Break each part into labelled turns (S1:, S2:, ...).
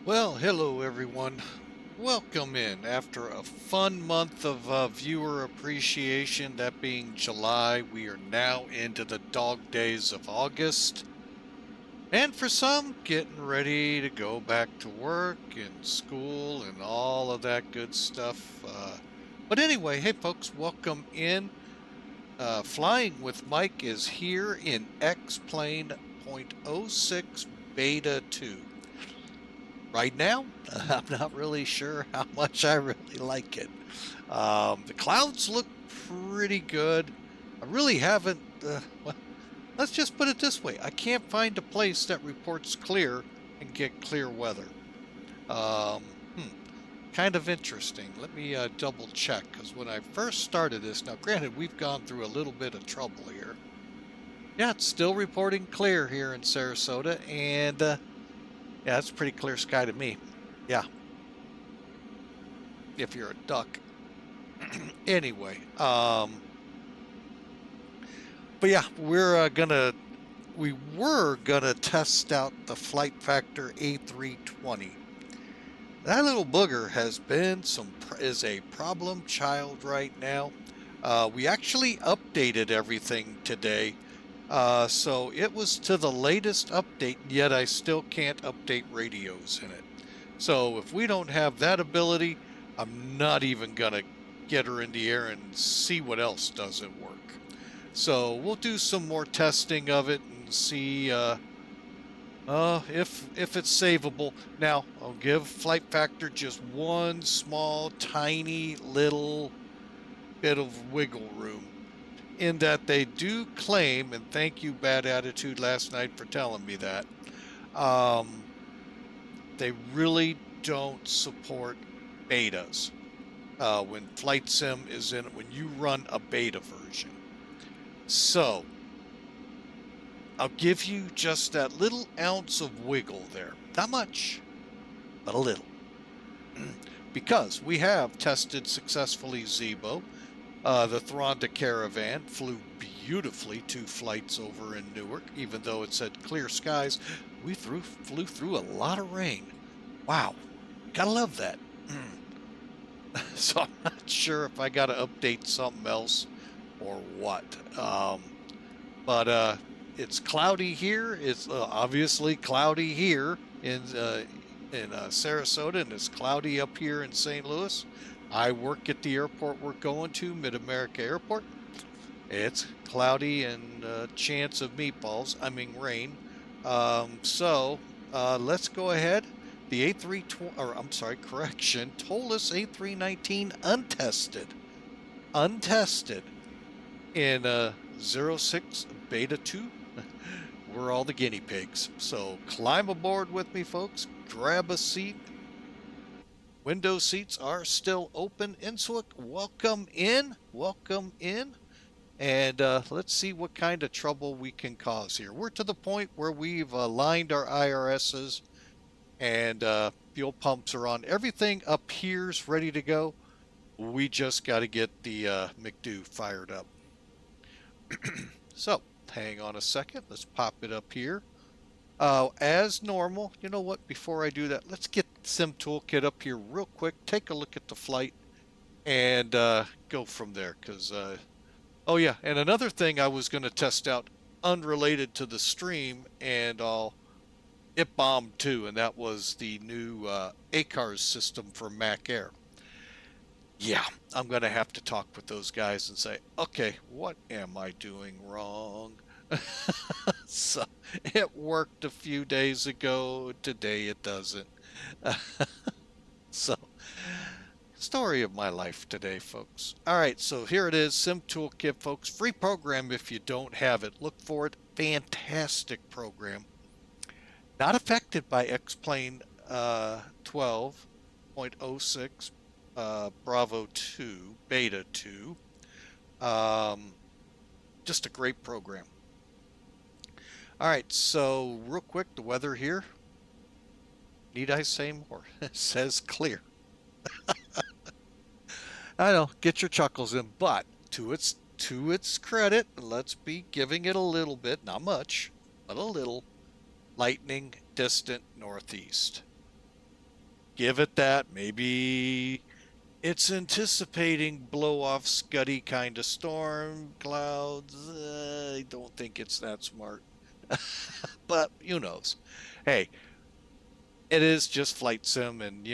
S1: Well, hello everyone. Welcome in. After a fun month of viewer appreciation, that being July, we are now into the dog days of August. And for some, getting ready to go back to work and school and all of that good stuff. But anyway, hey folks, welcome in. Flying with Mike is here in X-Plane .06 Beta 2. Right now, I'm not really sure how much I really like it. The clouds look pretty good. I really haven't, well, let's just put it this way. I can't find a place that reports clear and get clear weather. Um, hmm, Kind of interesting. Let me double check, because when I first started this, now granted, we've gone through a little bit of trouble here. Yeah, it's still reporting clear here in Sarasota, and yeah, it's pretty clear sky to me. Yeah, if you're a duck. Anyway, but yeah, we were gonna test out the Flight Factor A320. That little booger is a problem child right now. We actually updated everything today, so it was to the latest update, yet I still can't update radios in it. So if we don't have that ability, I'm not even gonna get her in the air and see what else doesn't work. So we'll do some more testing of it and see if it's savable. Now, I'll give Flight Factor just one small, tiny little bit of wiggle room in that they do claim, and thank you, Bad Attitude, last night for telling me that, um, they really don't support betas when Flight Sim is in, when you run a beta version. So, I'll give you just that little ounce of wiggle there. Not much, but a little. Because we have tested successfully Zebo. The Thronda Caravan flew beautifully 2 flights over in Newark, even though it said clear skies. We flew through a lot of rain. Wow, gotta love that. So I'm not sure if I gotta update something else or what. But it's cloudy here. It's obviously cloudy here in Sarasota, and it's cloudy up here in St. Louis. I work at the airport we're going to, MidAmerica Airport. It's cloudy and chance of meatballs. I mean rain. So let's go ahead. The A320, or I'm sorry, correction, ToLiss A319 untested in 06 Beta 2. We're all the guinea pigs. So climb aboard with me, folks. Grab a seat. Window seats are still open. Insuik, welcome in. Welcome in. And let's see what kind of trouble we can cause here. We're to the point where we've aligned our IRSs and fuel pumps are on. Everything up here's ready to go. We just got to get the McDo fired up. So hang on a second. Let's pop it up here. As normal, you know what? Before I do that, let's get Sim Toolkit up here real quick. Take a look at the flight and go from there. Because, oh yeah, and another thing I was going to test out unrelated to the stream, and it bombed too, and that was the new ACARS system for Mac Air. Yeah, I'm going to have to talk with those guys and say, okay, what am I doing wrong? So it worked a few days ago. Today it doesn't. So, story of my life today, folks. All right, so here it is, Sim Toolkit, folks. Free program if you don't have it. Look for it. Fantastic program. Not affected by X-Plane 12.06 Bravo 2, Beta 2. Just a great program. All right, so real quick, the weather here. Need I say more? It says clear. I know, get your chuckles in, but to its credit, let's be giving it a little bit, not much, but a little, lightning distant northeast. give it that. Maybe it's anticipating blow-off scuddy kind of storm clouds. I don't think it's that smart. But who knows? Hey, it is just flight sim, and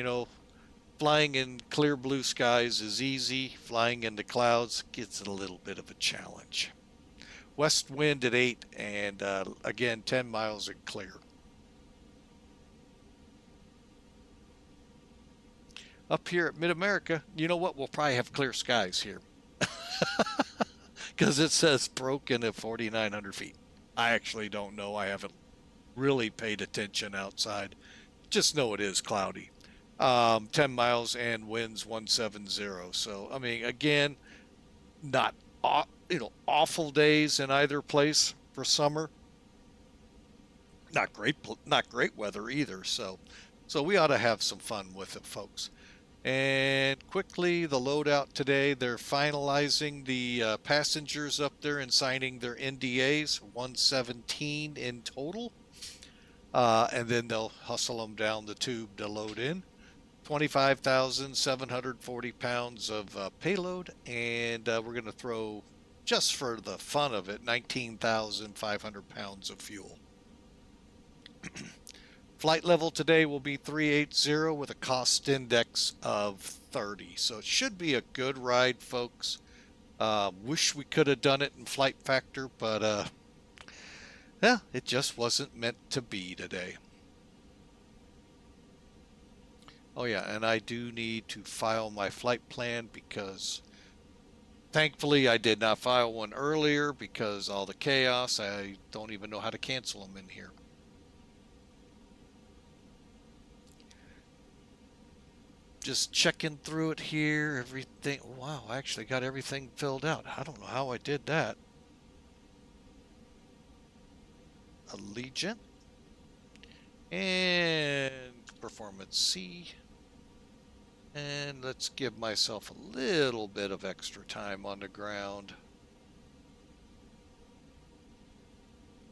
S1: flying in clear blue skies is easy. Flying in the clouds gets a little bit of a challenge. West wind at 8, and again 10 miles and clear. Up here at MidAmerica, you know what? We'll probably have clear skies here because it says broken at 4,900 feet. I actually don't know. I haven't really paid attention outside. Just know it is cloudy. 10 miles and winds 170. So, I mean, again, not awful days in either place for summer. Not great weather either. So we ought to have some fun with it, folks. And quickly, the loadout today, they're finalizing the passengers up there and signing their NDAs, 117 in total. And then they'll hustle them down the tube to load in. 25,740 pounds of payload, and we're going to throw, just for the fun of it, 19,500 pounds of fuel. Flight level today will be 380 with a cost index of 30. So it should be a good ride, folks. Wish we could have done it in flight factor, but yeah, it just wasn't meant to be today. Oh yeah, and I do need to file my flight plan because thankfully I did not file one earlier because all the chaos. I don't even know how to cancel them in here. Just checking through it here, everything. Wow, I actually got everything filled out. I don't know how I did that. Allegiant. And performance C. And let's give myself a little bit of extra time on the ground.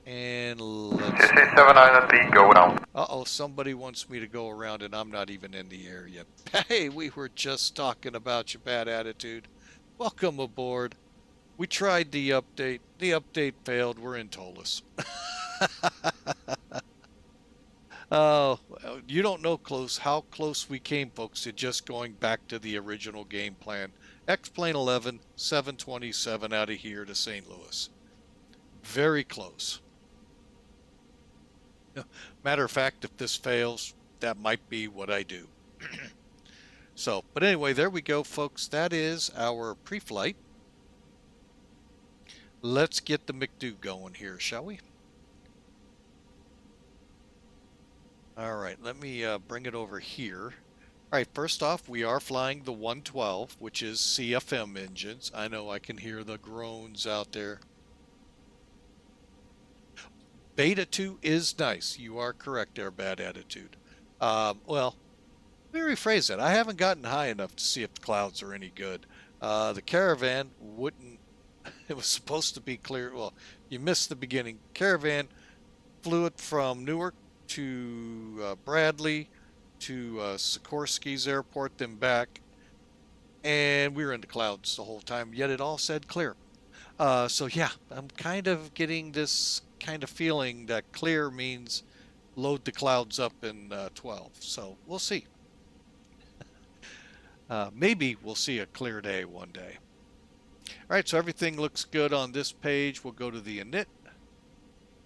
S1: And let's...
S2: 79 feet, go down.
S1: Uh-oh, somebody wants me to go around and I'm not even in the air yet. Hey, we were just talking about your bad attitude. Welcome aboard. We tried the update. The update failed. We're in ToLiss. Oh, you don't know how close we came, folks, to just going back to the original game plan. X-Plane 11, 727 out of here to St. Louis. Very close. Matter of fact, if this fails, that might be what I do. So, but anyway, there we go, folks. That is our pre-flight. Let's get the McDo going here, shall we? All right, let me bring it over here. All right, first off, we are flying the 112, which is CFM engines. I know I can hear the groans out there. Beta 2 is nice. You are correct there, bad attitude. Well, let me rephrase that. I haven't gotten high enough to see if the clouds are any good. The Caravan wouldn't... It was supposed to be clear. Well, you missed the beginning. Caravan flew it from Newark to Bradley to Sikorsky's airport, then back, and we were in the clouds the whole time, yet it all said clear. So yeah, I'm kind of getting this kind of feeling that clear means load the clouds up in 12. So we'll see. Maybe we'll see a clear day one day. All right, so everything looks good on this page. We'll go to the init,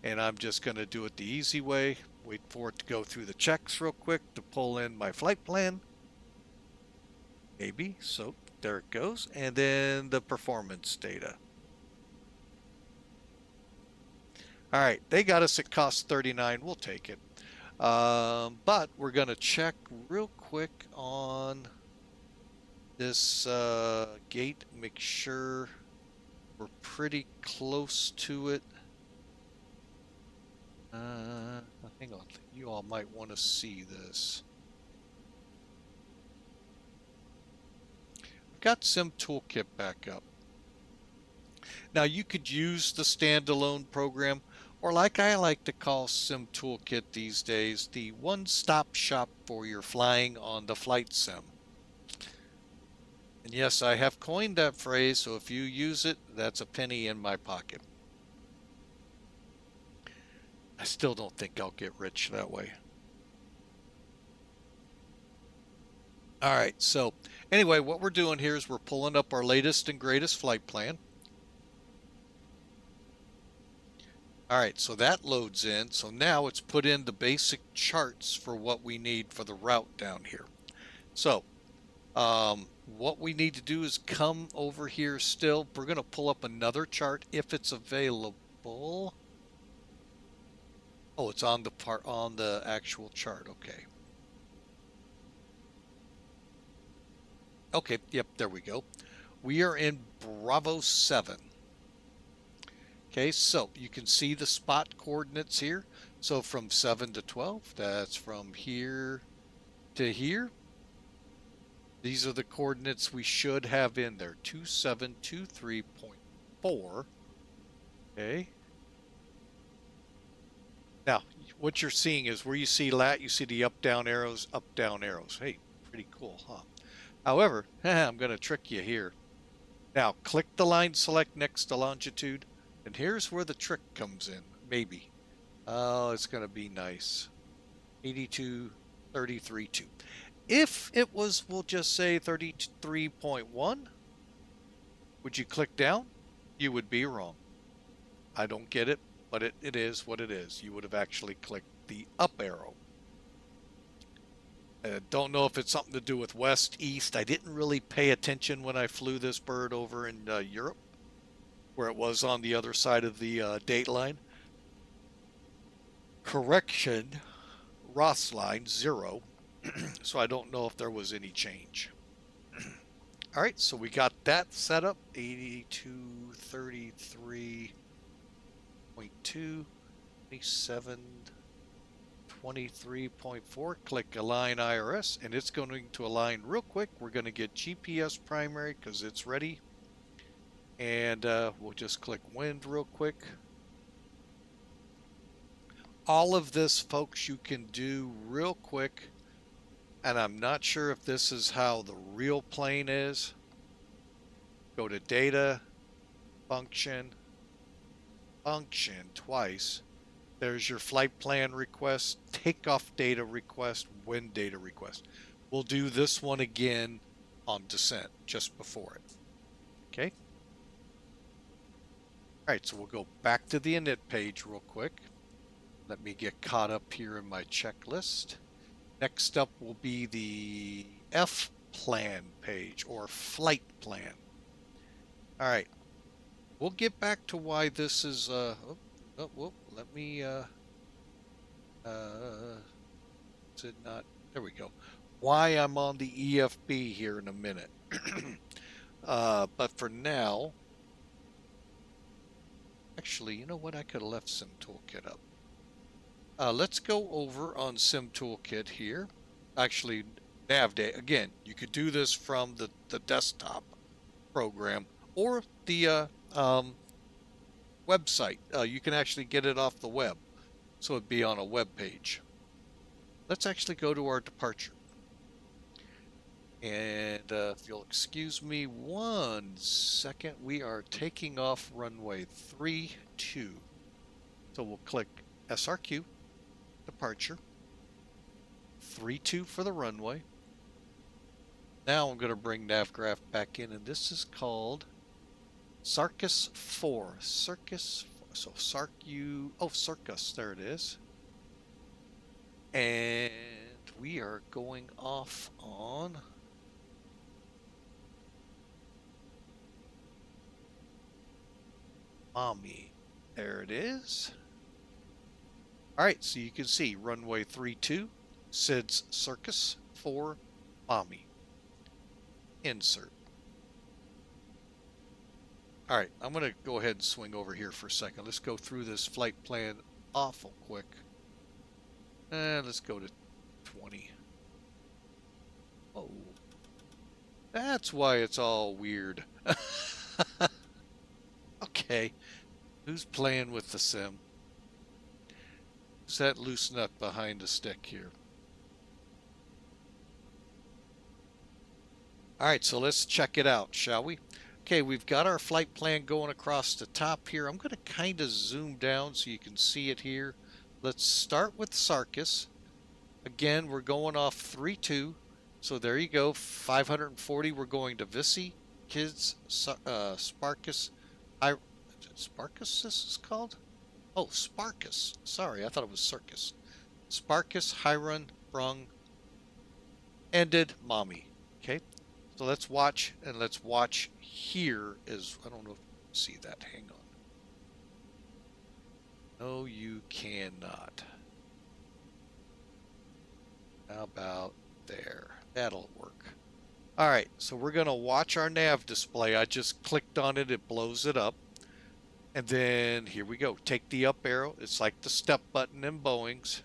S1: and I'm just going to do it the easy way. Wait for it to go through the checks real quick to pull in my flight plan. Maybe. So there it goes. And then the performance data. All right. They got us at cost 39. We'll take it. But we're going to check real quick on this gate. Make sure we're pretty close to it. Hang on, you all might want to see this. I've got Sim Toolkit back up. Now you could use the standalone program, or like I like to call Sim Toolkit these days, the one-stop shop for your flying on the flight sim. And yes, I have coined that phrase, so if you use it, that's a penny in my pocket. I still don't think I'll get rich that way. All right, so anyway, what we're doing here is we're pulling up our latest and greatest flight plan. All right, so that loads in. So now it's put in the basic charts for what we need for the route down here. So what we need to do is come over here still. We're going to pull up another chart if it's available. Oh, it's on the actual chart. Okay. Okay, yep, there we go. We are in Bravo 7. Okay, so you can see the spot coordinates here. So from 7 to 12, that's from here to here. These are the coordinates we should have in there, 2723.4. Okay. Now, what you're seeing is where you see lat, you see the up, down arrows, up, down arrows. Hey, pretty cool, huh? However, I'm going to trick you here. Now, click the line select next to longitude, and here's where the trick comes in, maybe. Oh, it's going to be nice. 82.33.2. If it was, we'll just say 33.1, would you click down? You would be wrong. I don't get it, but it is what it is. You would have actually clicked the up arrow. Don't know if it's something to do with west, east. I didn't really pay attention when I flew this bird over in Europe, where it was on the other side of the date line. Correction, Ross line 0. So I don't know if there was any change. All right, so we got that set up. 8233.2, 2723.4. Click Align IRS, and it's going to align real quick. We're going to get GPS primary because it's ready. And we'll just click wind real quick. All of this, folks, you can do real quick. And I'm not sure if this is how the real plane is. Go to data, function twice. There's your flight plan request, takeoff data request, wind data request. We'll do this one again on descent, just before it. Okay? All right, so we'll go back to the init page real quick. Let me get caught up here in my checklist. Next up will be the F plan page, or flight plan. All right, we'll get back to why this is, let me, is it not, there we go. Why I'm on the EFB here in a minute. But for now, actually, you know what, I could have left Sim Toolkit up. Let's go over on Sim Toolkit here. Actually, NavDay, again, you could do this from the desktop program or the website. You can actually get it off the web, so it'd be on a web page. Let's actually go to our departure. And if you'll excuse me 1 second, we are taking off runway 32. So we'll click SRQ, departure, 32 for the runway. Now I'm going to bring NavGraph back in, and this is called Circus 4. Circus, so Circus, there it is. And we are going off on MOMIE. There it is. All right, so you can see runway 32, SIDS Circus 4, MOMIE. Insert. All right, I'm going to go ahead and swing over here for a second. Let's go through this flight plan awful quick. And let's go to 20. Oh, that's why it's all weird. Okay, who's playing with the sim? What's that loose nut behind the stick here? All right, so let's check it out, shall we? Okay, we've got our flight plan going across the top here. I'm going to kind of zoom down so you can see it here. Let's start with Sarkis. Again, we're going off 3-2. So there you go, 540. We're going to Visi, Kids, Sparkus. Sparkus this is called? Oh, Sparkus. Sorry, I thought it was Circus. Sparkus, Hiron, Brung, ended, MOMIE. Okay, so let's watch, and let's watch here is, I don't know if you can see that. Hang on. No, you cannot. How about there? That'll work. All right, so we're going to watch our nav display. I just clicked on it. It blows it up. And then here we go. Take the up arrow. It's like the step button in Boeing's.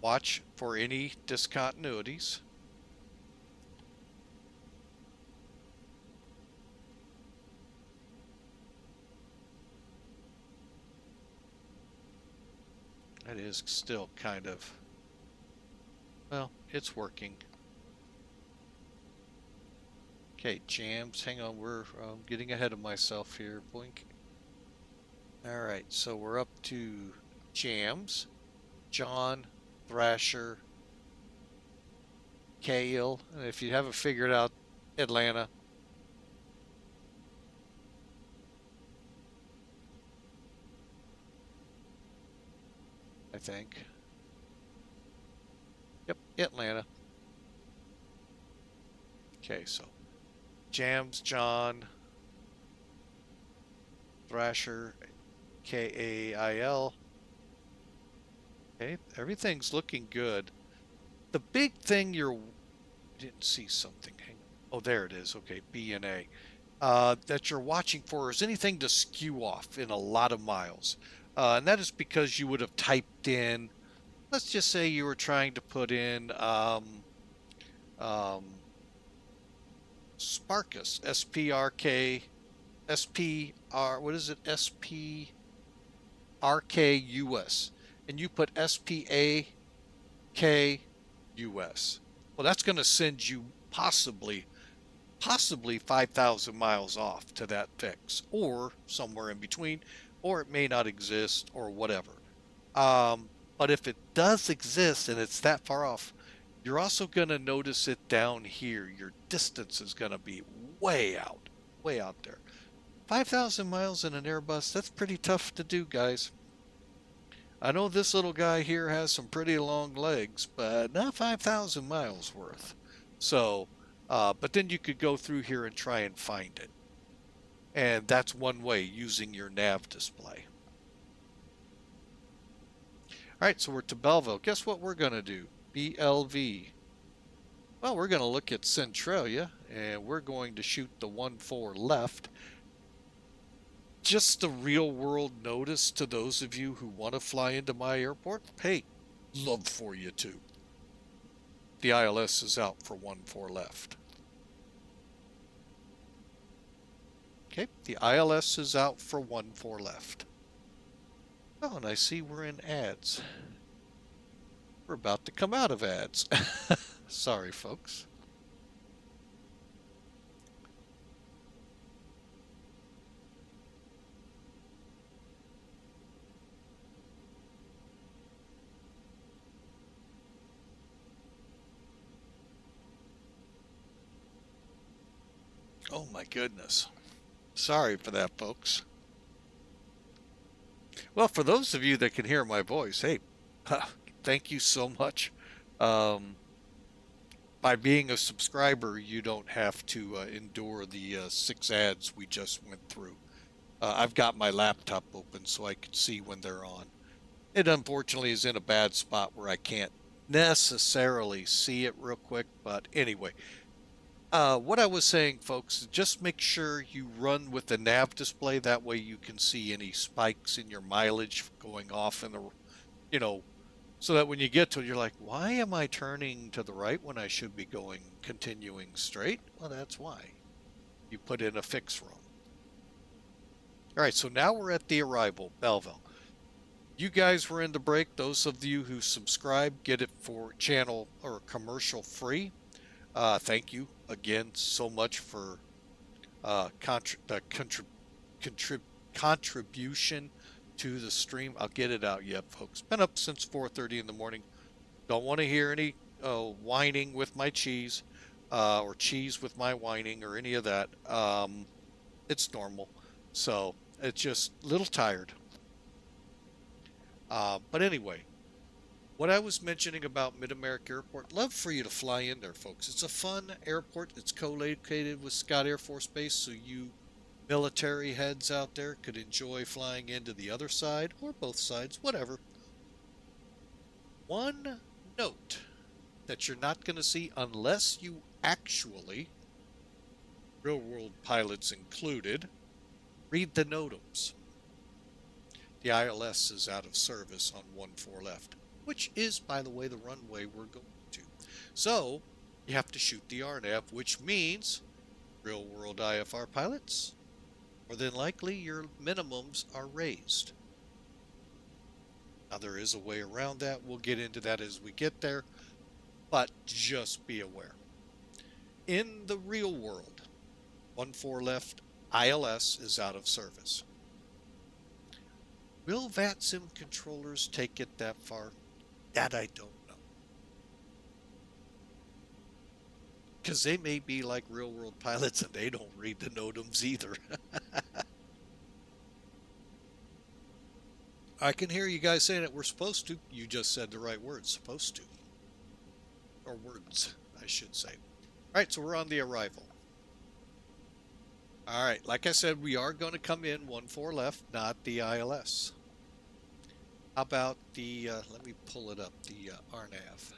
S1: Watch for any discontinuities. That is still kind of, well, it's working. Okay, jams. Hang on, we're getting ahead of myself here. Blink. All right, so we're up to jams. John, Thrasher, KAILL. And if you haven't figured out Atlanta, I think. Yep, Atlanta. Okay, so jams, John, Thrasher, KAILL. Okay, everything's looking good. The big thing didn't see something. Hang on. Oh, there it is. Okay, B and A. That you're watching for is anything to skew off in a lot of miles. And that is because you would have typed in, let's just say you were trying to put in Sparkus, SPRK, SPR, what is it? SPRKUS. And you put SPAKUS. Well, that's going to send you possibly 5,000 miles off to that fix, or somewhere in between, or it may not exist, or whatever. But if it does exist and it's that far off, you're also going to notice it down here. Your distance is going to be way out there. 5,000 miles in an Airbus, that's pretty tough to do, guys. I know this little guy here has some pretty long legs, but not 5,000 miles worth. So, but then you could go through here and try and find it. And that's one way, using your nav display. All right, so we're to Belleville. Guess what we're going to do? BLV. Well, we're going to look at Centralia, and we're going to shoot the 1-4 left. Just the real world notice to those of you who want to fly into my airport. Hey, love for you too. The ILS is out for 1-4 left. Okay, the ILS is out for 1-4 left. Oh, and I see we're in ads. We're about to come out of ads. Sorry, folks. Oh my goodness. Sorry for that, folks. Well, for those of you that can hear my voice, hey, thank you so much. By being a subscriber, you don't have to endure the 6 ads we just went through. I've got my laptop open so I can see when they're on. It unfortunately is in a bad spot where I can't necessarily see it real quick, but anyway. What I was saying, folks, just make sure you run with the nav display. That way you can see any spikes in your mileage going off in the, so that when you get to it, you're like, why am I turning to the right when I should be continuing straight? Well, that's why. You put in a fix room. All right, so now we're at the arrival, Belleville. You guys were in the break. Those of you who subscribe get it for channel or commercial free. Thank you again so much for the contribution to the stream. I'll get it out yet, folks. Been up since 4:30 in the morning. Don't want to hear any whining with my cheese, or cheese with my whining, or any of that. It's normal. So it's just a little tired. But anyway, what I was mentioning about MidAmerica Airport, love for you to fly in there, folks. It's a fun airport. It's co-located with Scott Air Force Base, so you military heads out there could enjoy flying into the other side or both sides, whatever. One note that you're not going to see unless you actually, real world pilots included, read the NOTAMs. The ILS is out of service on 14 left, which is, by the way, the runway we're going to. So you have to shoot the RNAV, which means real world IFR pilots, more than likely your minimums are raised. Now there is a way around that. We'll get into that as we get there, but just be aware. In the real world, 14 left ILS is out of service. Will VATSIM controllers take it that far? That I don't know. Because they may be like real world pilots and they don't read the NOTAMs either. I can hear you guys saying that we're supposed to. You just said the right words, supposed to. Or words, I should say. All right, so we're on the arrival. All right, like I said, we are going to come in 14 left, not the ILS. How about the, let me pull it up, the RNAV.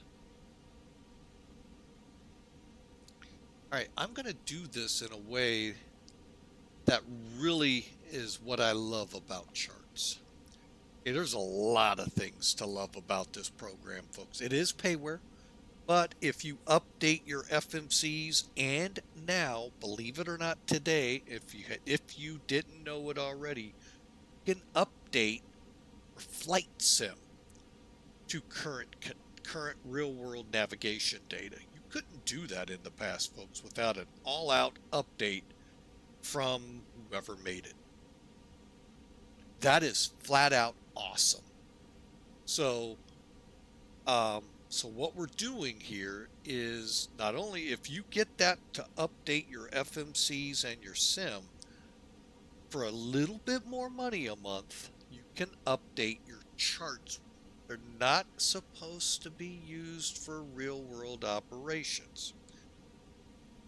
S1: All right, I'm going to do this in a way that really is what I love about charts. Okay, there's a lot of things to love about this program, folks. It is payware, but if you update your FMCs, and now, believe it or not, today, if you didn't know it already, you can update your flight sim to current real-world navigation data. You couldn't do that in the past, folks, without an all-out update from whoever made it. That is flat out awesome. So what we're doing here is not only if you get that to update your FMCs and your sim for a little bit more money a month, you can update your charts. They're not supposed to be used for real world operations,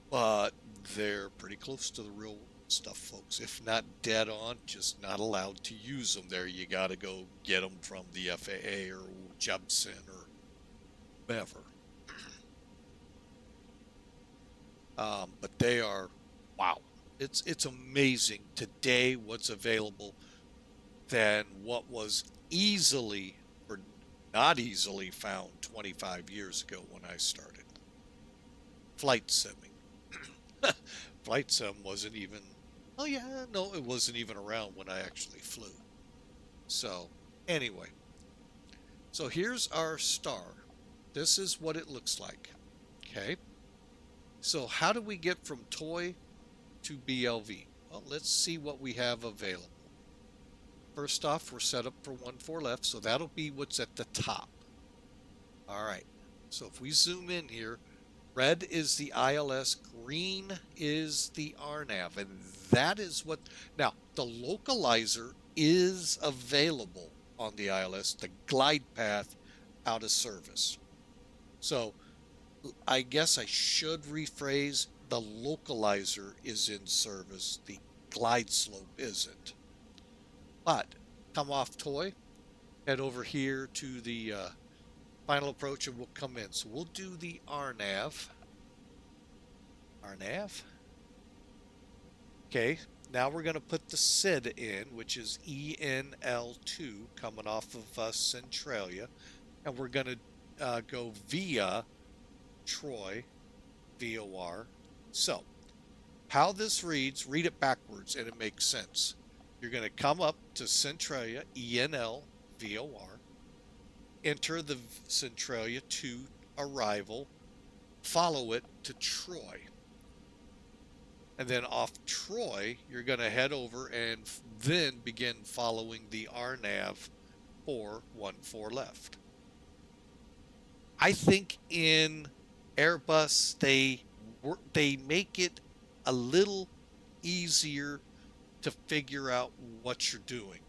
S1: but they're pretty close to the real world stuff, folks. If not dead on, just not allowed to use them there. You got to go get them from the FAA or Judson or whoever. But they are, wow, it's amazing today what's available than what was easily or not easily found 25 years ago when I started. Flight simming. Flight sim wasn't even, oh yeah, no, it wasn't even around when I actually flew. So anyway, so here's our star. This is what it looks like. Okay. So how do we get from toy to BLV? Well, let's see what we have available. First off, we're set up for 14 left, so that'll be what's at the top. All right. So if we zoom in here, red is the ILS, green is the RNAV, and that is what, now the localizer is available on the ILS, the glide path out of service. So I guess I should rephrase, the localizer is in service, the glide slope isn't. But come off toy, head over here to the final approach and we'll come in. So we'll do the RNAV. RNAV. Okay, now we're going to put the SID in, which is ENL2 coming off of Centralia. And we're going to go via Troy, VOR. So, how this reads, read it backwards and it makes sense. You're going to come up to Centralia, ENL VOR, enter the Centralia to arrival, follow it to Troy. And then off Troy, you're going to head over and then begin following the RNAV 414 left. I think in Airbus, they make it a little easier to figure out what you're doing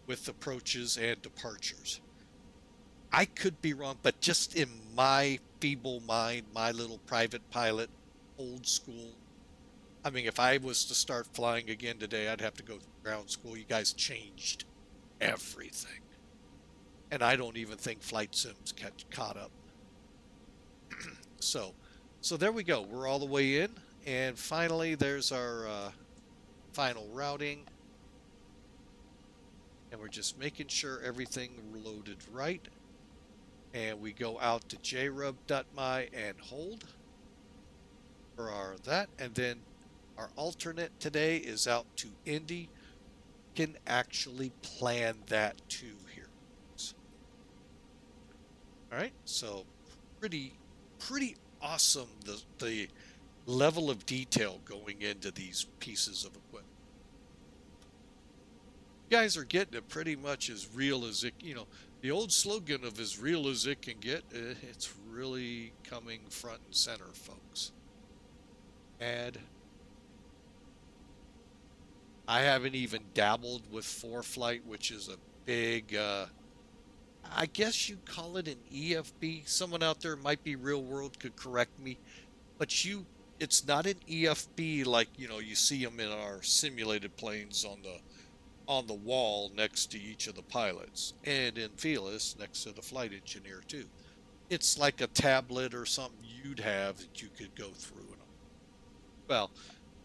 S1: with approaches and departures. I could be wrong, but just in my feeble mind, my little private pilot, old school. I mean, if I was to start flying again today, I'd have to go to ground school. You guys changed everything. And I don't even think flight sims caught up. So there we go. We're all the way in. And finally, there's our final routing. And we're just making sure everything loaded right. And we go out to jrub.my and hold for our that. And then our alternate today is out to Indy. Can actually plan that too here. All right, so pretty awesome the level of detail going into these pieces of equipment. You guys are getting it pretty much as real as it, the old slogan of as real as it can get, it's really coming front and center, folks. Add. I haven't even dabbled with ForeFlight, which is a big, I guess you'd call it an EFB. Someone out there might be real world, could correct me, but it's not an EFB like, you see them in our simulated planes on the wall next to each of the pilots, and in Felis next to the flight engineer too. It's like a tablet or something you'd have that you could go through. Well,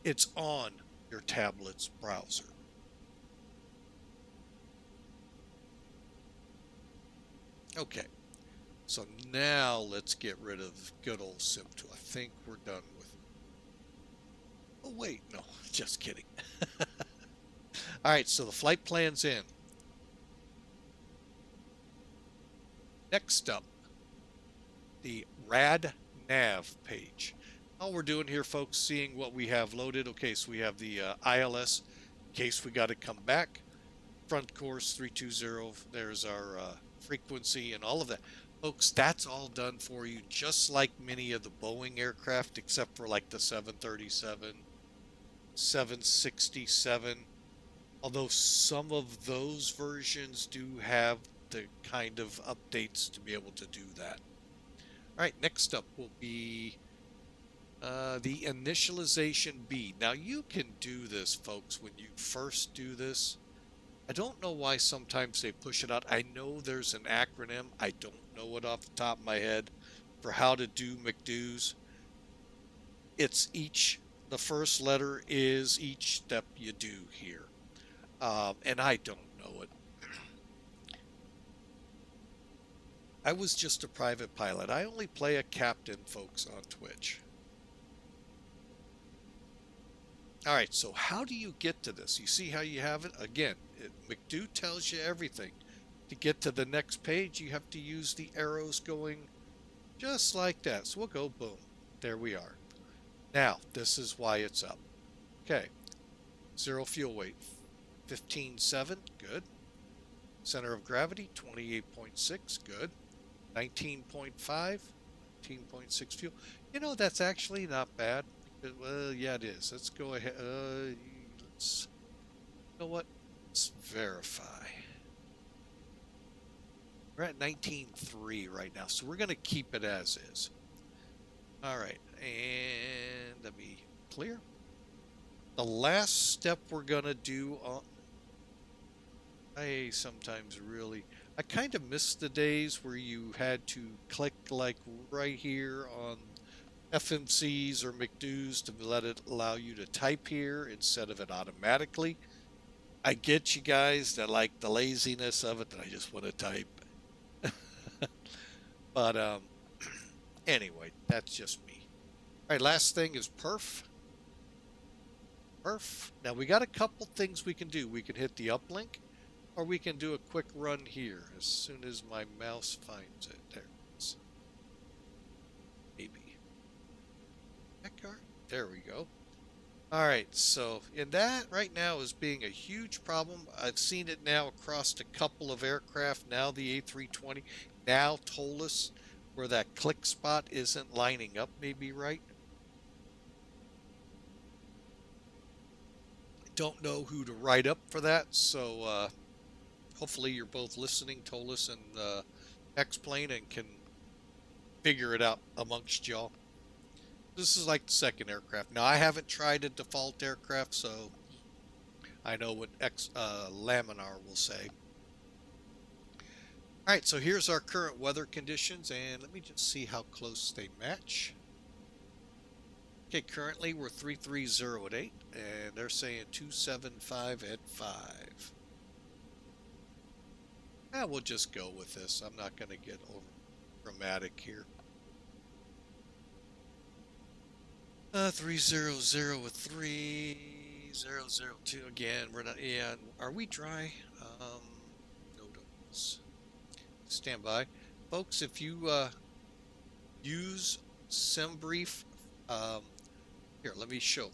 S1: it's on your tablet's browser. Okay, so now let's get rid of good old SIM2. I think we're done with it. Oh wait, no, just kidding. All right, so the flight plan's in. Next up, the RAD nav page. All we're doing here, folks, seeing what we have loaded. Okay, so we have the ILS in case we got to come back. Front course 320. There's our frequency and all of that. Folks, that's all done for you, just like many of the Boeing aircraft, except for like the 737, 767. Although some of those versions do have the kind of updates to be able to do that. All right, next up will be the initialization B. Now you can do this, folks, when you first do this. I don't know why sometimes they push it out. I know there's an acronym. I don't know it off the top of my head for how to do McDo's. It's the first letter is each step you do here. And I don't know it. I was just a private pilot. I only play a captain, folks, on Twitch. All right, so how do you get to this? You see how you have it? Again, McDo tells you everything. To get to the next page, you have to use the arrows going just like that. So we'll go boom. There we are. Now, this is why it's up. Okay. Zero fuel weight, 15.7, good. Center of gravity, 28.6, good. 19.5, 19.6 fuel. That's actually not bad. Well, yeah, it is. Let's go ahead. You know what? Let's verify. We're at 19.3 right now, so we're going to keep it as is. All right, and let me clear. The last step we're going to do I kind of miss the days where you had to click like right here on FMCs or McDo's to let it allow you to type here instead of it automatically. I get you guys that like the laziness of it, that I just want to type. But anyway, that's just me. All right, last thing is perf. Now we got a couple things we can do. We can hit the uplink, Or we can do a quick run here as soon as my mouse finds it. There it is. Maybe. That car? There we go. All right, so and that right now is being a huge problem. I've seen it now across a couple of aircraft, now the A320, now ToLiss, where that click spot isn't lining up maybe right. I don't know who to write up for that, so hopefully you're both listening, ToLiss and X-Plane, and can figure it out amongst y'all. This is like the second aircraft. Now, I haven't tried a default aircraft, so I know what Laminar will say. All right, so here's our current weather conditions, and let me just see how close they match. Okay, currently we're 330 at 8, and they're saying 275 at 5. We'll just go with this. I'm not going to get over dramatic here. 300 with 3002 again. We're not. Yeah, are we dry? No doubles. Stand by, folks. If you use SimBrief, here, let me show.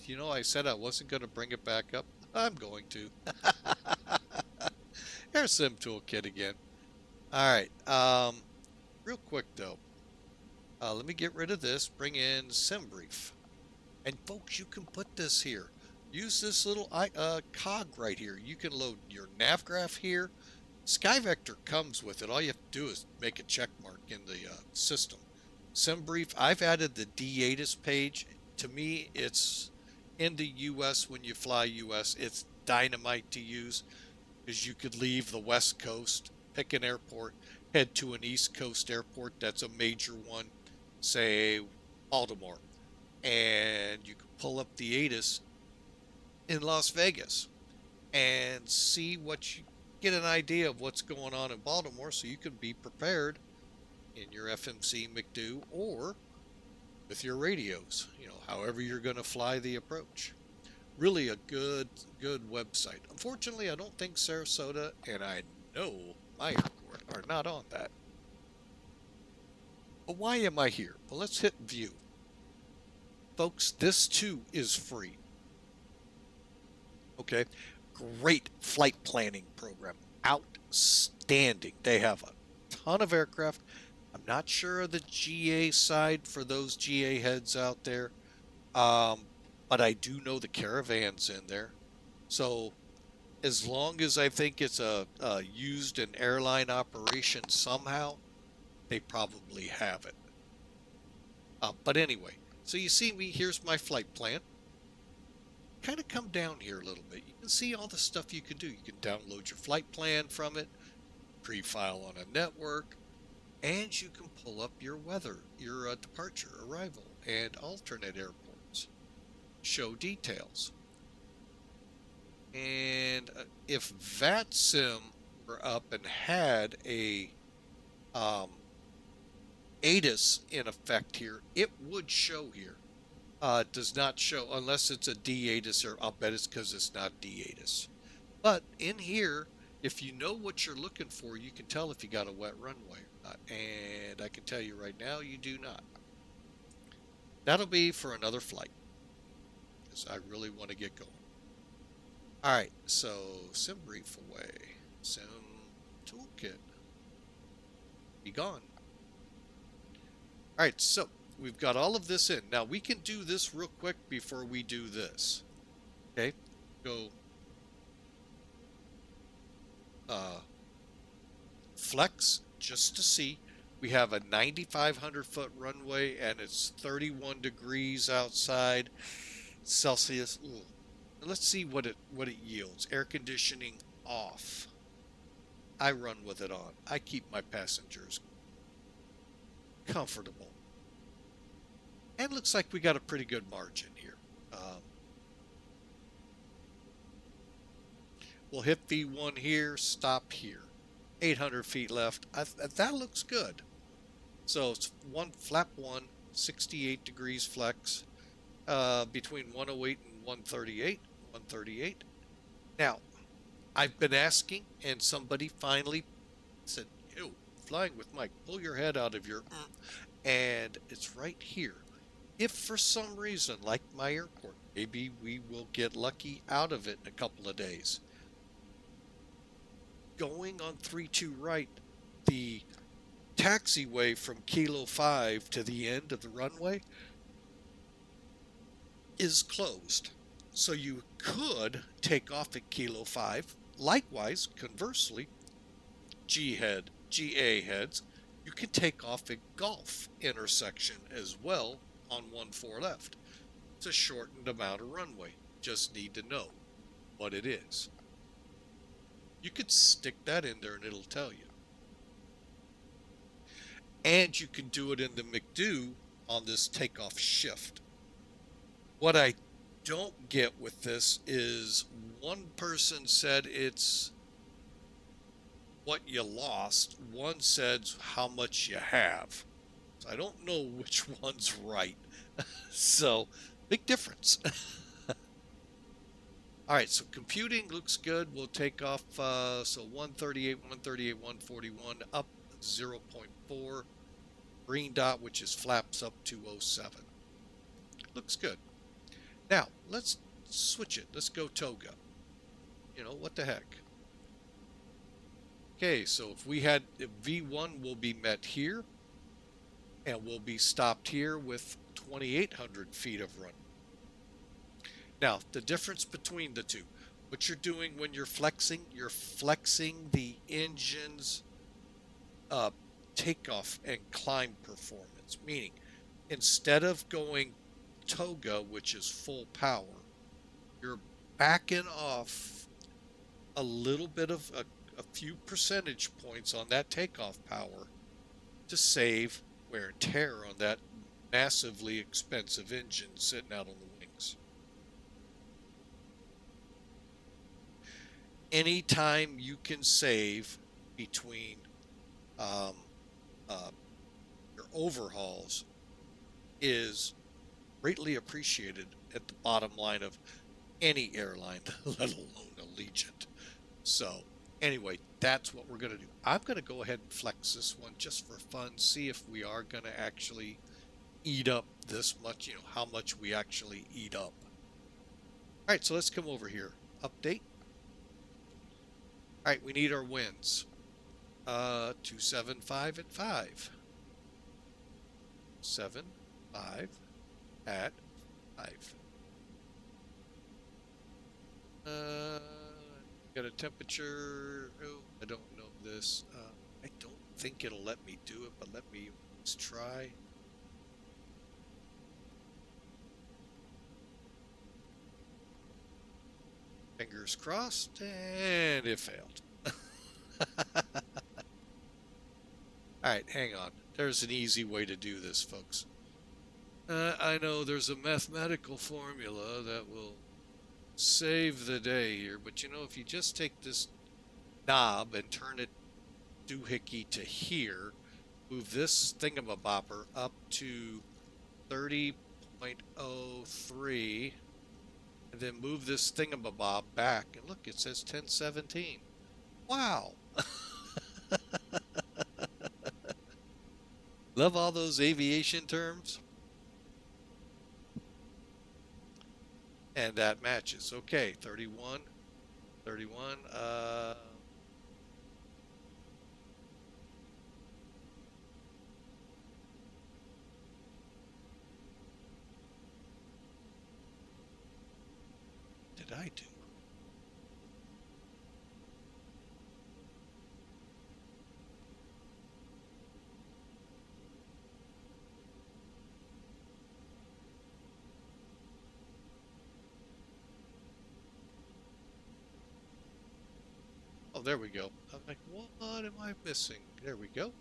S1: You know, I said I wasn't going to bring it back up. I'm going to. There's Sim Toolkit again. All right. Real quick though. Let me get rid of this, bring in SimBrief. And folks, you can put this here. Use this little cog right here. You can load your nav graph here. SkyVector comes with it. All you have to do is make a check mark in the system. SimBrief, I've added the DATIS page. To me, it's in the US when you fly US. It's dynamite to use because you could leave the West Coast, pick an airport, head to an East Coast airport that's a major one, say Baltimore, and you can pull up the ATIS in Las Vegas and see what you get an idea of what's going on in Baltimore, so you can be prepared in your FMC McDo or with your radios, you know, however you're going to fly the approach. Really a good website. Unfortunately, I don't think Sarasota and I know my airport are not on that. But why am I here? Well, let's hit view. Folks, this too is free. Okay, great flight planning program. Outstanding. They have a ton of aircraft. I'm not sure of the GA side for those GA heads out there. But I do know the Caravan's in there. So as long as I think it's a used an airline operation somehow, they probably have it. But anyway, so you see me, here's my flight plan. Kind of come down here a little bit. You can see all the stuff you can do. You can download your flight plan from it, pre-file on a network, and you can pull up your weather, your departure, arrival, and alternate airports. Show details. And if VATSIM were up and had a ATIS in effect here, it would show here. It does not show unless it's a DATIS, or I'll bet it's because it's not DATIS. But in here, if you know what you're looking for, you can tell if you got a wet runway or not. And I can tell you right now, you do not. That'll be for another flight, because I really want to get going. All right, so SimBrief away. Sim Toolkit. Be gone. All right, so we've got all of this in. Now we can do this real quick before we do this. Okay, go flex just to see. We have a 9,500 foot runway and it's 31 degrees outside Celsius. Ooh. Let's see what it yields. Air conditioning off. I run with it on. I keep my passengers comfortable. And looks like we got a pretty good margin here. We'll hit V1 here, stop here. 800 feet left. That looks good. So it's flap 1, 68 degrees flex, between 108 and 138. 138. Now, I've been asking, and somebody finally said, "Ew, flying with Mike, pull your head out of your," and it's right here. If for some reason, like my airport, maybe we will get lucky out of it in a couple of days. Going on 32 right, the taxiway from Kilo 5 to the end of the runway is closed. So you could take off at Kilo 5. Likewise, conversely, GA heads, you can take off at Gulf intersection as well on 14 left. It's a shortened amount of runway. Just need to know what it is. You could stick that in there and it'll tell you. And you can do it in the McDo on this takeoff shift. What I don't get with this is one person said it's what you lost. One said how much you have. So I don't know which one's right. So, big difference. All right, so computing looks good. We'll take off, so 138, 138, 141, up 0.4. Green dot, which is flaps up 207. Looks good. Now, let's switch it. Let's go toga. You know, what the heck? Okay, so if V1 will be met here, and we'll be stopped here with 2,800 feet of run. Now, the difference between the two, what you're doing when you're flexing the engine's takeoff and climb performance, meaning instead of going toga, which is full power, you're backing off a little bit of a few percentage points on that takeoff power to save wear and tear on that massively expensive engine sitting out on the wings. Anytime you can save between your overhauls is greatly appreciated at the bottom line of any airline, let alone Allegiant. So anyway, that's what we're going to do. I'm going to go ahead and flex this one just for fun, see if we are going to actually eat up this much, how much we actually eat up. All right, so let's come over here. Update. All right, we need our wins. 275 at 5. 7, 5 at 5. Got a temperature. Oh, I don't know this. I don't think it'll let me do it, but let's try. Fingers crossed, and it failed. Alright, hang on. There's an easy way to do this, folks. I know there's a mathematical formula that will save the day here, but if you just take this knob and turn it doohickey to here, move this thingamabopper up to 30.03, and then move this thingamabob back, and look, it says 1017. Wow! Love all those aviation terms. And that matches. Okay, 31. Did I do? Oh, there we go. I'm like, what am I missing? There we go.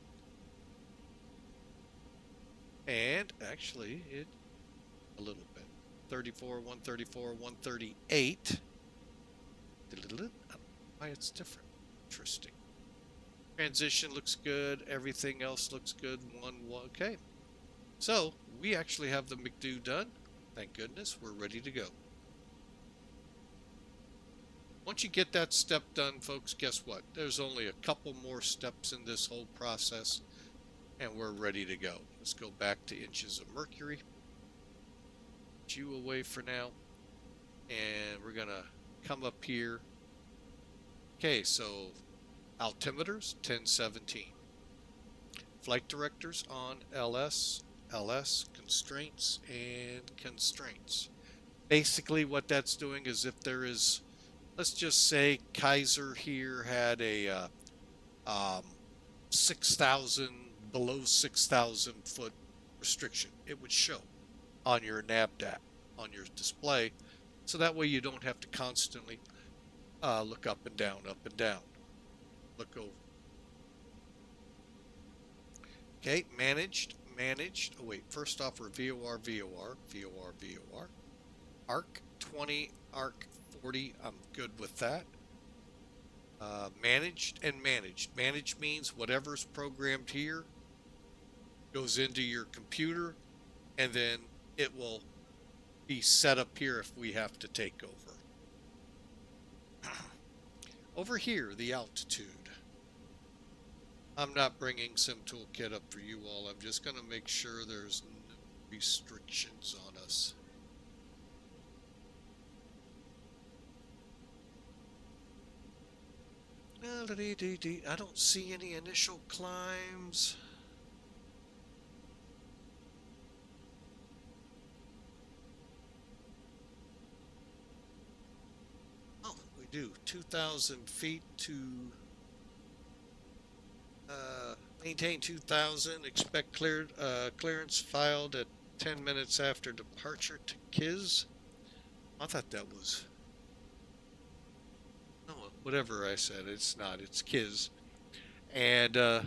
S1: And actually, it a little bit. 34, 134, 138. I don't know why it's different. Interesting. Transition looks good. Everything else looks good. One. Okay. So, we actually have the McDo done. Thank goodness. We're ready to go. Once you get that step done, folks, guess what? There's only a couple more steps in this whole process, and we're ready to go. Let's go back to inches of mercury. Put you away for now. And we're going to come up here. Okay, so altimeters, 1017. Flight directors on LS, constraints, and constraints. Basically what that's doing is if there is, let's just say Kaiser here had a 6,000, below 6,000 foot restriction, it would show on your NAVDAT, on your display, so that way you don't have to constantly look up and down, look over. Okay, managed. Oh wait, first off we're VOR, ARC 20, ARC 40, I'm good with that. Managed and managed. Managed means whatever's programmed here goes into your computer, and then it will be set up here if we have to take over. Over here, the altitude. I'm not bringing SimToolkit up for you all. I'm just going to make sure there's no restrictions on us. I don't see any initial climbs. Oh, we do. 2,000 feet to maintain 2,000. Expect clearance filed at 10 minutes after departure to KISS. I thought that was... No, whatever I said, it's not. It's KISS. And so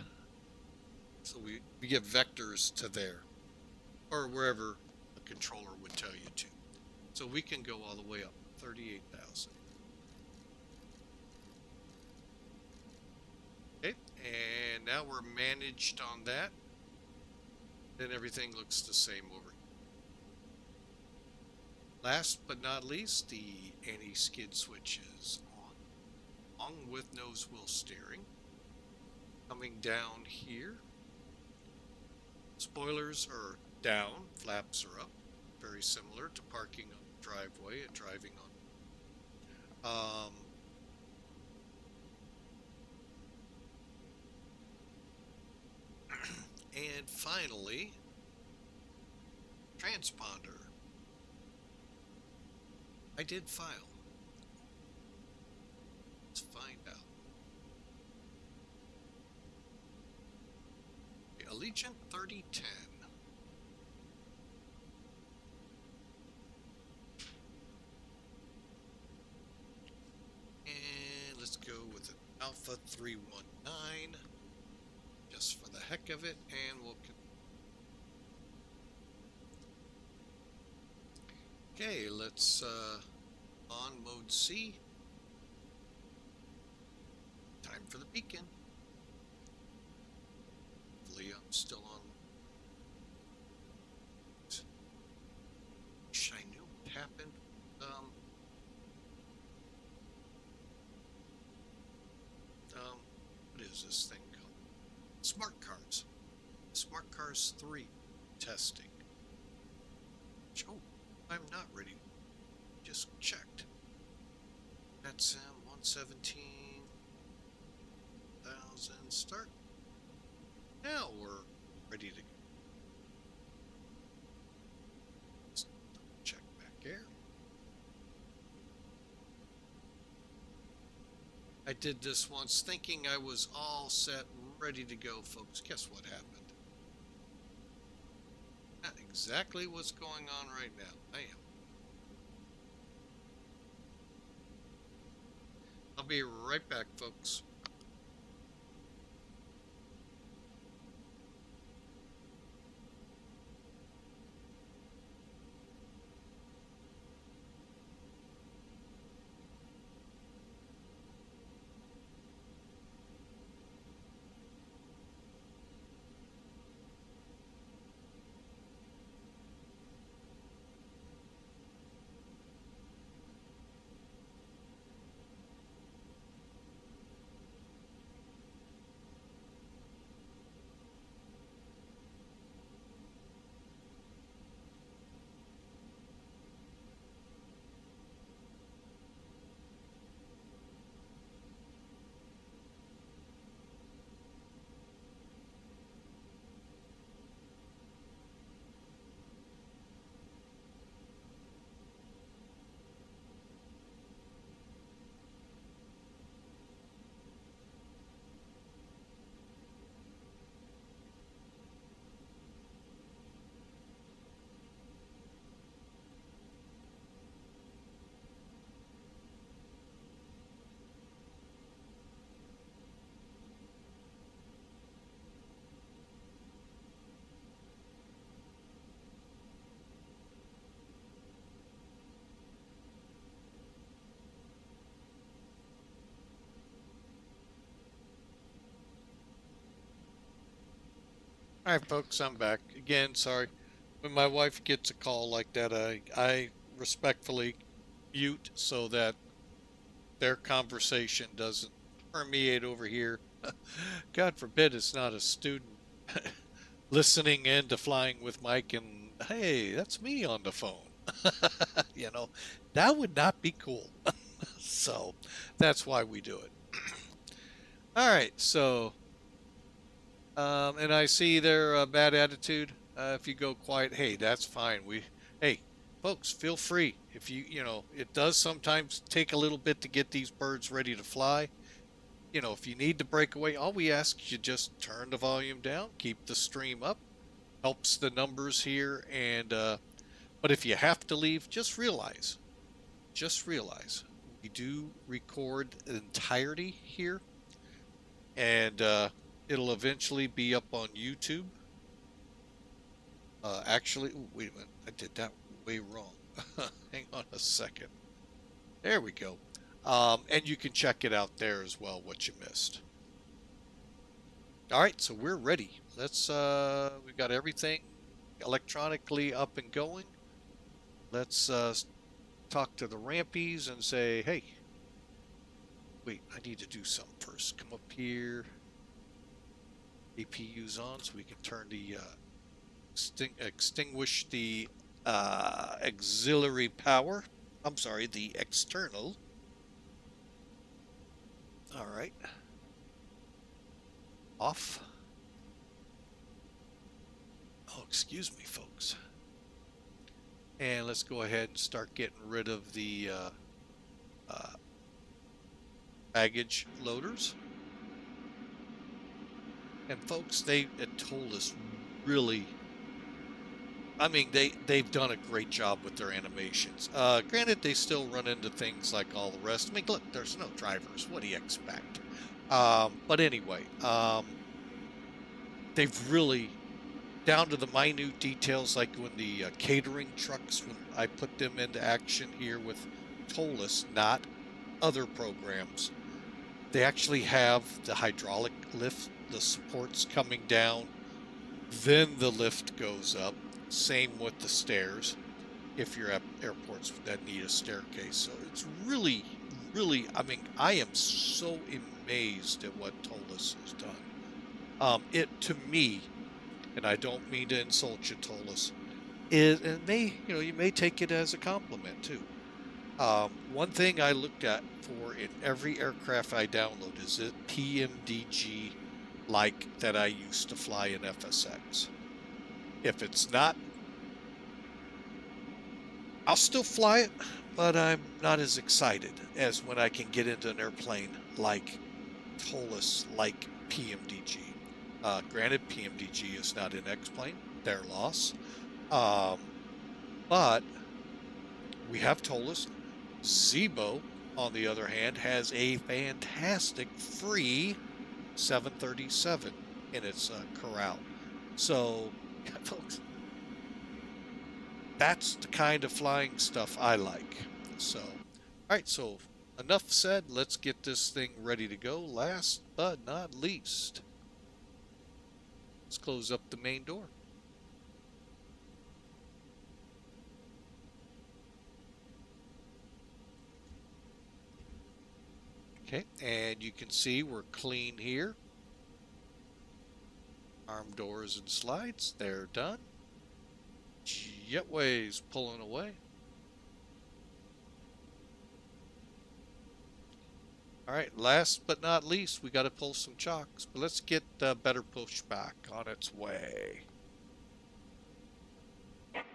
S1: we give vectors to there, or wherever the controller would tell you to. So we can go all the way up, 38,000. Okay, and now we're managed on that. Then everything looks the same over here. Last but not least, the anti-skid switch is on, along with nose wheel steering. Coming down here, spoilers are down, flaps are up. Very similar to parking on the driveway and driving on. And finally, transponder. I did file. Let's find out. Allegiant 3010. And let's go with an Alpha 319, just for the heck of it, and we'll... Okay, let's on mode C. Time for the beacon. Hopefully I'm still on. Wish I knew what happened. What is this thing called? Smart Cars. Smart Cars 3 testing. Oh, I'm not ready. Just checked. VATSIM 117,000 start. Now we're ready to go. Let's check back air. I did this once thinking I was all set, ready to go, folks. Guess what happened? Not exactly what's going on right now. I am. I'll be right back, folks. All right, folks, I'm back again. Sorry. When my wife gets a call like that, I respectfully mute so that their conversation doesn't permeate over here. God forbid it's not a student listening in to Flying with Mike and, hey, that's me on the phone. You know, that would not be cool. So that's why we do it. All right, so and I see their bad attitude. If you go quiet, hey, that's fine. Hey, folks, feel free. If it does sometimes take a little bit to get these birds ready to fly. If you need to break away, all we ask is you just turn the volume down, keep the stream up, helps the numbers here. And but if you have to leave, just realize, we do record the entirety here, and it'll eventually be up on YouTube. Actually, ooh, wait a minute, I did that way wrong. Hang on a second. There we go. And you can check it out there as well, what you missed. All right, so we're ready. We've got everything electronically up and going. Let's talk to the rampies and say, hey, wait, I need to do something first. Come up here. APU's on, so we can turn the extinguish the auxiliary power. I'm sorry, the external. All right. Off. Oh, excuse me, folks. And let's go ahead and start getting rid of the baggage loaders. And folks, they told us really, I mean, they've done a great job with their animations. Granted, they still run into things like all the rest. I mean, look, there's no drivers. What do you expect? But anyway, they've really, down to the minute details, like when the catering trucks, when I put them into action here with ToLiss, not other programs, they actually have the hydraulic lift, the supports coming down, then the lift goes up. Same with the stairs, if you're at airports that need a staircase. So it's really, really, I mean, I am so amazed at what ToLiss has done. It, to me, and I don't mean to insult you, ToLiss, and you may take it as a compliment too. One thing I looked at for in every aircraft I download is it PMDG like that I used to fly in FSX. If it's not, I'll still fly it, but I'm not as excited as when I can get into an airplane like ToLiss, like PMDG. Granted, PMDG is not an X-plane, their loss. But we have ToLiss. Zibo, on the other hand, has a fantastic free 737 in its corral. So, folks, that's the kind of flying stuff I like. So, all right, so enough said. Let's get this thing ready to go. Last but not least, let's close up the main door. Okay, and you can see we're clean here. Arm doors and slides, they're done. Jetway's pulling away. All right, last but not least, we got to pull some chocks, but let's get better pushback on its way.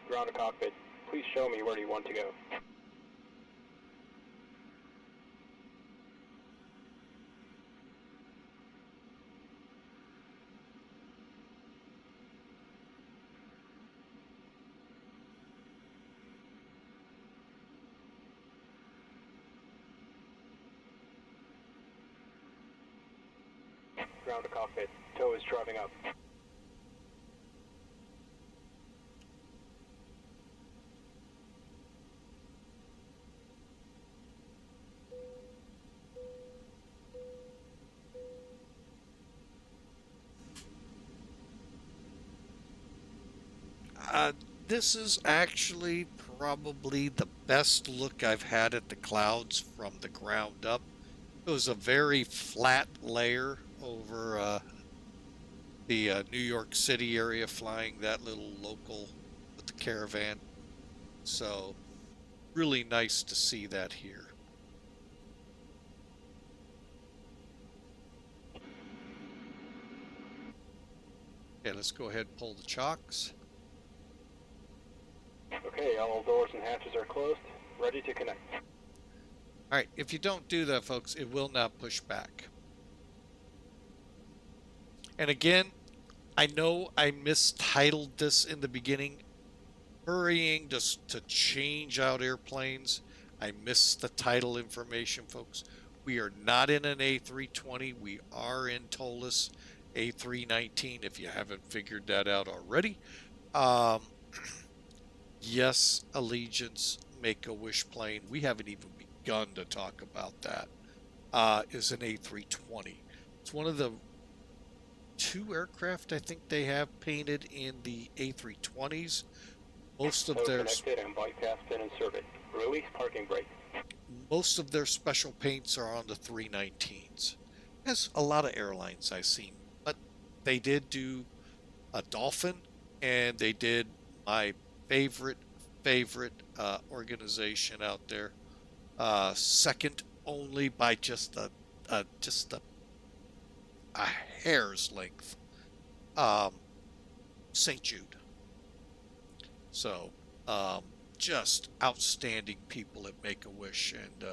S3: Ground to cockpit. Please show me where you want to go. Ground to cockpit. Tow is driving up.
S1: this is actually probably the best look I've had at the clouds from the ground up. It was a very flat layer over the New York City area, flying that little local with the Caravan. So really nice to see that here. Okay, let's go ahead and pull the chocks.
S3: Okay, all doors and hatches are closed. Ready to connect.
S1: All right, if you don't do that, folks, it will not push back. And again, I know I mistitled this in the beginning. Hurrying just to change out airplanes. I missed the title information, folks. We are not in an A320. We are in ToLiss A319, if you haven't figured that out already. Yes, Allegiance Make-A-Wish plane. We haven't even begun to talk about that. Is an A320. It's one of the 2 aircraft I think they have painted in the A320s. Most of their
S3: connected and bypass pin inserted. Release parking brake.
S1: Most of their special paints are on the 319s. As a lot of airlines I've seen, but they did do a Dolphin, and they did my favorite organization out there, second only by just a hair's length, St. Jude. So just outstanding people at Make-A-Wish, and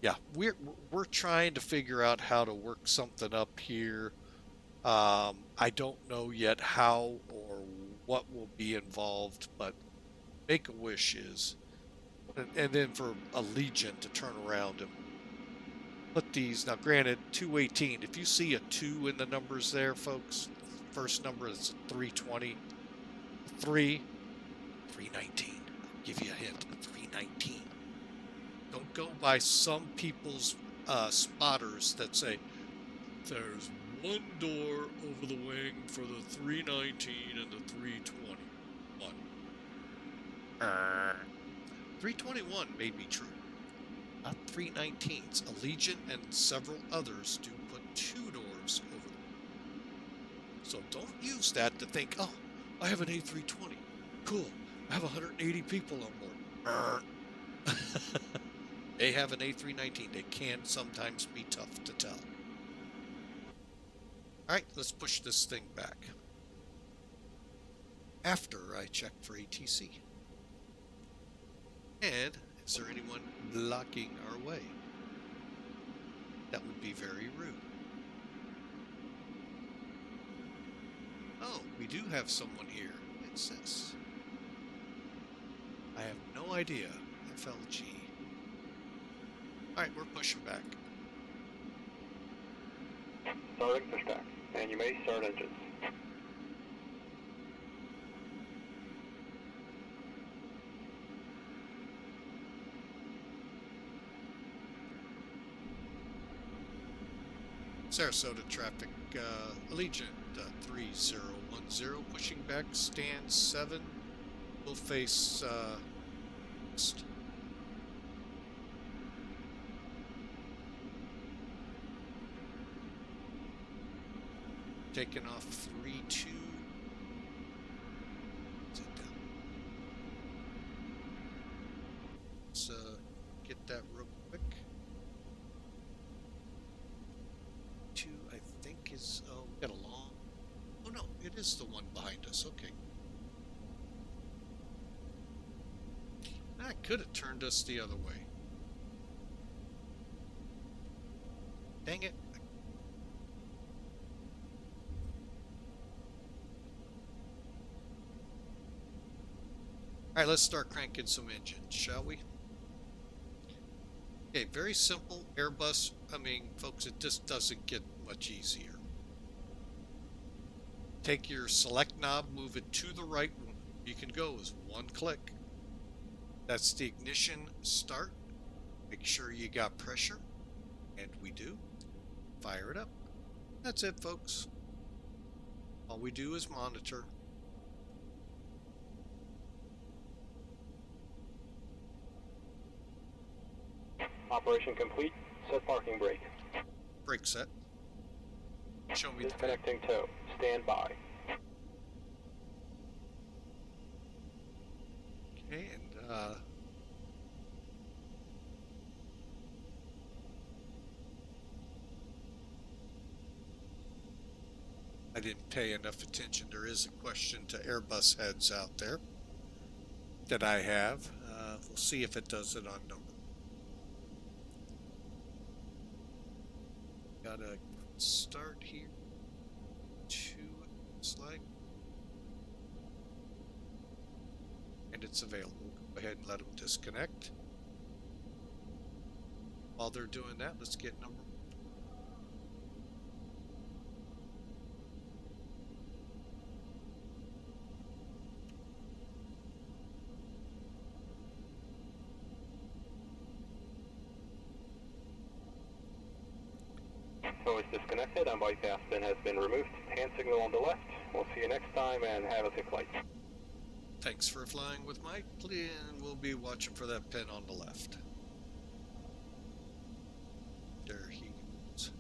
S1: yeah, we're trying to figure out how to work something up here. I don't know yet how or what will be involved, but Make-A-Wish is, and then for Allegiant to turn around and put these, now granted, 218, if you see a 2 in the numbers there, folks, first number is 320, 319. I'll give you a hint, 319. Don't go by some people's spotters that say, there's one door over the wing for the 319 and the 321. 321 may be true, not 319s. Allegiant and several others do put 2 doors over them. So don't use that to think, oh, I have an A320. Cool. I have 180 people on board. They have an A319. They can sometimes be tough to tell. All right, let's push this thing back. After I check for ATC. And is there anyone blocking our way? That would be very rude. Oh, we do have someone here. It says. I have no idea. FLG. Alright, we're pushing back.
S3: Starting pushback, and you may start engines.
S1: Sarasota traffic, Allegiant 3010, pushing back, stand 7. We'll face east. Taking off 32. Let's get that real quick. 2, I think, is, oh, we got a long, oh no, it is the one behind us, okay. That could have turned us the other way. Dang it. Alright, let's start cranking some engines, shall we? Okay, very simple. Airbus, I mean, folks, it just doesn't get much easier. Take your select knob, move it to the right. You can go as 1 click. That's the ignition start. Make sure you got pressure, and we do. Fire it up. That's it, folks. All we do is monitor.
S3: Operation complete. Set parking brake.
S1: Brake set. Show me the
S3: Disconnecting tow. Stand by.
S1: Okay, and I didn't pay enough attention. There is a question to Airbus heads out there that I have. We'll see if it does it on number. Gotta start here. Looks like. And it's available. Go ahead and let them disconnect. While they're doing that, let's get number.
S3: Tow is disconnected. Bypass pin has been removed. Hand signal on the left. We'll see you next time and have a safe flight.
S1: Thanks for flying with Mike, and we'll be watching for that pin on the left. There he goes.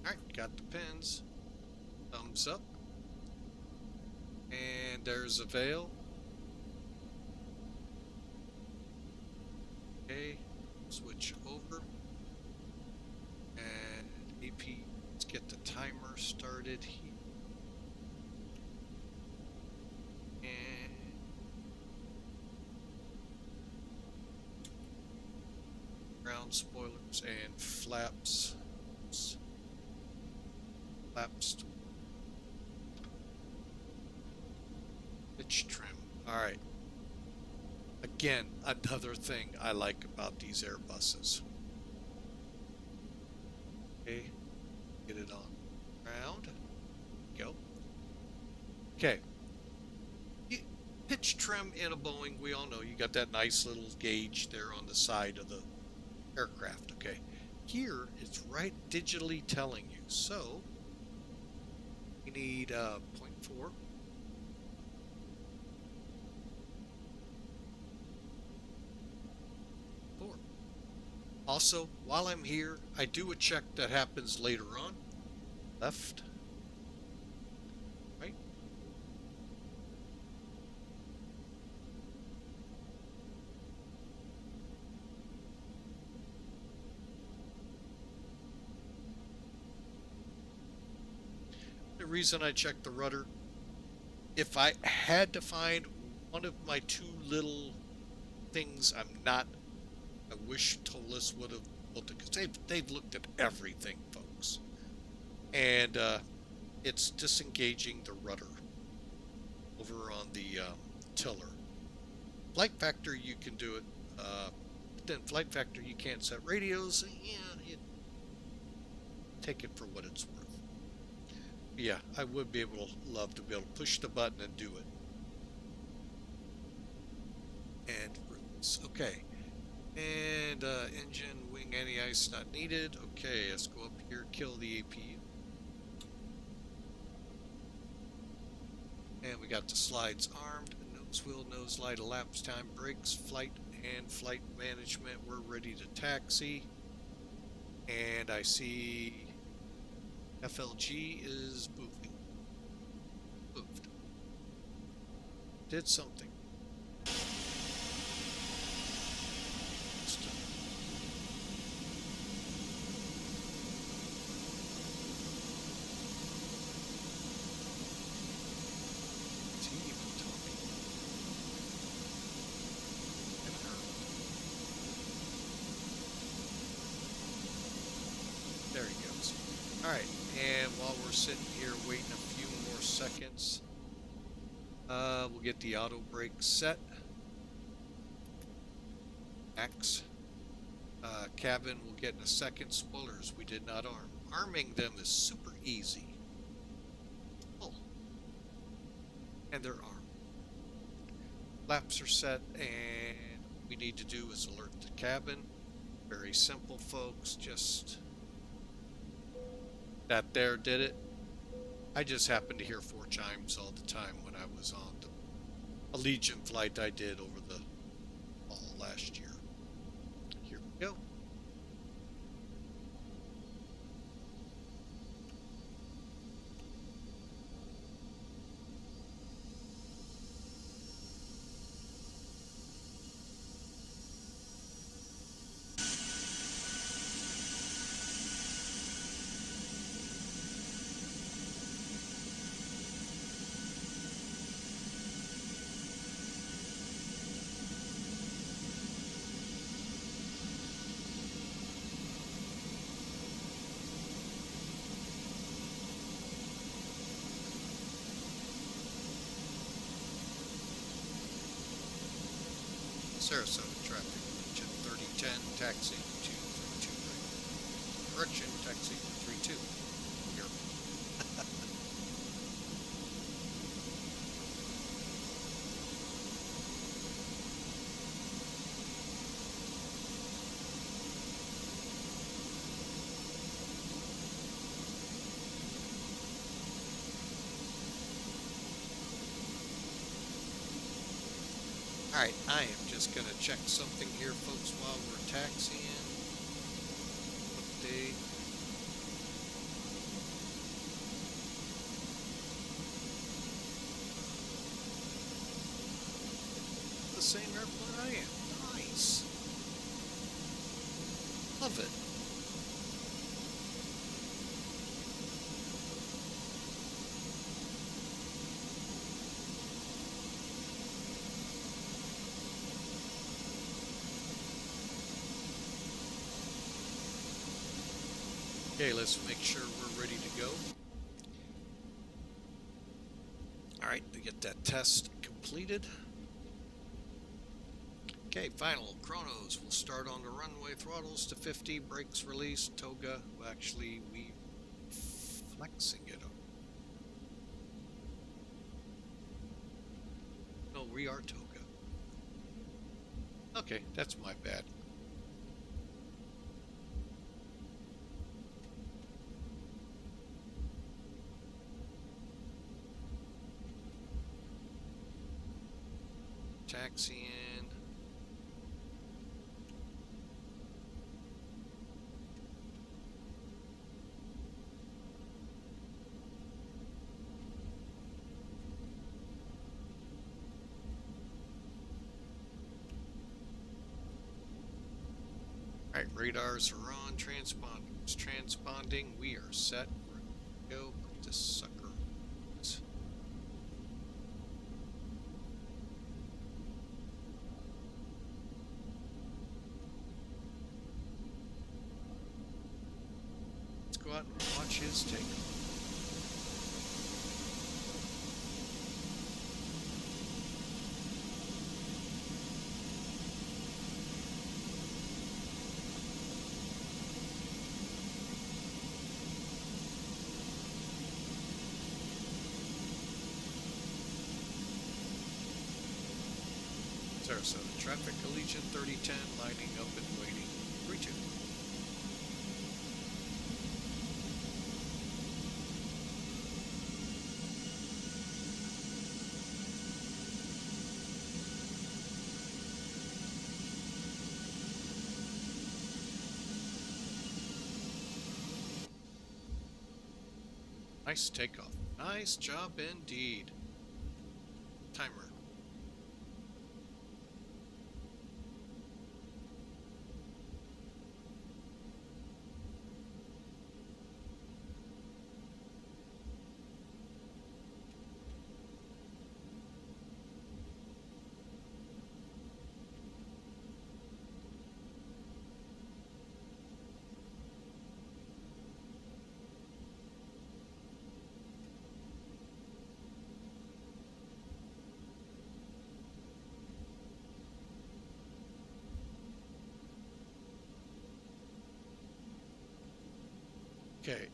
S1: Alright, got the pins. Thumbs up. And there's a veil. Okay, switch over. And AP, let's get the timer started here. And ground spoilers and flaps. Flaps. Pitch trim. Alright. Again, another thing I like about these Airbuses. Okay. Get it on ground. Go. Okay. Pitch trim in a Boeing, we all know you got that nice little gauge there on the side of the aircraft. Okay. Here, it's right digitally telling you. So, you need 0.4. Also, while I'm here, I do a check that happens later on. Left. Right. The reason I check the rudder, if I had to find one of my two little things I wish ToLiss would have looked at, because they've looked at everything, folks. And it's disengaging the rudder over on the tiller. Flight factor, you can do it. But then flight factor, you can't set radios. Yeah, take it for what it's worth. Yeah, I would love to be able to push the button and do it. And release. Okay. And engine, wing, anti-ice not needed. Okay, let's go up here, kill the APU. And we got the slides armed, nose wheel, nose light, elapsed time, brakes, flight, and flight management. We're ready to taxi. And I see FLG is moving. Moved. Did something. There he goes. Alright, and while we're sitting here waiting a few more seconds, we'll get the auto brake set. X. Cabin will get in a second. Spoilers we did not arm. Arming them is super easy. Oh. And they're armed. Flaps are set, and what we need to do is alert the cabin. Very simple, folks. Just That there did it. I just happened to hear 4 chimes all the time when I was on the Allegiant flight I did over the fall last year. Here we go. Sarasota traffic, engine 3010, taxiing to 329. Correction, taxiing to 32. Here. Alright, I am just going to check something here, folks, while we're taxiing. Update. The same airplane I am. Nice. Love it. Okay, let's make sure we're ready to go. Alright, to get that test completed. Okay, final chronos. We'll start on the runway, throttles to 50, brakes released, toga. Well, actually, we flexing it up. No, we are toga. Okay, that's my bad. Taxiing. Alright, radars are on, transponding, we are set. We're gonna go put this sucker. Go out and watch his takeoff. Sarasota traffic, Allegiant 3010, lining up and waiting. 3-2. Nice takeoff. Nice job indeed. Timer. Okay,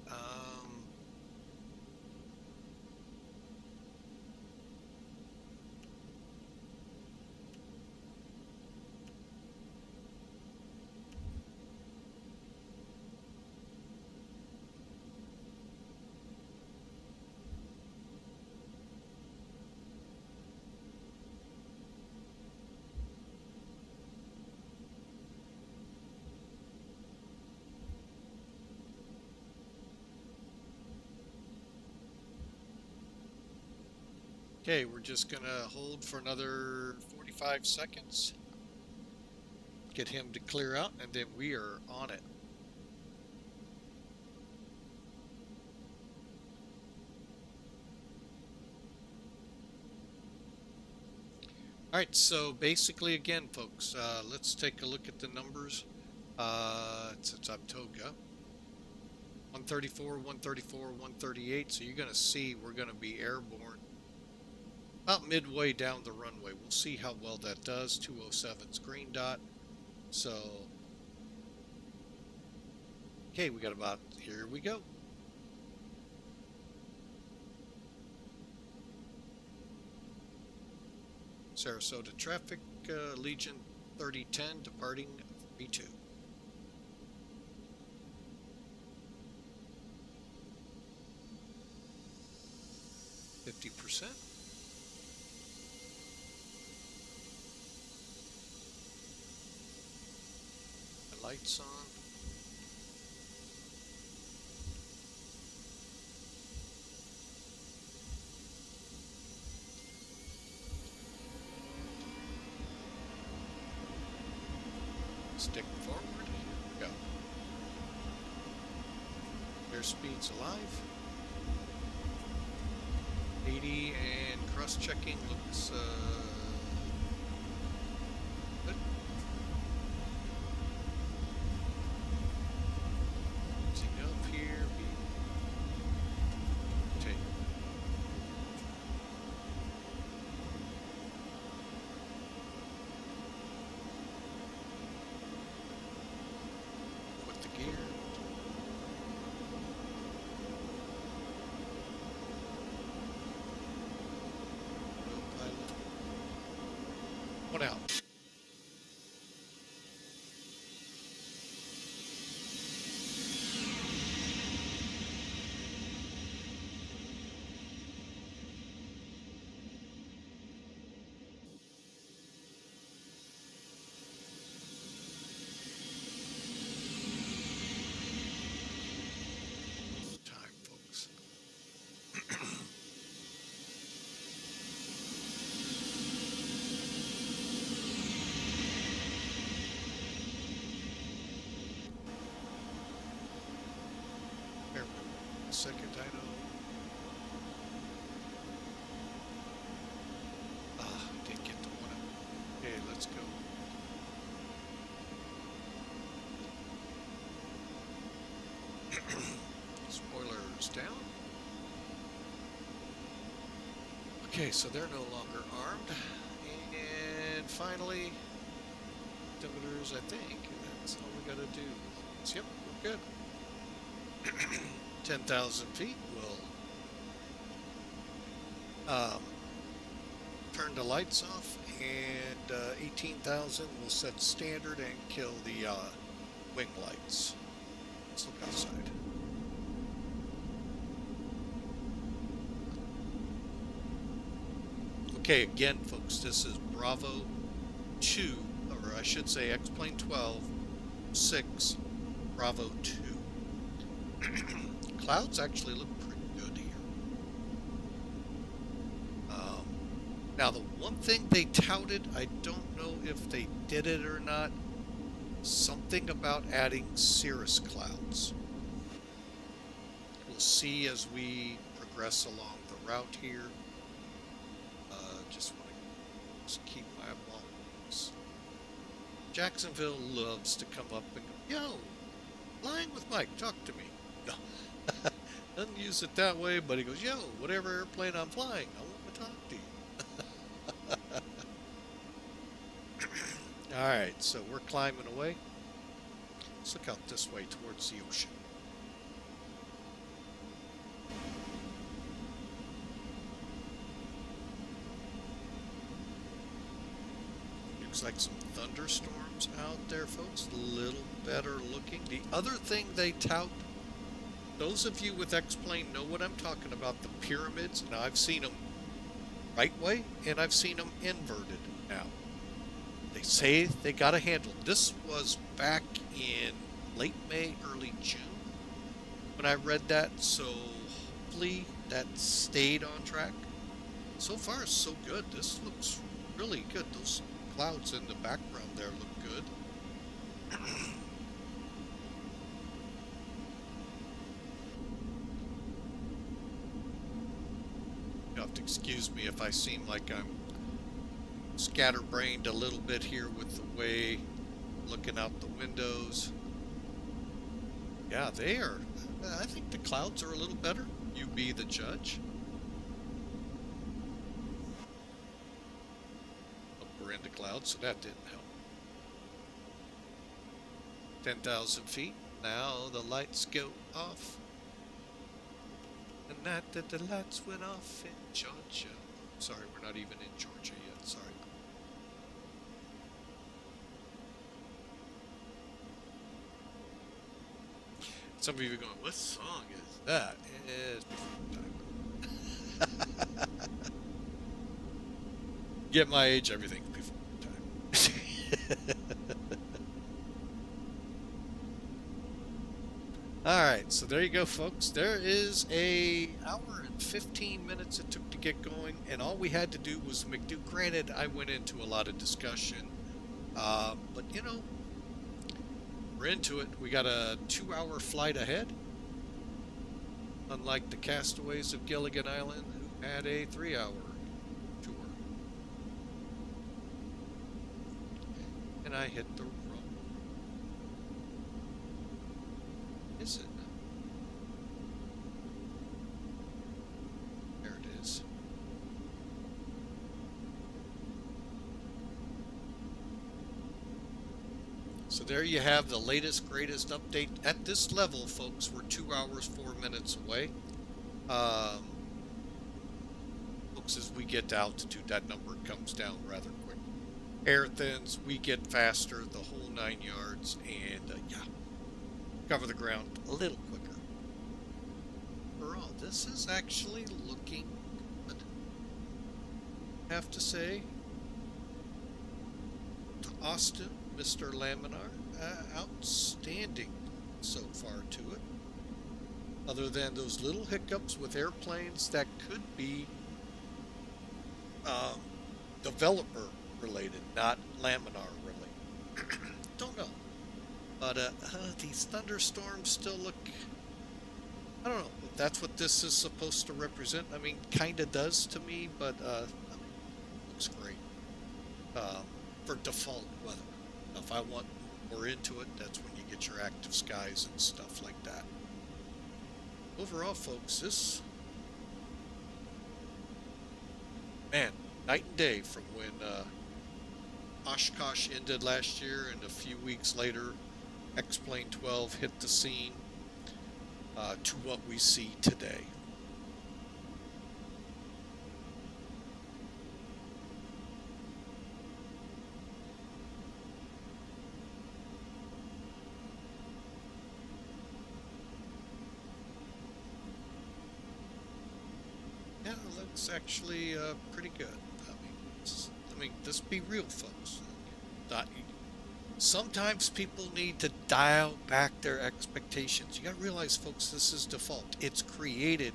S1: Okay, we're just gonna hold for another 45 seconds. Get him to clear out, and then we are on it. All right, so basically, again, folks, let's take a look at the numbers. Since I'm Toga, 134, 134, 138. So you're going to see we're going to be airborne about midway down the runway. We'll see how well that does. 207's green dot. So, okay, we got about, here we go. Sarasota traffic, Legion 3010 departing B2. %. The lights on. Stick forward. Go. Airspeed's alive. 80 and cross-checking looks good. Easing up here. Take. Put the gear. One out. Time, folks. Second, I know. Didn't get the one up. Okay, let's go. Spoilers down. Okay, so they're no longer armed. And finally, dividers, I think. That's all we gotta do. Yep, we're good. 10,000 feet will turn the lights off, and 18,000 will set standard and kill the wing lights. Let's look outside. Okay, again, folks, this is Bravo 2, or I should say X-Plane 12, 6, Bravo 2. Clouds actually look pretty good here. Now, the one thing they touted, I don't know if they did it or not, something about adding cirrus clouds. We'll see as we progress along the route here. Just want to keep my eyeballs. Jacksonville loves to come up and go, yo, flying with Mike, talk to me. No. Doesn't use it that way, but he goes, yo, whatever airplane I'm flying, I want to talk to you. Alright, so we're climbing away. Let's look out this way towards the ocean. Looks like some thunderstorms out there, folks. A little better looking. The other thing they tout, those of you with X-Plane know what I'm talking about, the pyramids. Now, I've seen them right way, and I've seen them inverted now. They say they got a handle. This was back in late May, early June when I read that, so hopefully that stayed on track. So far, so good. This looks really good. Those clouds in the background there look good. You'll have to excuse me if I seem like I'm scatterbrained a little bit here with the way looking out the windows. Yeah, they are. I think the clouds are a little better. You be the judge. We're into clouds, so that didn't help. 10,000 feet. Now the lights go off. The night that the lights went off in Georgia. Sorry, we're not even in Georgia yet. Sorry. Some of you are going, what song is that? It's before time. Get my age, everything's before time. Alright, so there you go, folks. There is a hour and 15 minutes it took to get going, and all we had to do was McDo. Granted, I went into a lot of discussion, but you know, we're into it. We got a 2-hour flight ahead, unlike the castaways of Gilligan Island, who had a 3-hour tour. And I hit the road. Is it? There it is. So there you have the latest, greatest update. At this level, folks, we're 2 hours, 4 minutes away. Folks, as we get to altitude, that number comes down rather quick. Air thins, we get faster, the whole 9 yards, and yeah, cover the ground a little quicker. Overall, this is actually looking good, I have to say. To Austin, Mr. Laminar, outstanding so far to it. Other than those little hiccups with airplanes that could be developer related, not Laminar related. Don't know. But these thunderstorms still look, I don't know if that's what this is supposed to represent. I mean, kind of does to me, but I mean, looks great for default weather. Now, if I want more into it, that's when you get your active skies and stuff like that. Overall, folks, this, man, night and day from when Oshkosh ended last year, and a few weeks later XP12 hit the scene, to what we see today. Yeah, it looks actually pretty good. I mean, let's be real, folks. Sometimes people need to dial back their expectations. You got to realize, folks, this is default. It's created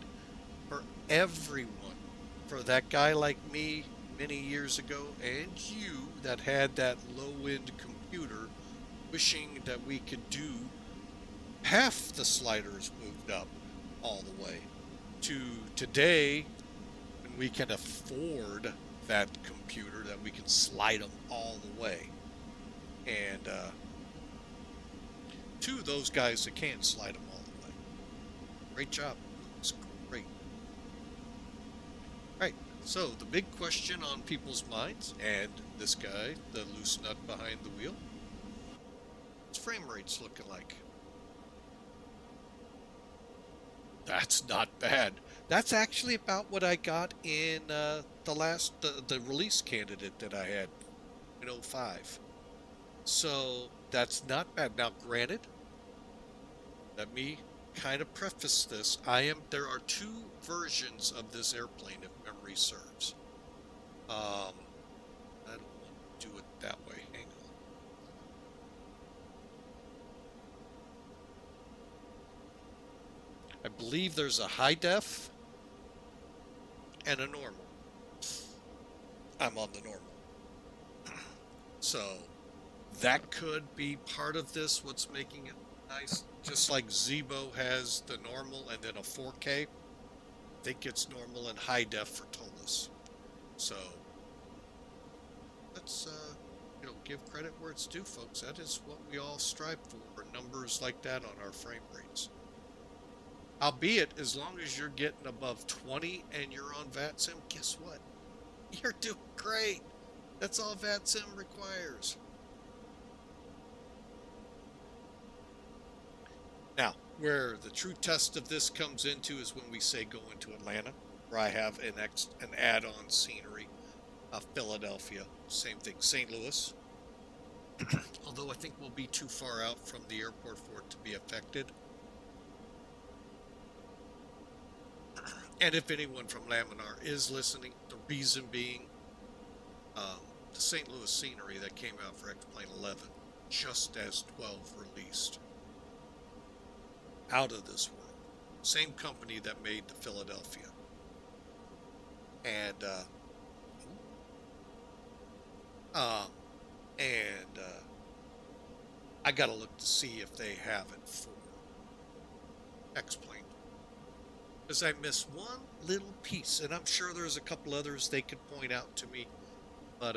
S1: for everyone. For that guy like me many years ago, and you that had that low-end computer wishing that we could do half the sliders moved up all the way, to today when we can afford that computer, that we can slide them all the way. And to those guys that can slide them all the way, great job. Looks great. All right, so the big question on people's minds, and this guy, the loose nut behind the wheel, what's frame rates looking like? That's not bad. That's actually about what I got in the release candidate that I had in 05. So that's not bad. Now, granted, let me kind of preface this. There are 2 versions of this airplane, if memory serves. I don't want to do it that way. Hang on. I believe there's a high def and a normal. I'm on the normal. So that could be part of this, what's making it nice. Just like Zebo has the normal and then a 4K, I think it's normal and high def for ToLiss. So let's give credit where it's due, folks. That is what we all strive for, numbers like that on our frame rates. Albeit, as long as you're getting above 20 and you're on VATSIM, guess what? You're doing great. That's all VATSIM requires. Now, where the true test of this comes into is when we say go into Atlanta, where I have an add-on scenery of Philadelphia. Same thing, St. Louis. Although I think we'll be too far out from the airport for it to be affected. And if anyone from Laminar is listening, the reason being the St. Louis scenery that came out for XP11, just as 12 released. Out of this world. Same company that made the Philadelphia. And I gotta look to see if they have it for X-Plane. Because I missed one little piece, and I'm sure there's a couple others they could point out to me, but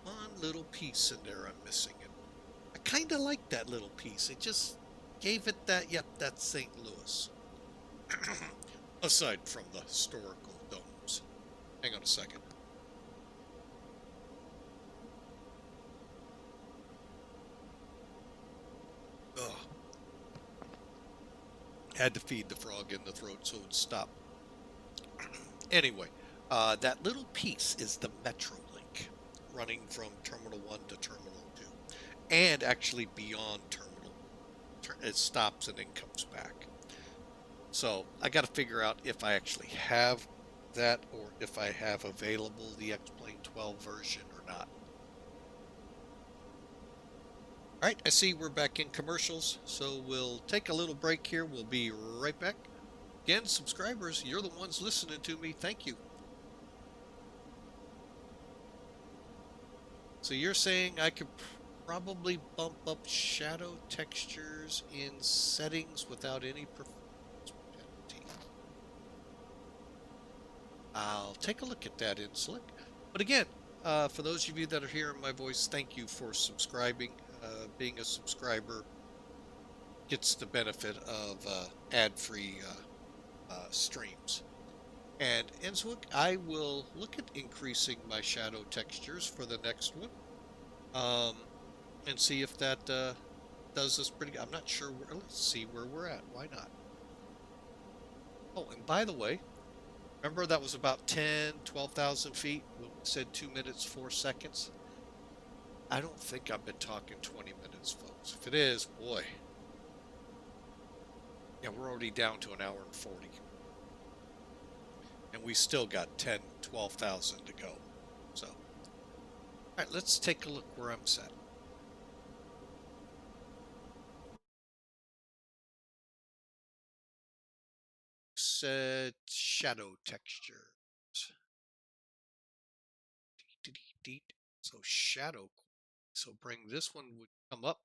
S1: one little piece in there I'm missing. And I kind of like that little piece. It just gave it that, yep, that's St. Louis. Aside from the historical domes. Hang on a second. Ugh. Had to feed the frog in the throat so it would stop. Anyway, that little piece is the Metro link running from Terminal 1 to Terminal 2. And actually beyond Terminal. It stops and then comes back. So I got to figure out if I actually have that or if I have available the X-Plane 12 version or not. All right, I see we're back in commercials, so we'll take a little break here. We'll be right back. Again, subscribers, you're the ones listening to me. Thank you. So you're saying I could probably bump up shadow textures in settings without any performance penalty. I'll take a look at that in Slick. But again, for those of you that are hearing my voice, thank you for subscribing. Being a subscriber gets the benefit of ad-free streams. And Enswick, I will look at increasing my shadow textures for the next one. And see if that does this pretty good. I'm not sure where, let's see where we're at. Why not? Oh, and by the way, remember that was about 10, 12,000 feet when we said 2 minutes, 4 seconds? I don't think I've been talking 20 minutes, folks. If it is, boy. Yeah, we're already down to an hour and 40. And we still got 10, 12,000 to go. So, all right, let's take a look where I'm set. Set shadow textures. So shadow. So bring this one would come up.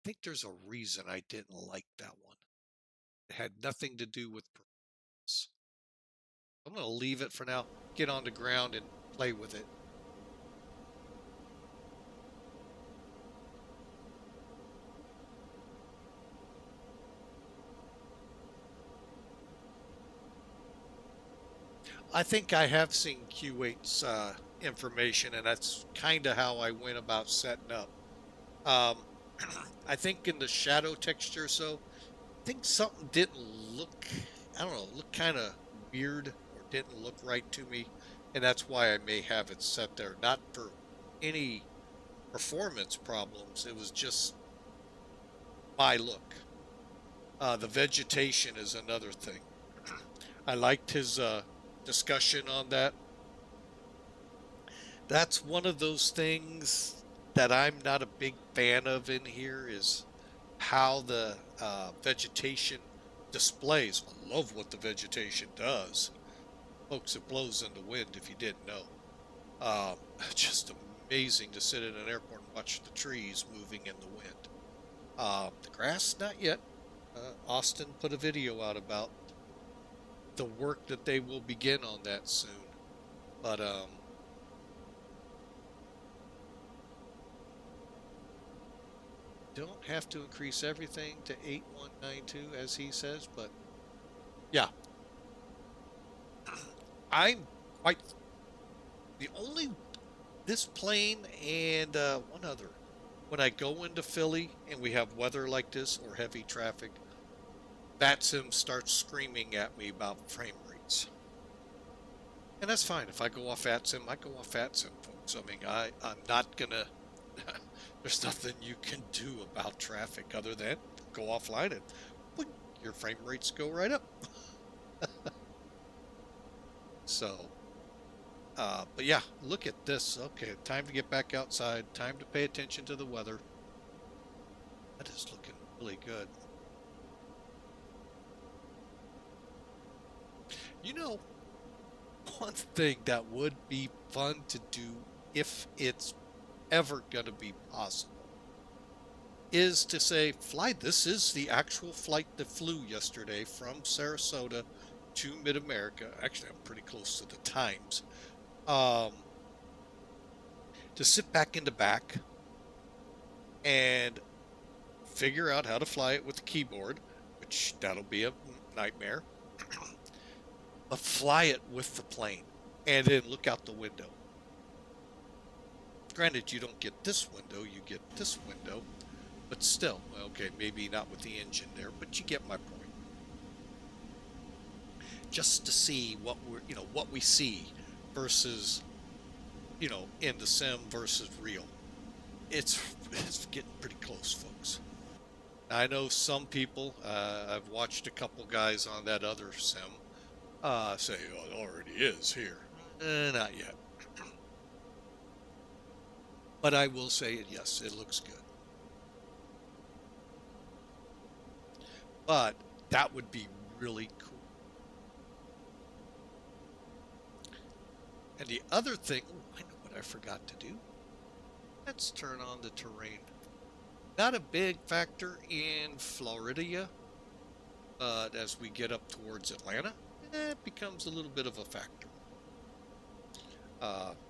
S1: I think there's a reason I didn't like that one. It had nothing to do with performance. I'm going to leave it for now. Get on the ground and play with it. I think I have seen Q8's information, and that's kind of how I went about setting up. I think in the shadow texture, so I think something didn't look, I don't know, look kind of weird or didn't look right to me, and that's why I may have it set there. Not for any performance problems, it was just my look. The vegetation is another thing. I liked his discussion on that. That's one of those things that I'm not a big fan of in here is how the vegetation displays. I love what the vegetation does. Folks, it blows in the wind if you didn't know. Just amazing to sit in an airport and watch the trees moving in the wind. The grass, not yet. Austin put a video out about the work that they will begin on that soon. But don't have to increase everything to 8192 as he says, but yeah. I'm quite the only this plane and one other. When I go into Philly and we have weather like this or heavy traffic, VATSIM starts screaming at me about frame rates. And that's fine. If I go off VATSIM, I go off VATSIM, folks. I mean, I'm not gonna there's nothing you can do about traffic other than go offline and boing, your frame rates go right up. So but yeah, look at this. Okay, time to get back outside. Time to pay attention to the weather. That is looking really good. You know, one thing that would be fun to do if it's ever going to be possible is to say, this is the actual flight that flew yesterday from Sarasota to MidAmerica. Actually, I'm pretty close to the times. To sit back in the back and figure out how to fly it with the keyboard, which that'll be a nightmare, but fly it with the plane and then look out the window. Granted, you don't get this window, you get this window, but still, okay, maybe not with the engine there, but you get my point. Just to see what what we see versus, in the sim versus real. It's getting pretty close, folks. I know some people, I've watched a couple guys on that other sim, say, oh, it already is here. Not yet. But I will say, yes, it looks good. But that would be really cool. And the other thing, I know what I forgot to do. Let's turn on the terrain. Not a big factor in Florida, but as we get up towards Atlanta, it becomes a little bit of a factor.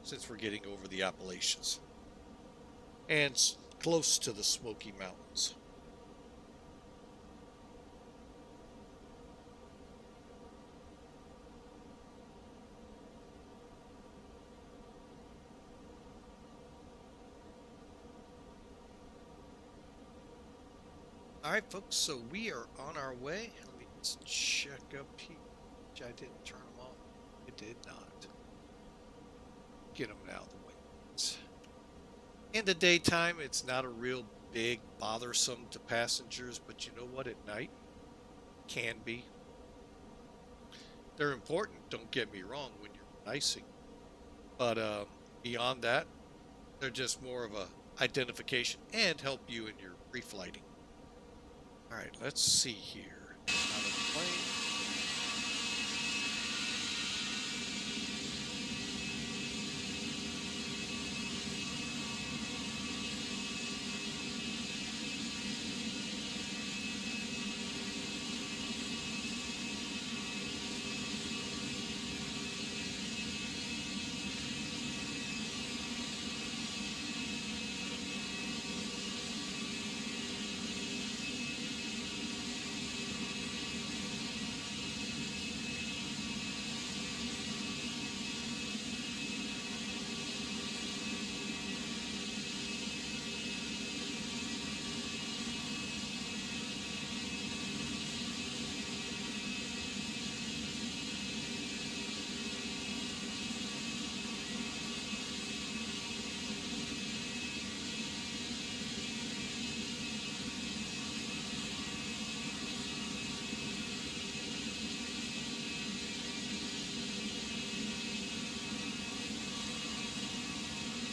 S1: Since we're getting over the Appalachians and close to the Smoky Mountains. All right, folks, so we are on our way. Let me just check up here. I didn't turn them off. It did not. Get them out of the way. In the daytime, it's not a real big bothersome to passengers, but you know what? At night, can be. They're important, don't get me wrong, when you're icing. But beyond that, they're just more of a identification and help you in your pre-flighting. All right, let's see here. Out of the plane.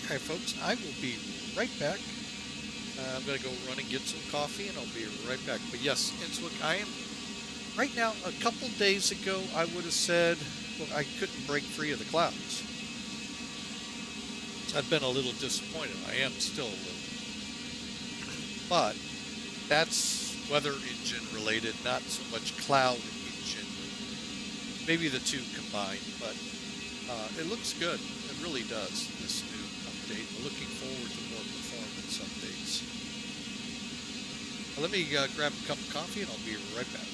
S1: All right, folks, I will be right back. I'm going to go run and get some coffee, and I'll be right back. But yes, Int'l, I am Right now, a couple days ago, I would have said, well, I couldn't break free of the clouds. I've been a little disappointed. I am still a little. But that's weather engine related, not so much cloud engine. Maybe the two combined, but it looks good. It really does, this new update. I'm looking forward to more performance updates. Let me grab a cup of coffee and I'll be right back.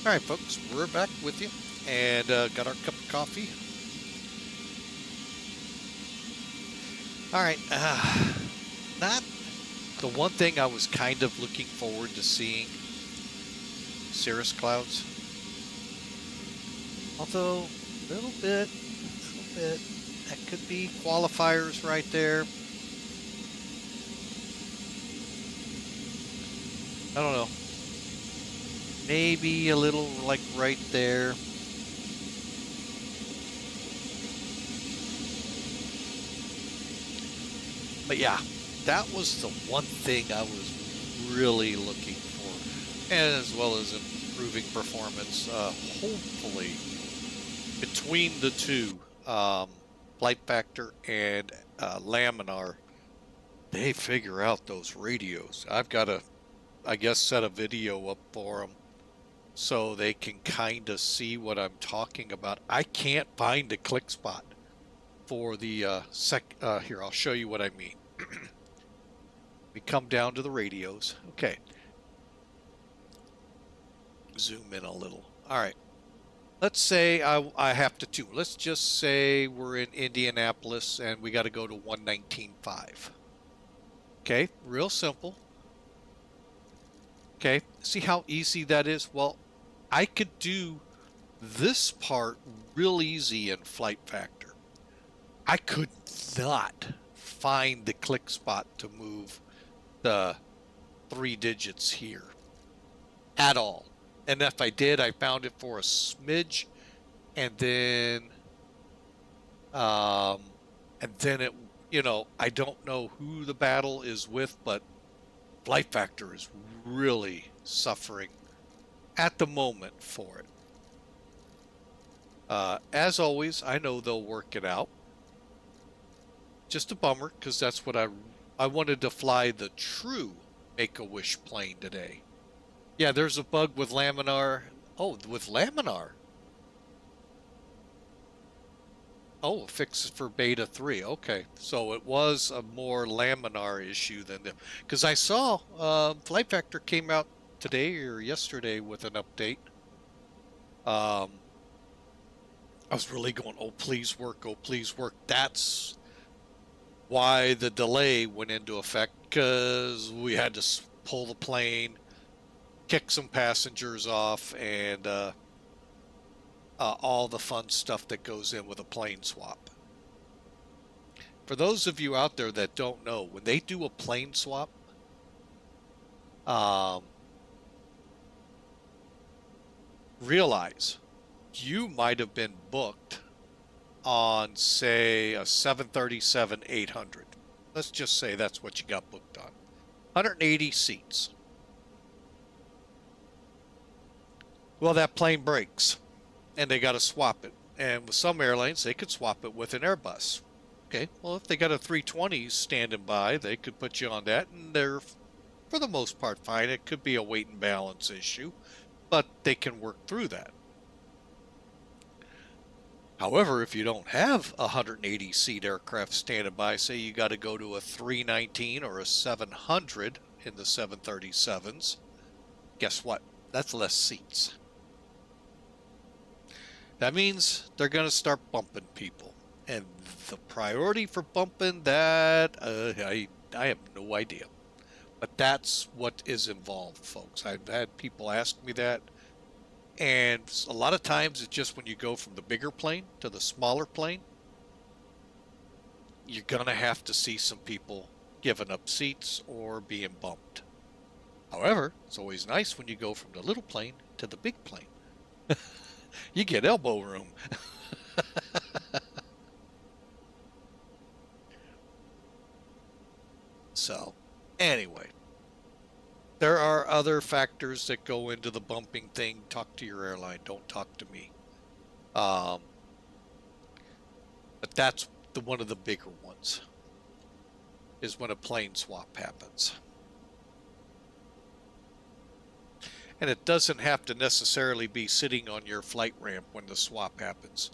S1: All right, folks, we're back with you and got our cup of coffee. All right, not the one thing I was kind of looking forward to seeing, cirrus clouds. Although, a little bit, that could be qualifiers right there. I don't know. Maybe a little like right there. But yeah, that was the one thing I was really looking for, and as well as improving performance. Hopefully, between the two, flight factor and laminar, they figure out those radios. I've got to, I guess, set a video up for them so they can kind of see what I'm talking about. I can't find a click spot for the here, I'll show you what I mean. We come down to the radios. Okay. Zoom in a little. All right. Let's say I have to tune. Let's just say we're in Indianapolis and we got to go to 119.5. Okay, real simple. Okay, see how easy that is? Well, I could do this part real easy in flight factor. I could not find the click spot to move the 3 digits here at all. And if I did, I found it for a smidge, and then it, I don't know who the battle is with, but Flight Factor is really suffering at the moment for it. As always, I know they'll work it out. Just a bummer, because that's what I wanted to fly the true Make-A-Wish plane today. Yeah, there's a bug with laminar. Oh, with laminar. Oh, fix for beta 3. Okay, so it was a more laminar issue than the, because I saw Flight Factor came out today or yesterday with an update. I was really going, oh, please work, oh, please work. That's why the delay went into effect, because we had to pull the plane, kick some passengers off, and all the fun stuff that goes in with a plane swap. For those of you out there that don't know, when they do a plane swap, realize you might have been booked on, say, a 737-800. Let's just say that's what you got booked on. 180 seats. Well, that plane breaks, and they got to swap it. And with some airlines, they could swap it with an Airbus. Okay, well, if they got a 320 standing by, they could put you on that, and they're, for the most part, fine. It could be a weight and balance issue, but they can work through that. However, if you don't have a 180-seat aircraft standing by, say you got to go to a 319 or a 700 in the 737s, guess what? That's less seats. That means they're going to start bumping people. And the priority for bumping that, I have no idea. But that's what is involved, folks. I've had people ask me that. And a lot of times it's just when you go from the bigger plane to the smaller plane, you're going to have to see some people giving up seats or being bumped. However, it's always nice when you go from the little plane to the big plane. You get elbow room. So, anyway, there are other factors that go into the bumping thing. Talk to your airline. Don't talk to me. But that's one of the bigger ones, is when a plane swap happens. And it doesn't have to necessarily be sitting on your flight ramp when the swap happens.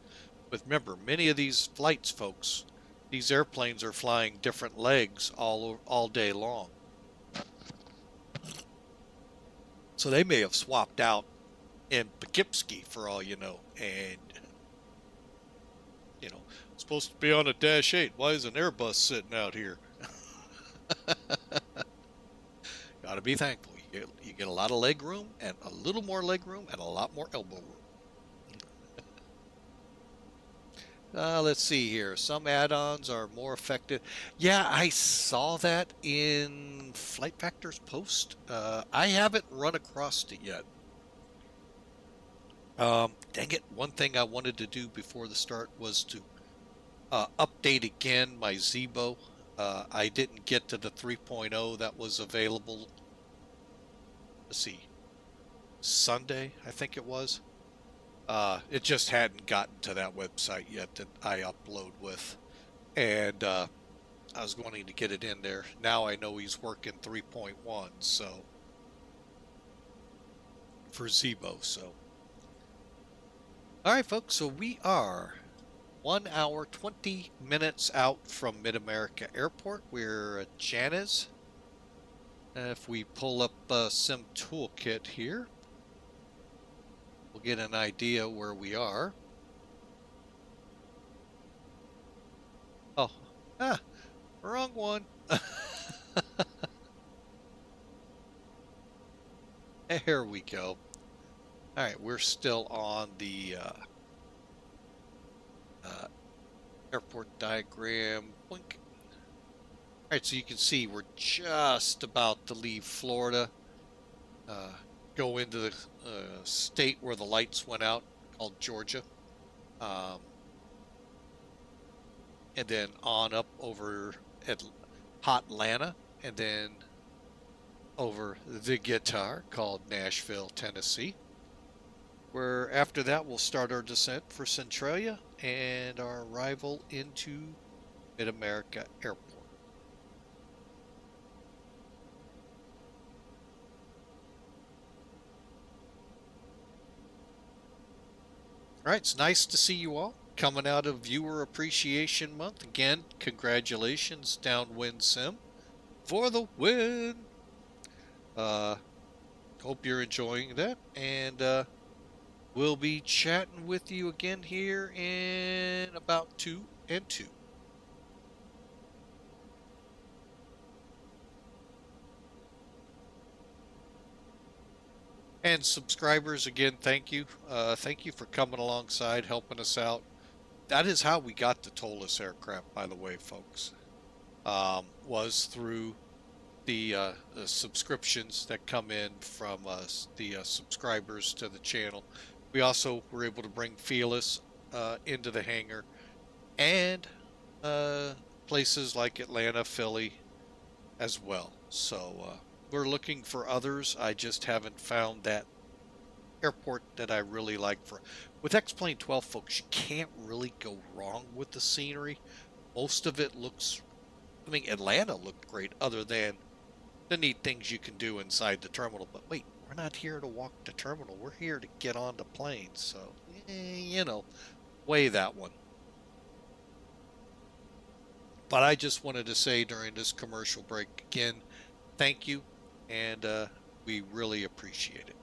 S1: But remember, many of these flights, folks, these airplanes are flying different legs all day long. So they may have swapped out in Poughkeepsie for all you know. And, it's supposed to be on a Dash 8. Why is an Airbus sitting out here? Got to be thankful. You get a lot of leg room, and a little more leg room, and a lot more elbow room. Let's see here. Some add-ons are more effective. Yeah, I saw that in Flight Factor's post. I haven't run across it yet. Dang it. One thing I wanted to do before the start was to update again my Zebo. I didn't get to the 3.0 that was available. Let's see, Sunday, I think it was. It just hadn't gotten to that website yet that I upload with. And I was wanting to get it in there. Now I know he's working 3.1, so for Zebo, so. All right, folks, so we are 1 hour, 20 minutes out from MidAmerica Airport. We're at Janez. If we pull up Sim Toolkit here, we'll get an idea where we are. Oh, wrong one. There we go. All right, we're still on the airport diagram. Boink. Alright, so you can see we're just about to leave Florida, go into the state where the lights went out, called Georgia, and then on up over at Hotlanta, and then over the guitar called Nashville, Tennessee, where after that we'll start our descent for Centralia and our arrival into MidAmerica Airport. All right, it's nice to see you all coming out of Viewer Appreciation Month. Again, congratulations, Downwind Sim, for the win. Hope you're enjoying that, and we'll be chatting with you again here in about 2 and 2. And subscribers, again, thank you. Thank you for coming alongside, helping us out. That is how we got the ToLiss aircraft, by the way, folks. Was through the subscriptions that come in from the subscribers to the channel. We also were able to bring Fearless into the hangar, and places like Atlanta, Philly as well. So we're looking for others. I just haven't found that airport that I really like. With XP12, folks, you can't really go wrong with the scenery. Most of it looks, I mean, Atlanta looked great, other than the neat things you can do inside the terminal. But wait, we're not here to walk the terminal. We're here to get on the plane. So, you know, weigh that one. But I just wanted to say during this commercial break, again, thank you, and we really appreciate it.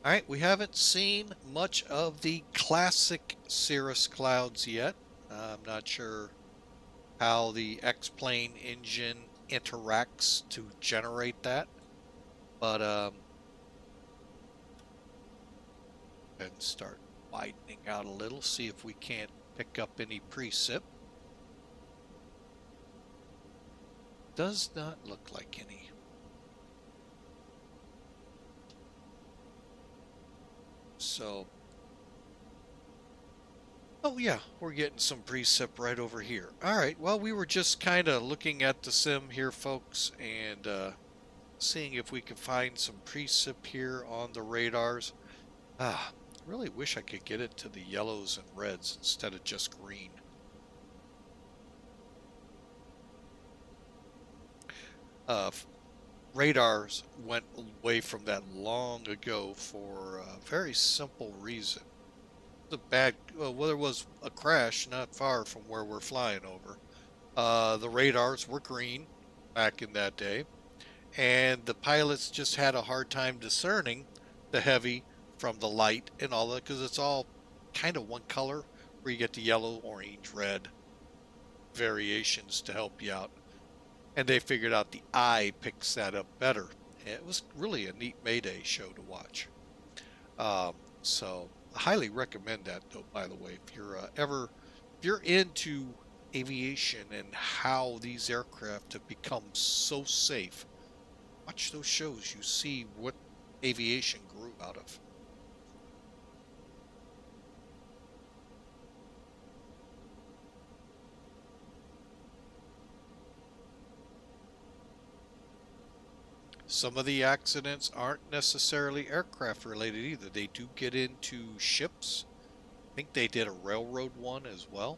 S1: All right, we haven't seen much of the classic cirrus clouds yet. I'm not sure how the X-plane engine interacts to generate that, but and start widening out a little, see if we can't pick up any precip. Does not look like any. So, oh yeah, we're getting some precip right over here. All right, well, we were just kind of looking at the sim here, folks, and seeing if we could find some precip here on the radars. I really wish I could get it to the yellows and reds instead of just green. Radars went away from that long ago for a very simple reason. Well, there was a crash not far from where we're flying over. The radars were green back in that day, and the pilots just had a hard time discerning the heavy from the light and all that, because it's all kind of one color, where you get the yellow, orange, red variations to help you out. And they figured out the eye picks that up better. It was really a neat Mayday show to watch. So I highly recommend that, though, by the way. If you're into aviation and how these aircraft have become so safe, watch those shows. You see what aviation grew out of. Some of the accidents aren't necessarily aircraft related either. They do get into ships. I think they did a railroad one as well.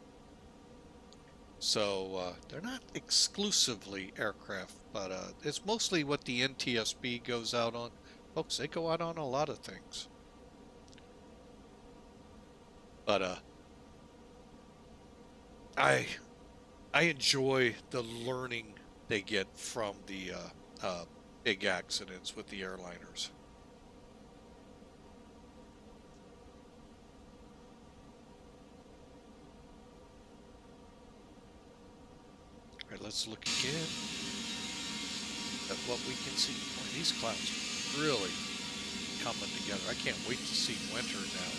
S1: So they're not exclusively aircraft, but it's mostly what the NTSB goes out on. Folks, they go out on a lot of things. But I enjoy the learning they get from the big accidents with the airliners. let's look again at what we can see. Boy, these clouds are really coming together. I can't wait to see winter now.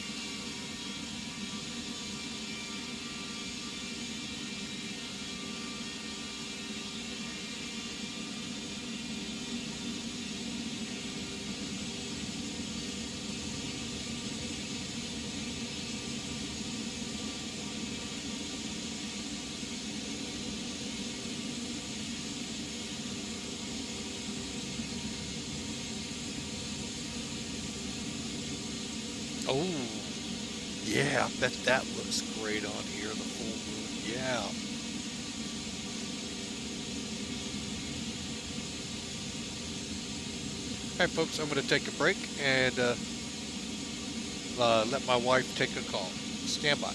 S1: Oh, yeah, I bet that looks great on here, the full moon. Yeah. All right, folks, I'm going to take a break and let my wife take a call. Stand by.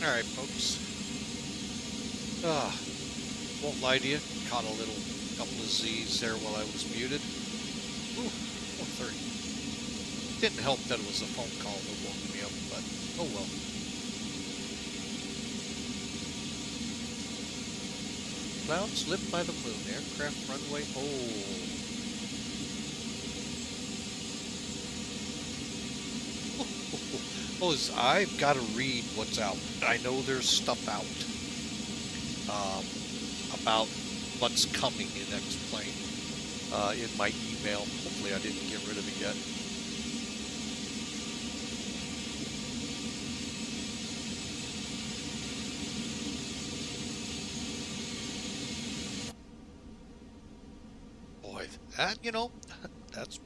S1: Alright, folks. Won't lie to you. Caught a little couple of Z's there while I was muted. Ooh, 4:30. Didn't help that it was a phone call that woke me up, but oh well. Clouds lit by the moon. Aircraft runway. Oh, I've got to read what's out. I know there's stuff out about what's coming in X-Plane in my email. Hopefully I didn't get rid of it yet. Boy, that, you know, that's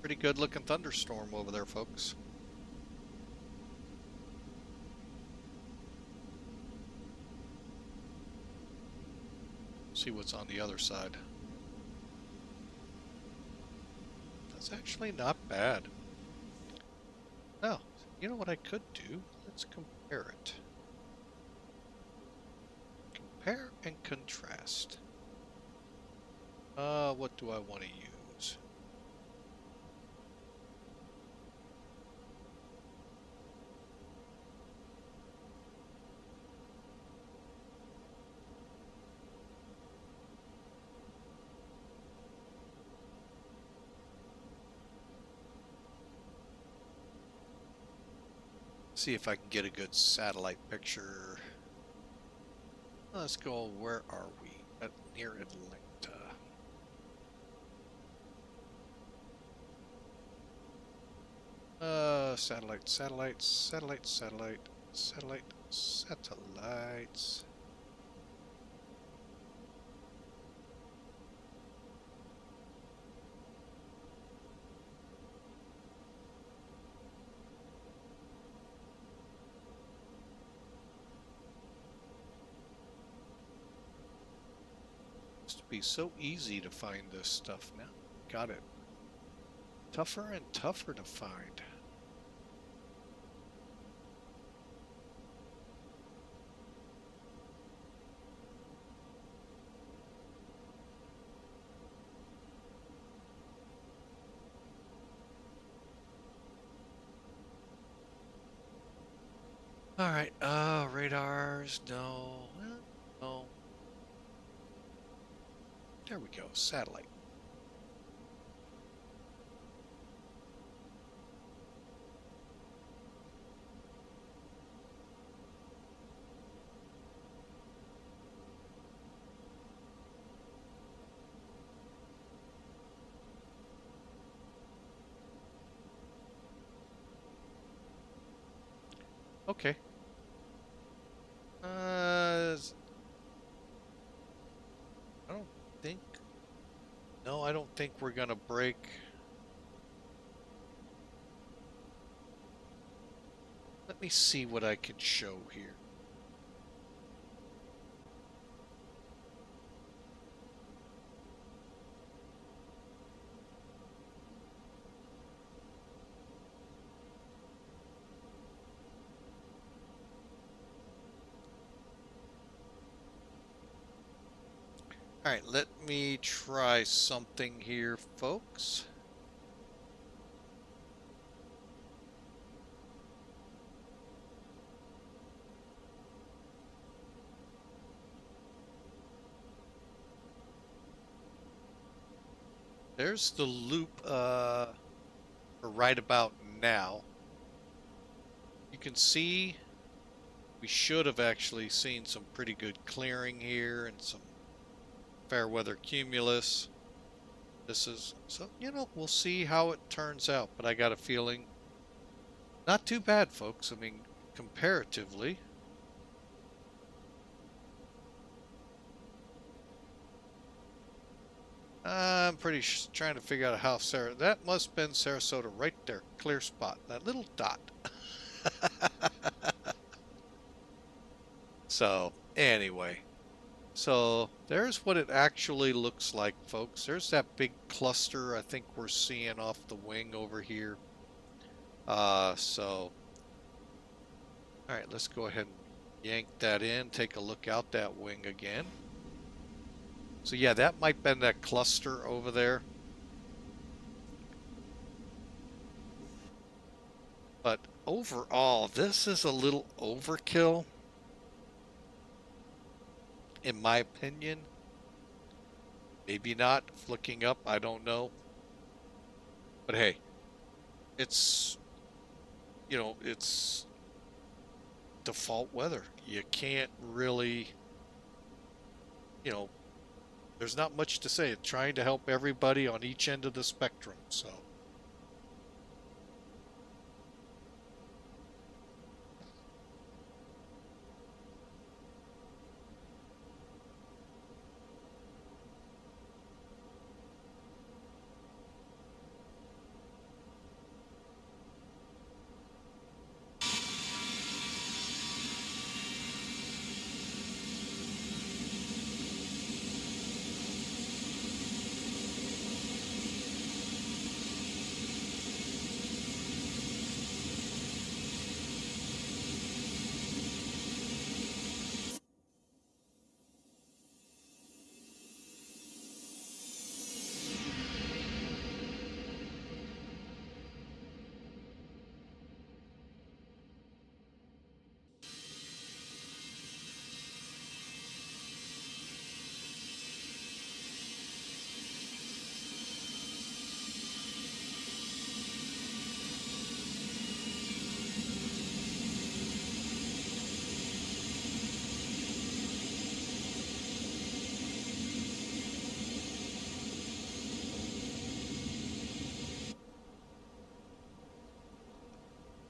S1: pretty good looking thunderstorm over there, folks. See what's on the other side. That's actually not bad. Now, you know what I could do? Let's compare it. Compare and contrast. What do I want to use? See if I can get a good satellite picture. Let's go, where are we? Near Atlanta. Satellites. Used to be so easy to find this stuff now. Got it. Tougher and tougher to find. All right, radars, no, no. There we go, satellite. Okay. I don't think. No, I don't think we're gonna break. Let me see what I can show here. All right, let me try something here, folks. There's the loop right about now. You can see we should have actually seen some pretty good clearing here and some fair weather cumulus. This is, so, you know, we'll see how it turns out, but I got a feeling not too bad, folks. I mean, comparatively. I'm trying to figure out how that must have been Sarasota right there. Clear spot. That little dot. So, anyway. So, there's what it actually looks like, folks. There's that big cluster I think we're seeing off the wing over here. So, All right, let's go ahead and yank that in, take a look out that wing again. So yeah, that might be that cluster over there. But overall, this is a little overkill, in my opinion. Maybe not. Looking up, I don't know. But hey, it's, it's default weather. You can't really, you know, there's not much to say. It's trying to help everybody on each end of the spectrum. So.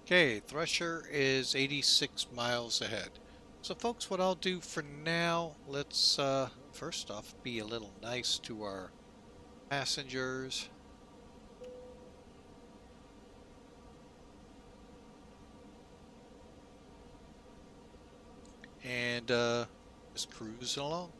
S1: Okay, Thresher is 86 miles ahead. So folks, what I'll do for now, let's first off be a little nice to our passengers. And just cruise along.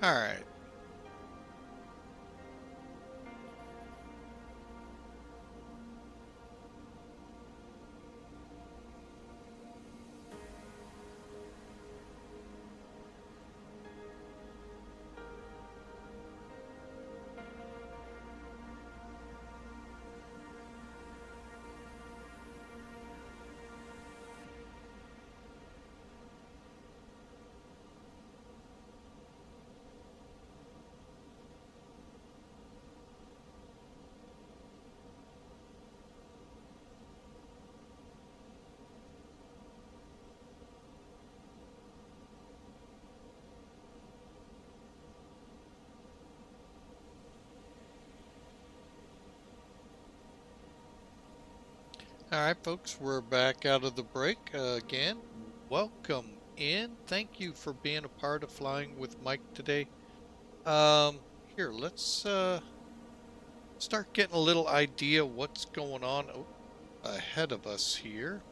S1: All right. All right, folks, we're back out of the break again. Welcome in. Thank you for being a part of Flying with Mike today. Here, let's start getting a little idea what's going on ahead of us here.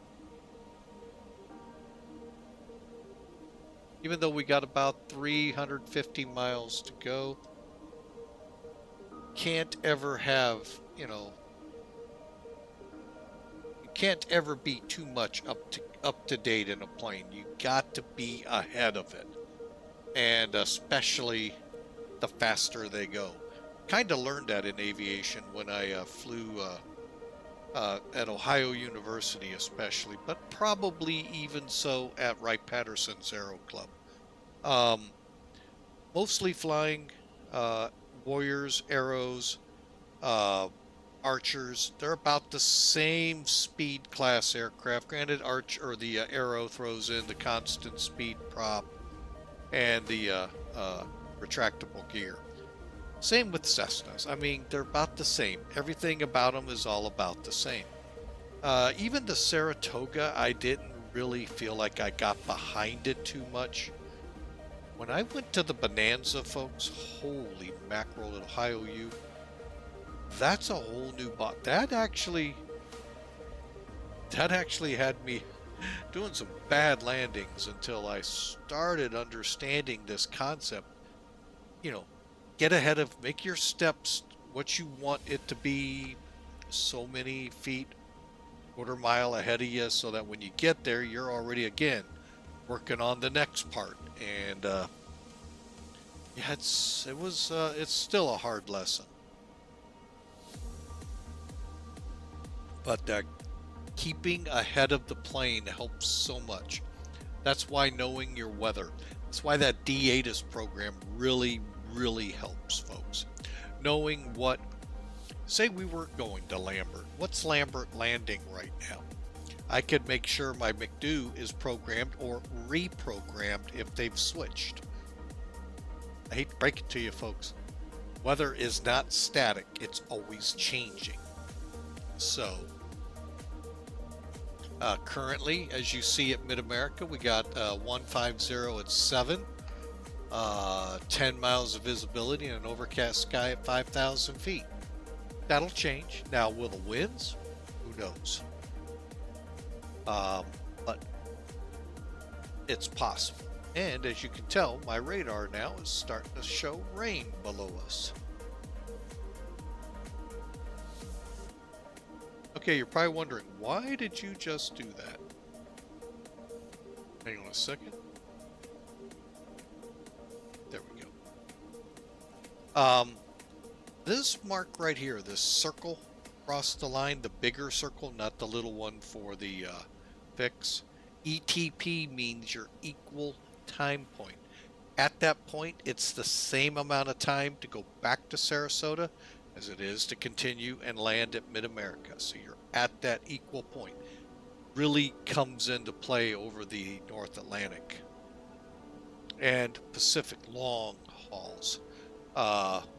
S1: Even though we got about 350 miles to go, can't ever have, you can't ever be too much up to date in a plane. You got to be ahead of it, and especially the faster they go. Kind of learned that in aviation when I flew at Ohio University, especially, but probably even so at Wright-Patterson's Aero Club. Mostly flying Warriors, Arrows, Archers. They're about the same speed class aircraft. Granted, the Arrow throws in the constant speed prop and the retractable gear. Same with Cessnas. I mean, they're about the same. Everything about them is all about the same. Even the Saratoga, I didn't really feel like I got behind it too much. When I went to the Bonanza, folks, holy mackerel at Ohio U, that's a whole new bot. That actually had me doing some bad landings until I started understanding this concept. You know, get ahead of, make your steps what you want it to be, so many feet, quarter mile ahead of you, so that when you get there, you're already again working on the next part. And yeah, it's still a hard lesson, but keeping ahead of the plane helps so much. That's why knowing your weather. That's why that D-ATIS program really helps, folks. Knowing what, say we weren't going to Lambert. What's Lambert landing right now? I could make sure my McDo is programmed or reprogrammed if they've switched. I hate to break it to you, folks. Weather is not static. It's always changing. So, currently, as you see at MidAmerica, we got 150 at 7, 10 miles of visibility, and an overcast sky at 5,000 feet. That'll change. Now, will the winds? Who knows? But it's possible. And as you can tell, my radar now is starting to show rain below us. Okay, you're probably wondering, why did you just do that? Hang on a second. There we go. This mark right here, this circle across the line, the bigger circle, not the little one for the fix. ETP means your equal time point. At that point, it's the same amount of time to go back to Sarasota as it is to continue and land at MidAmerica. So you're at that equal point. Really comes into play over the North Atlantic and Pacific long hauls,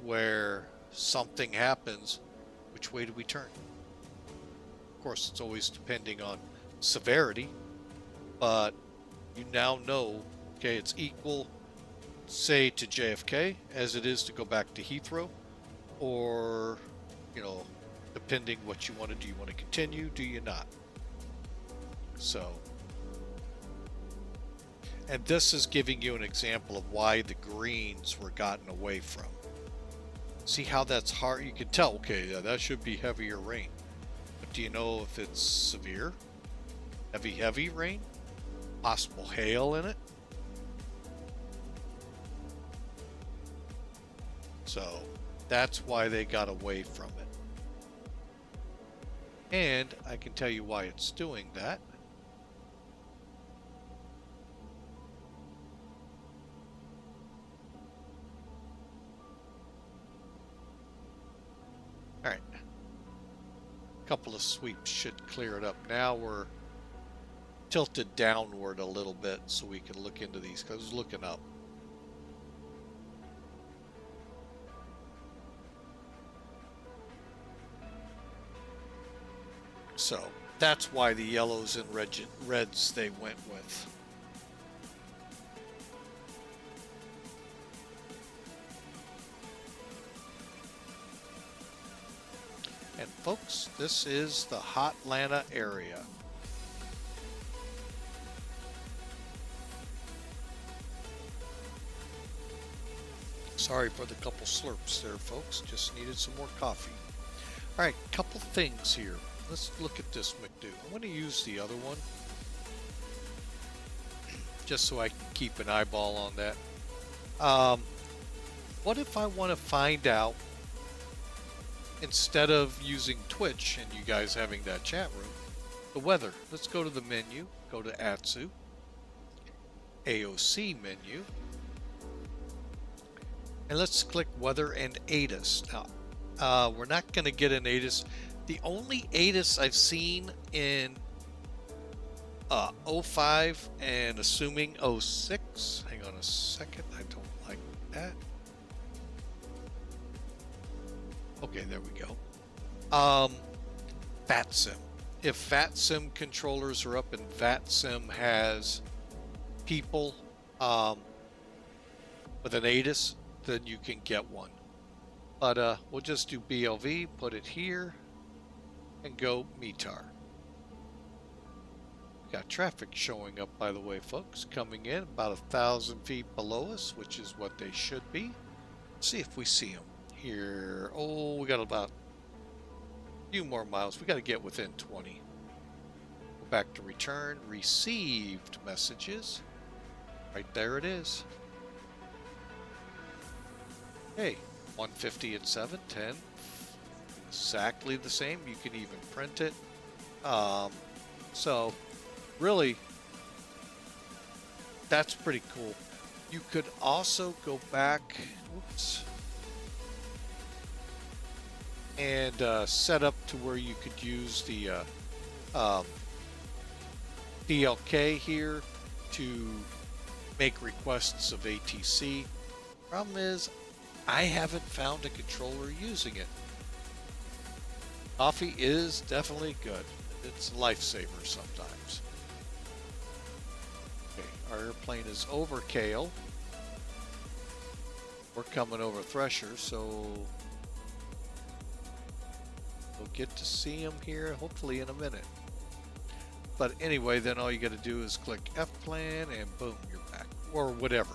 S1: where something happens. Which way do we turn? Of course, it's always depending on severity, but you now know, okay, it's equal, say, to JFK as it is to go back to Heathrow, or, you know, depending what you want to do. You want to continue, do you not? So, And this is giving you an example of why the greens were gotten away from. See how that's hard? You can tell, okay, yeah, that should be heavier rain. But do you know if it's severe? Heavy rain? Possible hail in it? So that's why they got away from it. And I can tell you why it's doing that. All right. A couple of sweeps should clear it up. Now we're tilted downward a little bit so we can look into these, because I was looking up. So that's why the yellows and reds they went with. And folks, this is the Hotlanta area. Sorry for the couple slurps there, folks. Just needed some more coffee. All right, couple things here. Let's look at this McDo. I'm going to use the other one just so I can keep an eyeball on that. What if I want to find out, instead of using Twitch and you guys having that chat room, the weather? Let's go to the menu, go to ATSU, AOC menu, and let's click weather and ATIS. Now, we're not going to get an ATIS. The only ATIS I've seen in 05 and assuming 06. Hang on a second. I don't like that. Okay, there we go. VATSIM. If VATSIM controllers are up and VATSIM has people with an ATIS, then you can get one. But we'll just do BLV, put it here, and go METAR. Got traffic showing up, by the way, folks, coming in about 1,000 feet below us, which is what they should be. Let's see if we see them here. Oh, we got about a few more miles. We got to get within 20. Go back to return, received messages. Right there it is. Hey, 150 at 7:10. Exactly the same. You can even print it. So really, that's pretty cool. You could also go back, and set up to where you could use the DLK here to make requests of ATC. Problem is, I haven't found a controller using it. Coffee is definitely good. It's a lifesaver sometimes. Okay, our airplane is over KAILL. We're coming over Thresher, so we'll get to see him here hopefully in a minute. But anyway, then all you got to do is click F-plan and boom, you're back. Or whatever.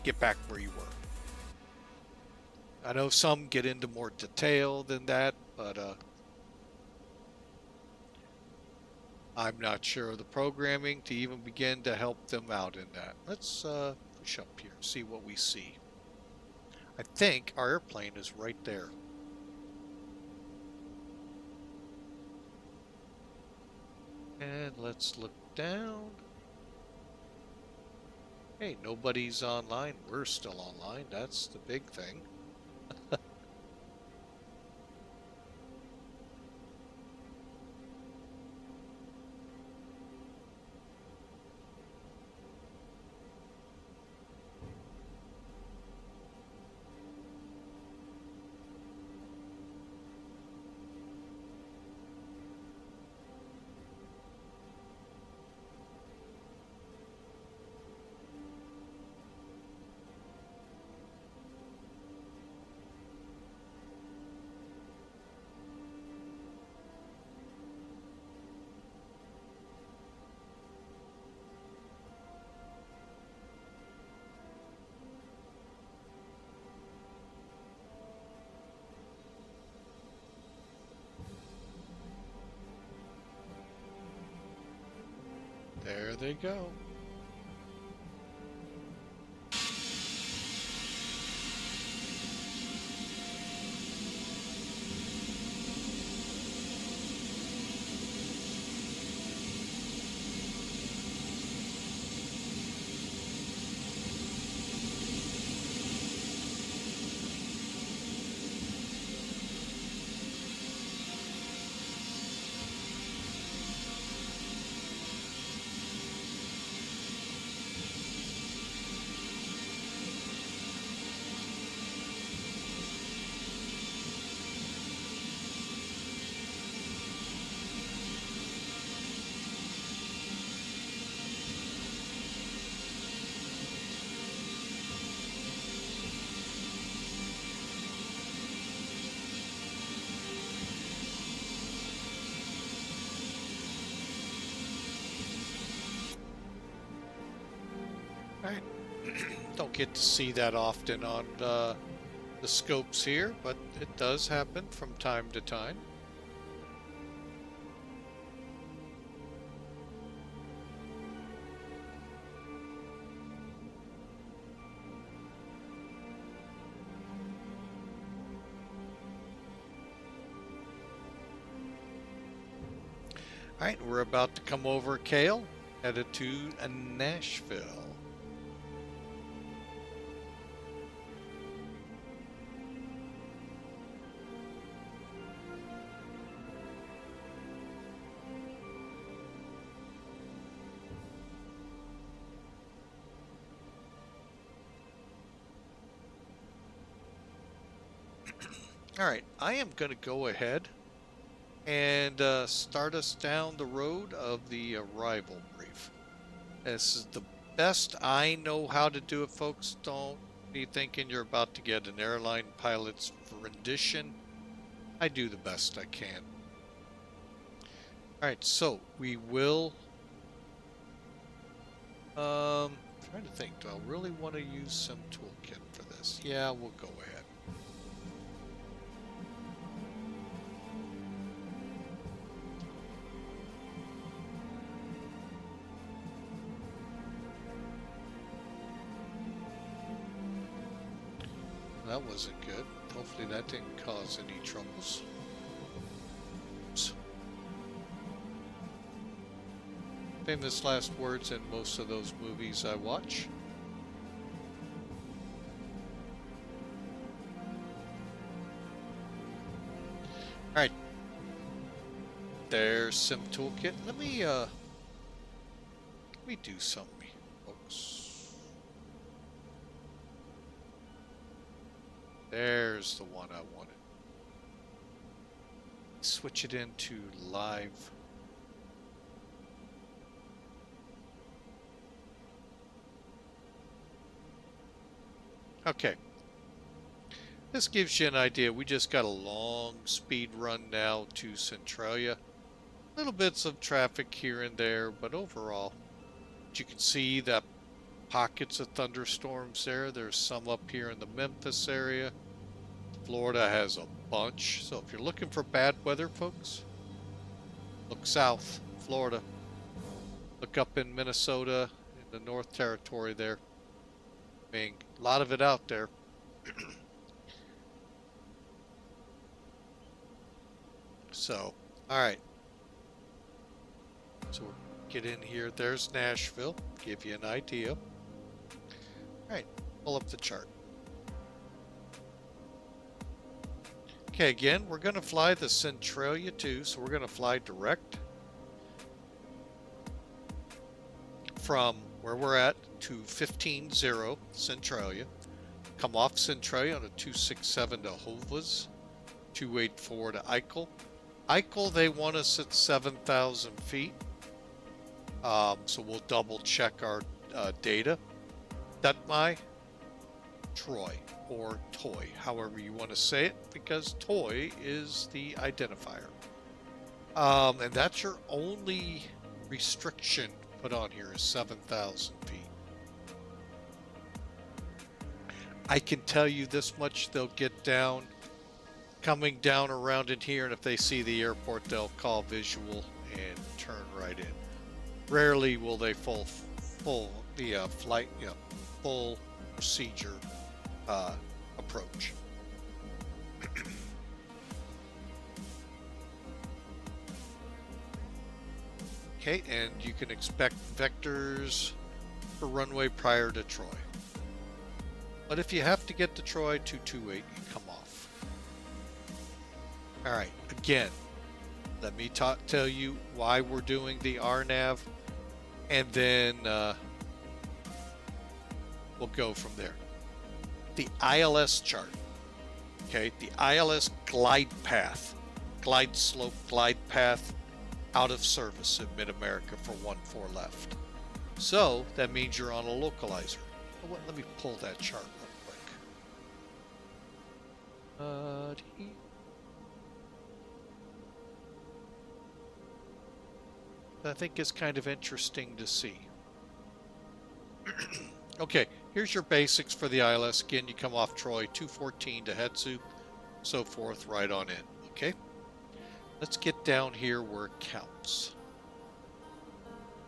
S1: Get back where you were. I know some get into more detail than that, but I'm not sure of the programming to even begin to help them out in that. Let's push up here, see what we see. I think our airplane is right there. And let's look down. Hey, nobody's online. We're still online. That's the big thing. There they go. Alright, don't get to see that often on the scopes here, but it does happen from time to time. Alright, we're about to come over KAILL, headed to Nashville. Alright, I am going to go ahead and start us down the road of the arrival brief. This is the best I know how to do it, folks. Don't be thinking you're about to get an airline pilot's rendition. I do the best I can. Alright, so we will... trying to think, do I really want to use some toolkit for this? Yeah, we'll go ahead. That wasn't good. Hopefully that didn't cause any troubles. Oops. Famous last words in most of those movies I watch. Alright. There's some toolkit. Let me do something, folks. There's the one I wanted. Switch it into live. Okay. This gives you an idea. We just got a long speed run now to Centralia. Little bits of traffic here and there, but overall, you can see that pockets of thunderstorms there. There's some up here in the Memphis area. Florida has a bunch. So if you're looking for bad weather, folks, look south, Florida. Look up in Minnesota, in the North Territory there. I mean, a lot of it out there. So, alright. So we'll get in here. There's Nashville. Give you an idea. Alright, pull up the chart. Okay, again, we're going to fly the Centralia 2, so we're going to fly direct from where we're at to 15-0 Centralia. Come off Centralia on a 267 to Hovlas, 284 to Eichel. Eichel, they want us at 7,000 feet, so we'll double check our data. Detmai, Troy, or Toy, however you want to say it, because Toy is the identifier. And that's your only restriction put on here is 7,000 feet. I can tell you this much, they'll get down, coming down around in here, and if they see the airport, they'll call visual and turn right in. Rarely will they full flight, full procedure approach. Okay, and you can expect vectors for runway prior to Troy. But if you have to get to Troy, 228, you come off. All right, again, let me tell you why we're doing the RNAV, and then we'll go from there. The ILS chart, okay, the ILS glide path, glide slope, glide path, out of service at MidAmerica for 1-4 left. So that means you're on a localizer. Let me pull that chart real quick. I think it's kind of interesting to see. Okay, here's your basics for the ILS. Again, you come off Troy, 214 to Hetsu, so forth, right on in. Okay, let's get down here where it counts.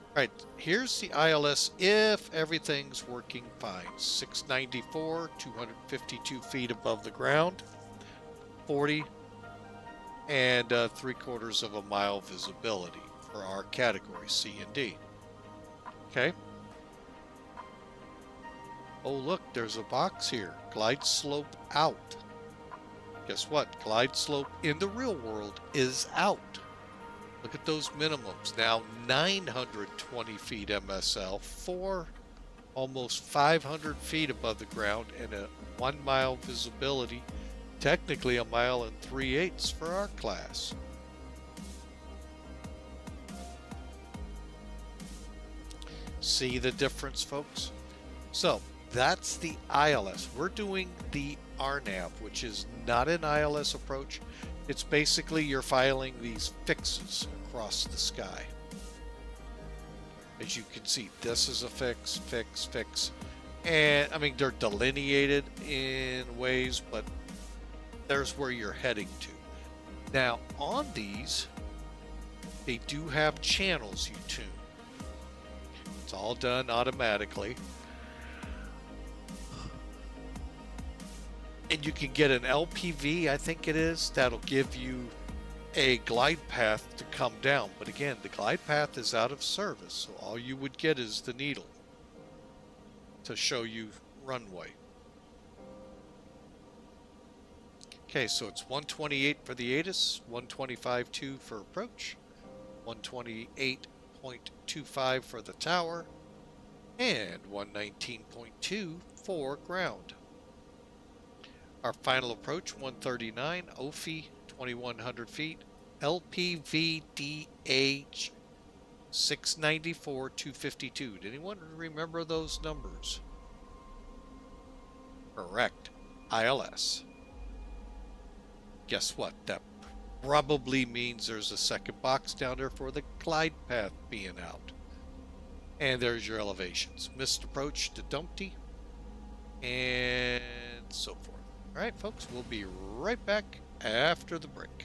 S1: All right, here's the ILS if everything's working fine. 694, 252 feet above the ground, 40 and 3/4 of a mile visibility for our category C and D. Okay. Oh, look, there's a box here. Glide slope out. Guess what? Glide slope in the real world is out. Look at those minimums. Now 920 feet MSL, almost 500 feet above the ground, and a 1 mile visibility, technically a mile and 3/8 for our class. See the difference, folks? So that's the ILS. We're doing the RNAV, which is not an ILS approach. It's basically you're filing these fixes across the sky. As you can see, this is a fix, fix, fix. And I mean, they're delineated in ways, but there's where you're heading to. Now, on these, they do have channels you tune. It's all done automatically. And you can get an LPV, I think it is, that'll give you a glide path to come down. But again, the glide path is out of service, so all you would get is the needle to show you runway. Okay, so it's 128 for the ATIS, 125.2 for approach, 128.25 for the tower, and 119.2 for ground. Our final approach, 139, OFI, 2100 feet, LPVDH, 694, 252. Did anyone remember those numbers? Correct. ILS. Guess what? That probably means there's a second box down there for the glide path being out. And there's your elevations. Missed approach to Dumpty, and so forth. All right, folks, we'll be right back after the break.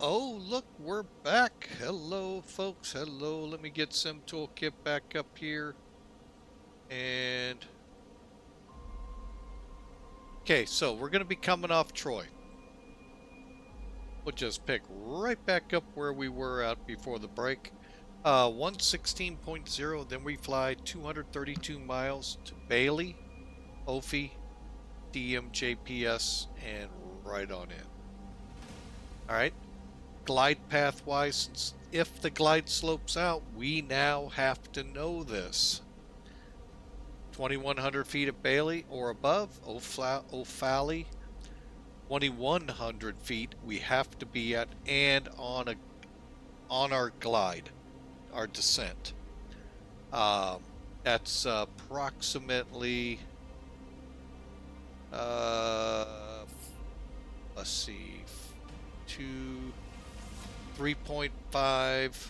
S1: Oh, look, we're back. Hello, folks. Hello. Let me get Sim Toolkit back up here. And okay, so we're going to be coming off Troy. We'll just pick right back up where we were at before the break. 116.0, then we fly 232 miles to Bailey, Ophi, DMJPS, and right on in. All right, glide path wise, since if the glide slopes out, we now have to know this. 2,100 feet at Bailey or above, O'Falley. 2,100 feet we have to be at and on our glide, our descent. That's approximately let's see, 3.5,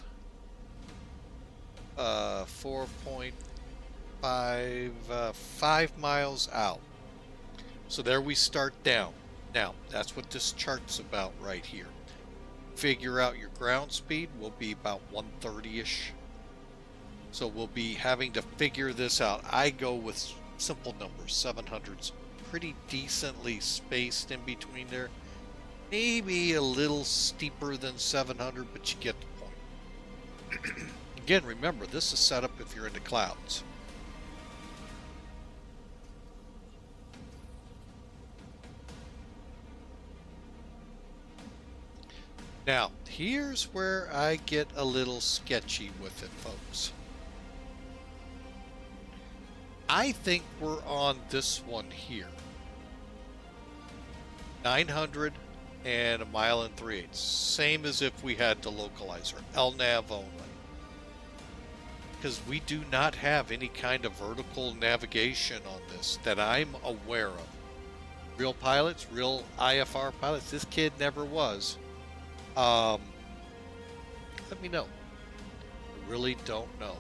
S1: 4.5, 5 miles out. So there we start down. Now, that's what this chart's about right here. Figure out your ground speed will be about 130-ish. So we'll be having to figure this out. I go with simple numbers, 700s. Pretty decently spaced in between there. Maybe a little steeper than 700, but you get the point. Again, remember, this is set up if you're in the clouds. Now, here's where I get a little sketchy with it, folks. I think we're on this one here. 900 and 1 mile and 3/8. Same as if we had the localizer, LNAV only. Because we do not have any kind of vertical navigation on this that I'm aware of. Real pilots, real IFR pilots, this kid never was. Let me know. I really don't know.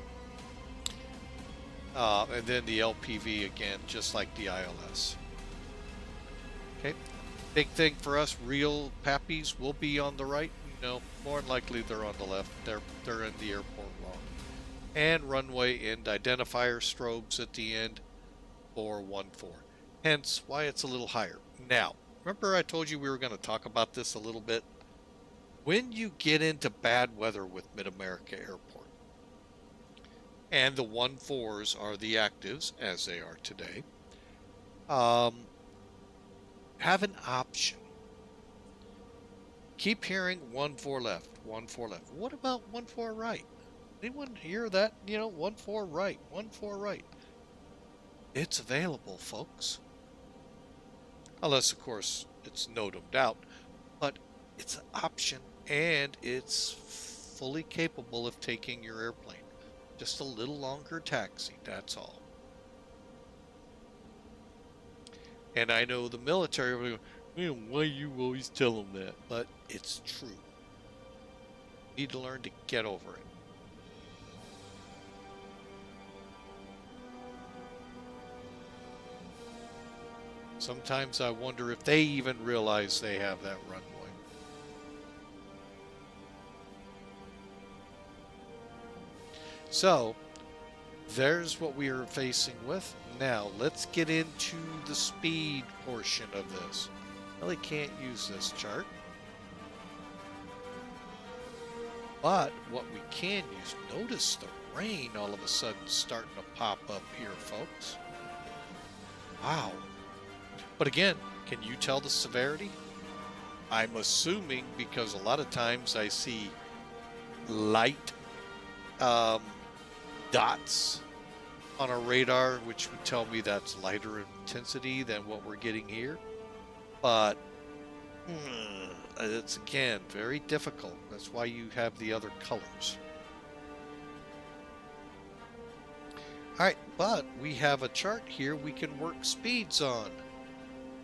S1: And then the LPV again, just like the ILS. Okay. Big thing for us, real pappies will be on the right. No, more than likely they're on the left. They're in the airport wrong. And runway end identifier strobes at the end for 1-4. Hence why it's a little higher. Now, remember I told you we were going to talk about this a little bit? When you get into bad weather with MidAmerica Airport, and the 1-4s are the actives, as they are today, have an option. Keep hearing 1-4 left, 1-4 left. What about 1-4 right? Anyone hear that? 1-4 right, 1-4 right. It's available, folks. Unless, of course, it's notamed out. But it's an option, and it's fully capable of taking your airplane. Just a little longer taxi, that's all. And I know the military will go, why you always tell them that? But it's true. You need to learn to get over it. Sometimes I wonder if they even realize they have that runway. So, there's what we are facing with. Now, let's get into the speed portion of this. Really can't use this chart. But what we can use, notice the rain all of a sudden starting to pop up here, folks. Wow. But again, can you tell the severity? I'm assuming because a lot of times I see light dots on a radar, which would tell me that's lighter intensity than what we're getting here. But it's again very difficult. That's why you have the other colors. All right, but we have a chart here we can work speeds on.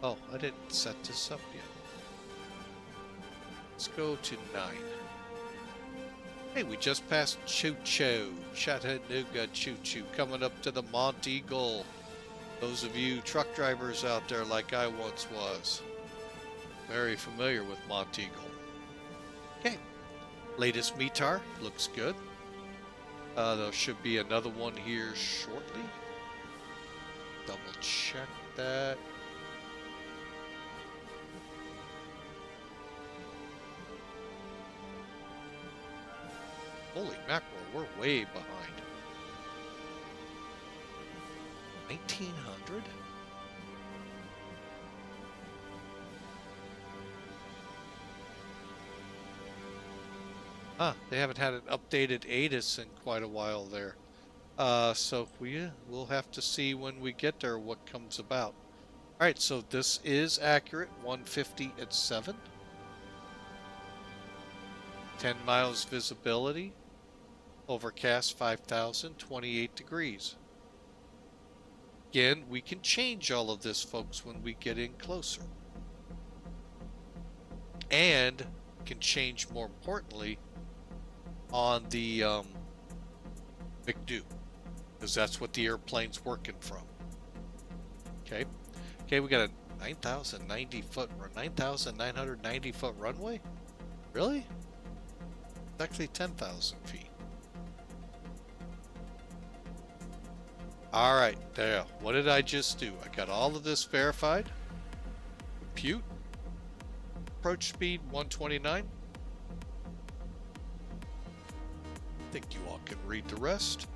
S1: Oh, I didn't set this up yet. Let's go to 9. Hey, we just passed Chattanooga Choo-Choo, coming up to the Mont Eagle. Those of you truck drivers out there like I once was, very familiar with Mont Eagle. Okay, latest METAR looks good. There should be another one here shortly. Double check that. Holy mackerel, we're way behind. 1900? Huh, they haven't had an updated ATIS in quite a while there. So we'll have to see when we get there what comes about. All right, so this is accurate, 150 at 7. 10 miles visibility. Overcast 5,000, 28 degrees. Again, we can change all of this, folks, when we get in closer. And can change, more importantly, on the McDo, because that's what the airplane's working from. Okay, we got a 9,090 foot or 9,990 foot runway. Really? It's actually 10,000 feet. All right, there. What did I just do? I got all of this verified. Compute. Approach speed 129. I think you all can read the rest.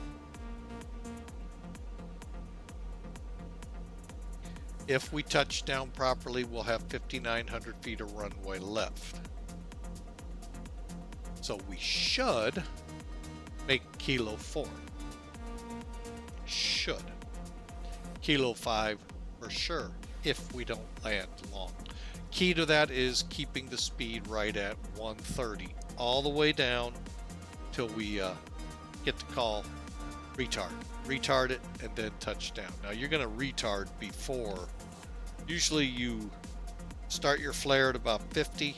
S1: If we touch down properly, we'll have 5,900 feet of runway left. So we should make Kilo 4. Should. Kilo 5 for sure, if we don't land long. Key to that is keeping the speed right at 130 all the way down till we get the call retard it, and then touch down. Now you're going to retard before. Usually you start your flare at about 50,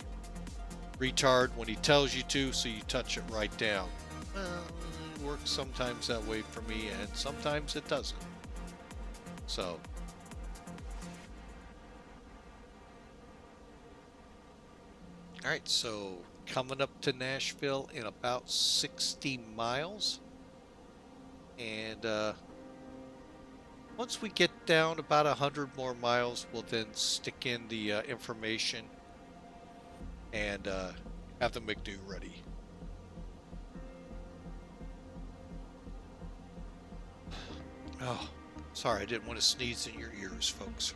S1: retard when he tells you to, so you touch it right down. Well, it works sometimes that way for me, and sometimes it doesn't. So all right, so coming up to Nashville in about 60 miles. And once we get down about 100 more miles, we'll then stick in the information and have the McDo ready. Oh, sorry, I didn't want to sneeze in your ears, folks.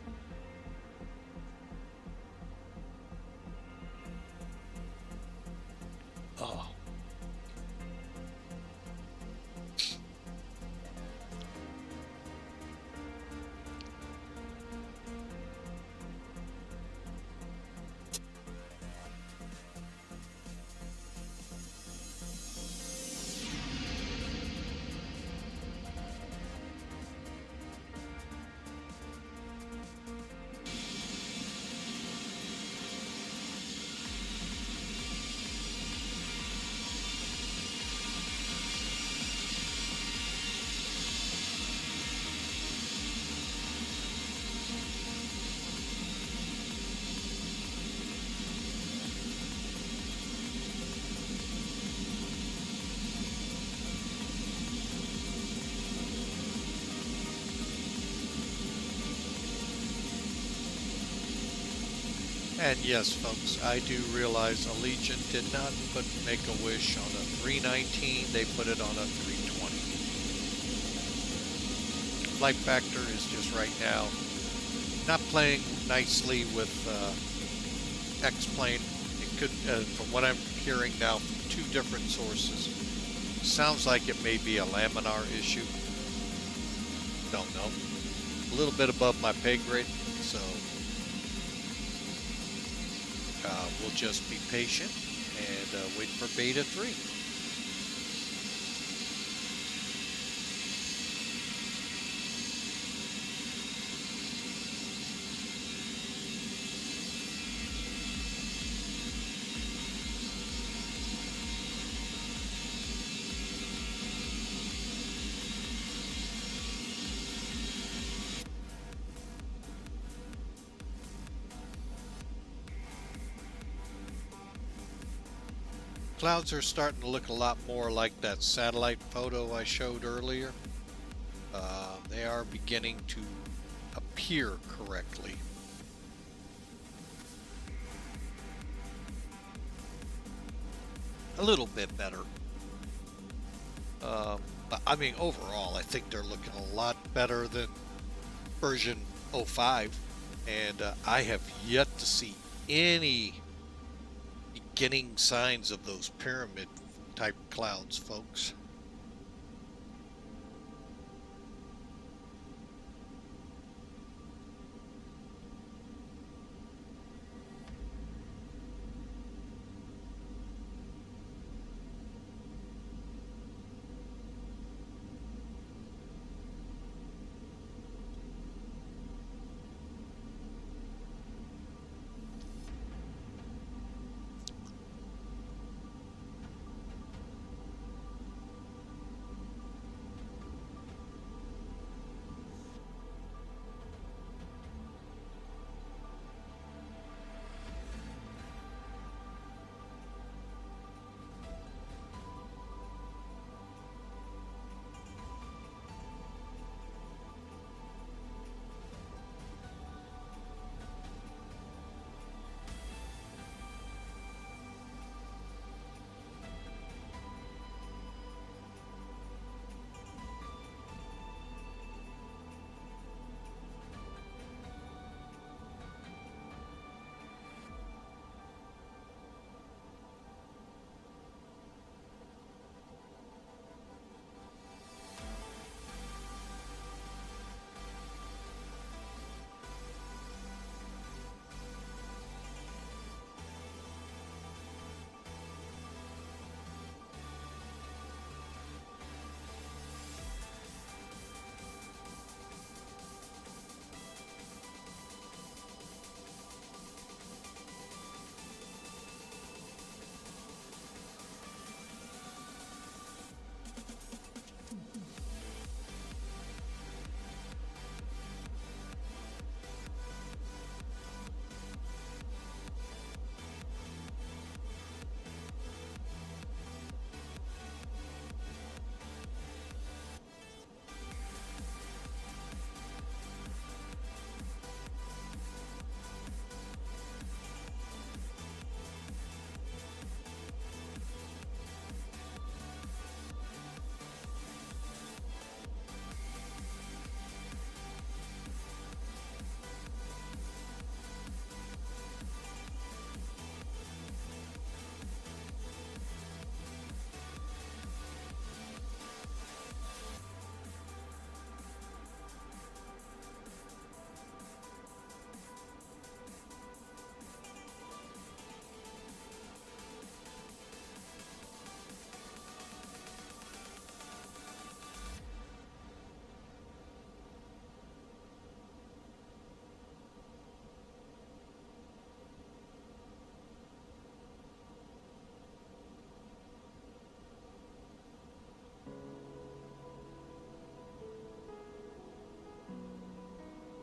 S1: Oh. And yes, folks, I do realize Allegiant did not put Make-A-Wish on a 319. They put it on a 320. Flight factor is just right now not playing nicely with X-Plane. It could, from what I'm hearing now from two different sources, sounds like it may be a laminar issue. Don't know. A little bit above my pay grade, so we'll just be patient and wait for Beta 3. Clouds are starting to look a lot more like that satellite photo I showed earlier. They are beginning to appear correctly. A little bit better. But I mean, overall, I think they're looking a lot better than version 05. And I have yet to see any beginning signs of those pyramid type clouds, folks.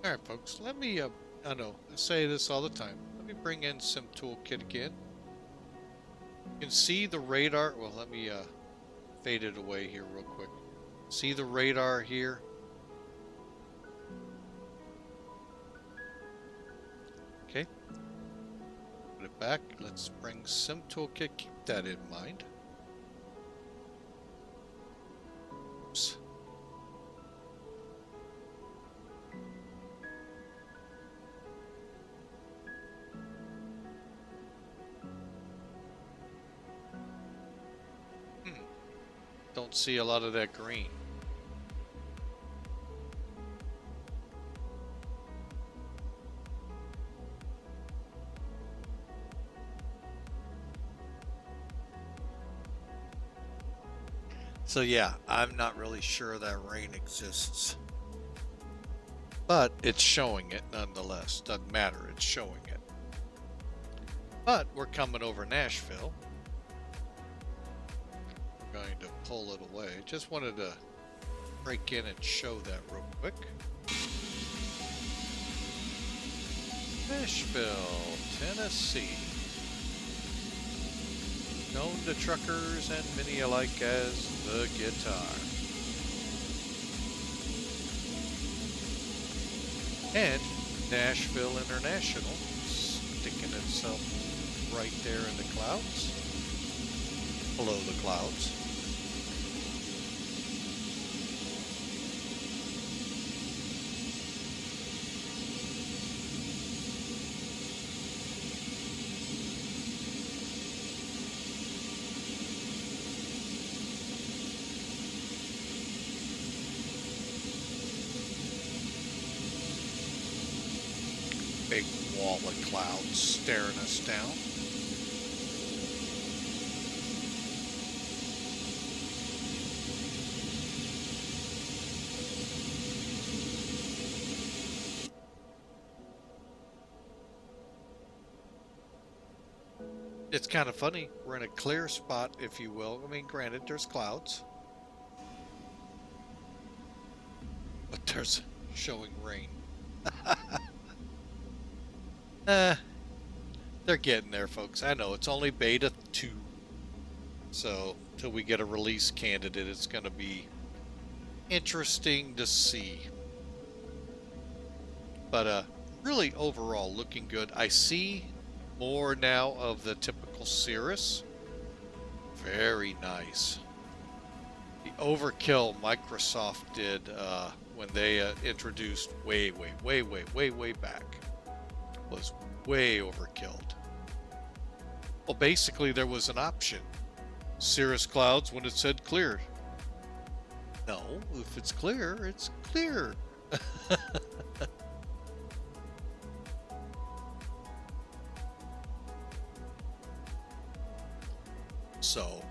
S1: All right, folks, let me, I know, I say this all the time. Let me bring in Sim Toolkit again. You can see the radar. Well, let me fade it away here real quick. See the radar here? Okay. Put it back. Let's bring Sim Toolkit. Keep that in mind. Oops. Don't see a lot of that green. So yeah, I'm not really sure that rain exists. But it's showing it nonetheless. Doesn't matter, it's showing it. But we're coming over Nashville. Going to pull it away. Just wanted to break in and show that real quick. Nashville, Tennessee. known to truckers and many alike as the guitar. And Nashville International, sticking itself right there in the clouds, below the clouds. Big wall of clouds staring us down. It's kind of funny. We're in a clear spot, if you will. I mean, granted, there's clouds, but there's showing rain. They're getting there, folks. I know it's only beta 2, so till we get a release candidate, it's going to be interesting to see. But really overall looking good. I see more now of the typical Cirrus. Very nice. The overkill Microsoft did when they introduced way back was way overkilled. Well, basically there was an option. Cirrus clouds when it said clear. No, if it's clear, it's clear. So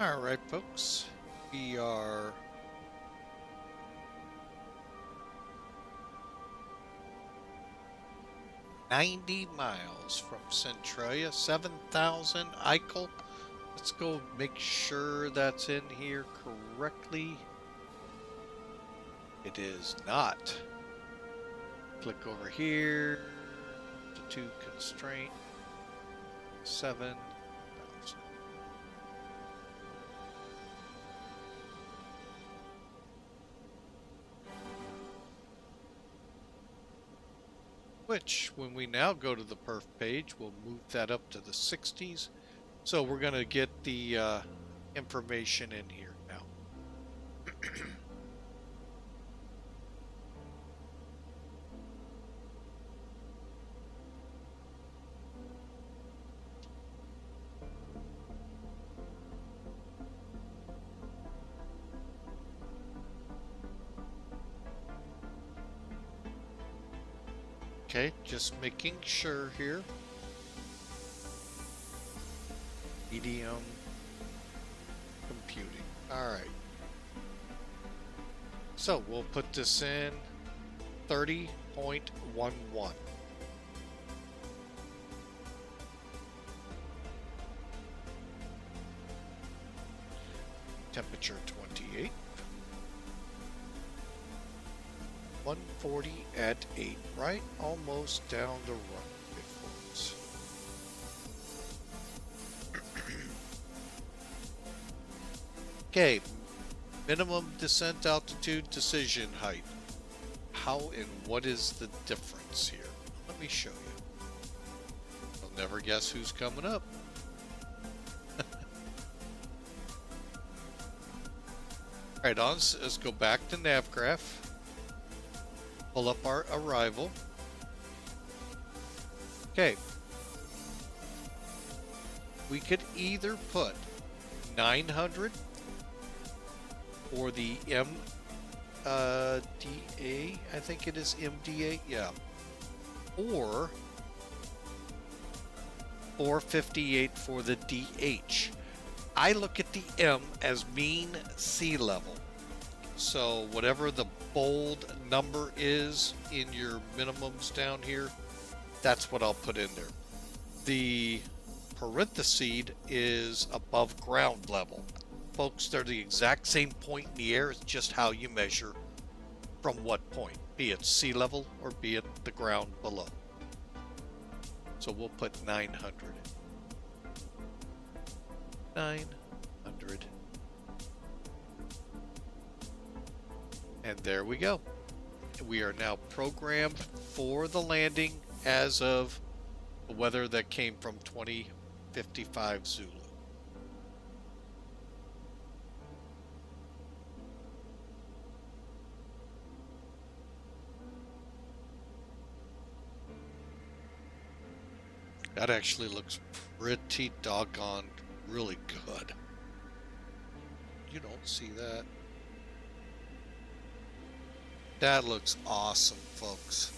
S1: All right, folks, we are 90 miles from Centralia, 7,000 Eichel. Let's go make sure that's in here correctly. It is not. Click over here to constraint 7,000. Which, when we now go to the perf page, we'll move that up to the 60s. So we're going to get the information in here now. Okay, just making sure here. Medium computing. All right. So we'll put this in 30.11. Temperature 28. 140 at 8, right? Almost down the runway, folks. Okay, minimum descent altitude, decision height. How and what is the difference here? Let me show you. You'll never guess who's coming up. Alright, let's go back to NavGraph. Pull up our arrival. Okay. We could either put 900 or the MDA, I think it is MDA, yeah. Or 458 for the DH. I look at the M as mean sea level. So whatever the bold number is in your minimums down here, that's what I'll put in there. The parenthesis is above ground level. Folks, they're the exact same point in the air. It's just how you measure from what point, be it sea level or be it the ground below. So we'll put 900. 900. And there we go. We are now programmed for the landing as of the weather that came from 2055 Zulu. That actually looks pretty doggone really good. You don't see that. That looks awesome, folks.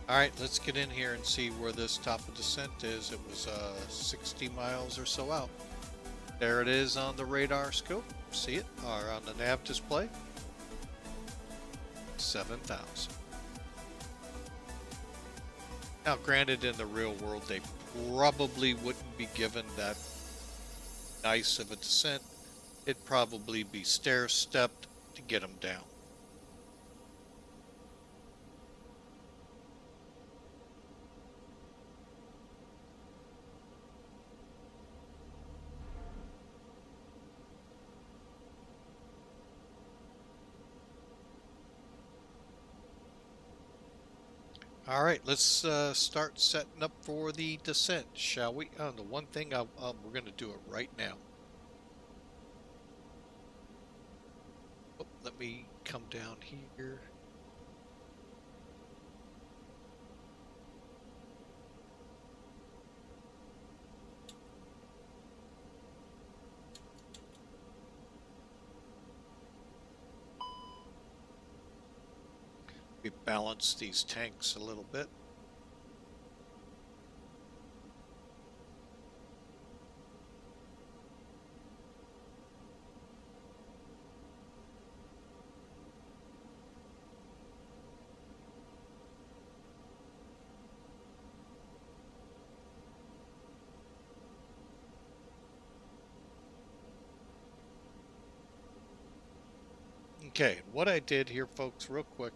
S1: Alright, let's get in here and see where this top of descent is. It was 60 miles or so out. There it is on the radar scope. See it? Or on the nav display. 7,000. Now, granted, in the real world, they probably wouldn't be given that nice of a descent. It'd probably be stair-stepped to get them down. All right, let's start setting up for the descent, shall we? The one thing we're going to do it right now. Oh, let me come down here. We balance these tanks a little bit. Okay, what I did here, folks, real quick.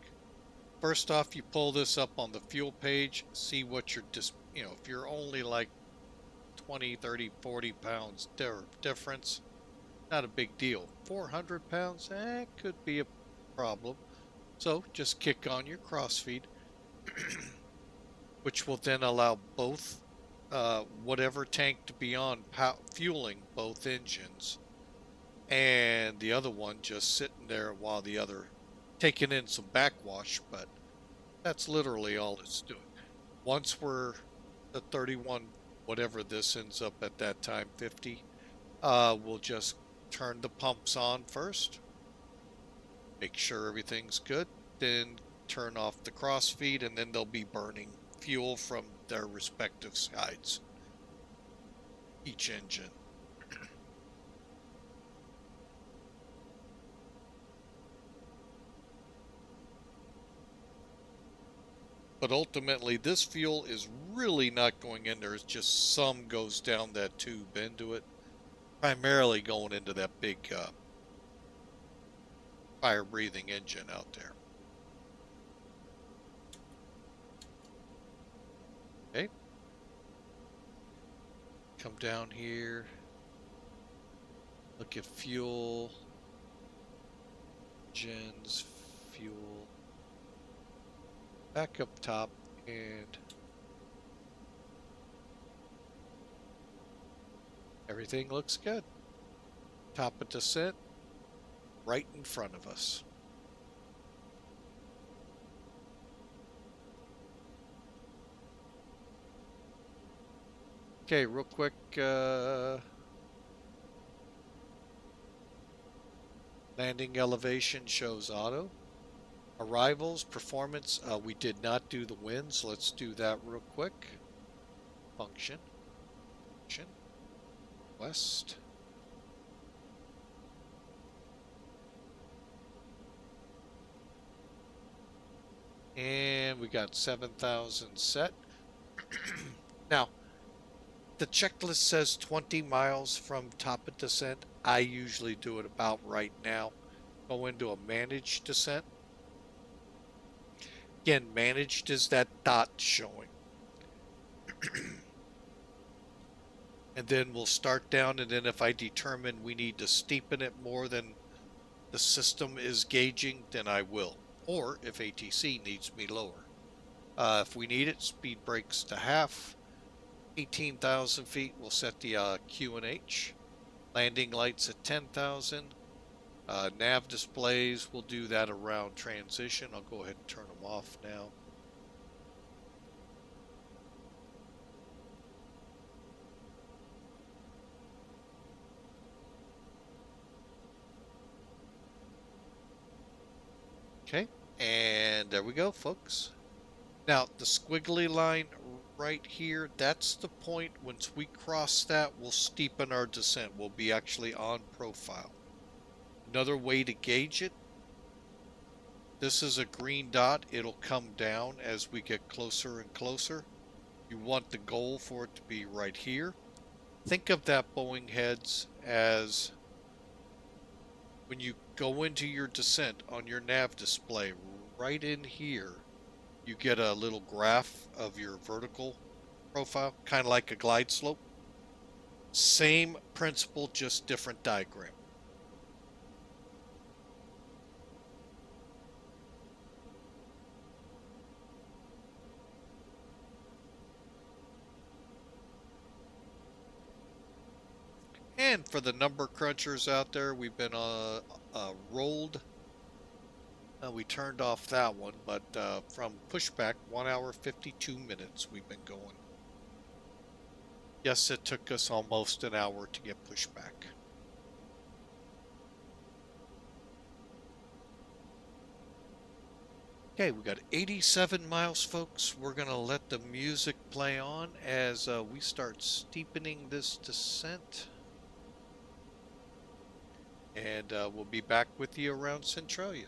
S1: First off, you pull this up on the fuel page, see what your, if you're only like 20, 30, 40 pounds difference, not a big deal. 400 pounds, could be a problem. So just kick on your crossfeed, which will then allow both, whatever tank to be on, fueling both engines, and the other one just sitting there while the other taking in some backwash, but that's literally all it's doing. Once we're the 31, whatever this ends up at that time, 50, we'll just turn the pumps on first, make sure everything's good, then turn off the crossfeed, and then they'll be burning fuel from their respective sides, each engine. But ultimately, this fuel is really not going in there. It's just some goes down that tube into it. Primarily going into that big fire-breathing engine out there. Okay. Come down here. Look at fuel. Engines, fuel. Back up top, and everything looks good. Top of descent, right in front of us. Okay, real quick, landing elevation shows auto. Arrivals, performance, we did not do the winds. Let's do that real quick. Function. West. And we got 7,000 set. Now, the checklist says 20 miles from top of descent. I usually do it about right now. Go into a managed descent. Again, managed is that dot showing. And then we'll start down, and then if I determine we need to steepen it more than the system is gauging, then I will. Or if ATC needs me lower. If we need it, speed brakes to half. 18,000 feet, we'll set the Q&H. Landing lights at 10,000. Nav displays, we'll do that around transition. I'll go ahead and turn them off now. Okay, and there we go, folks. Now, the squiggly line right here, that's the point. Once we cross that, we'll steepen our descent. We'll be actually on profile. Another way to gauge it, This is a green dot. It'll come down as we get closer and closer. You want the goal for it to be right here. Think of that Boeing heads as when you go into your descent on your nav display, right in here, you get a little graph of your vertical profile, kind of like a glide slope. Same principle, just different diagram. And for the number crunchers out there, we've been rolled. We turned off that one, but from pushback, 1 hour 52 minutes we've been going. Yes, it took us almost an hour to get pushback. Okay, we got 87 miles, folks. We're going to let the music play on as we start steepening this descent. And we'll be back with you around Centralia.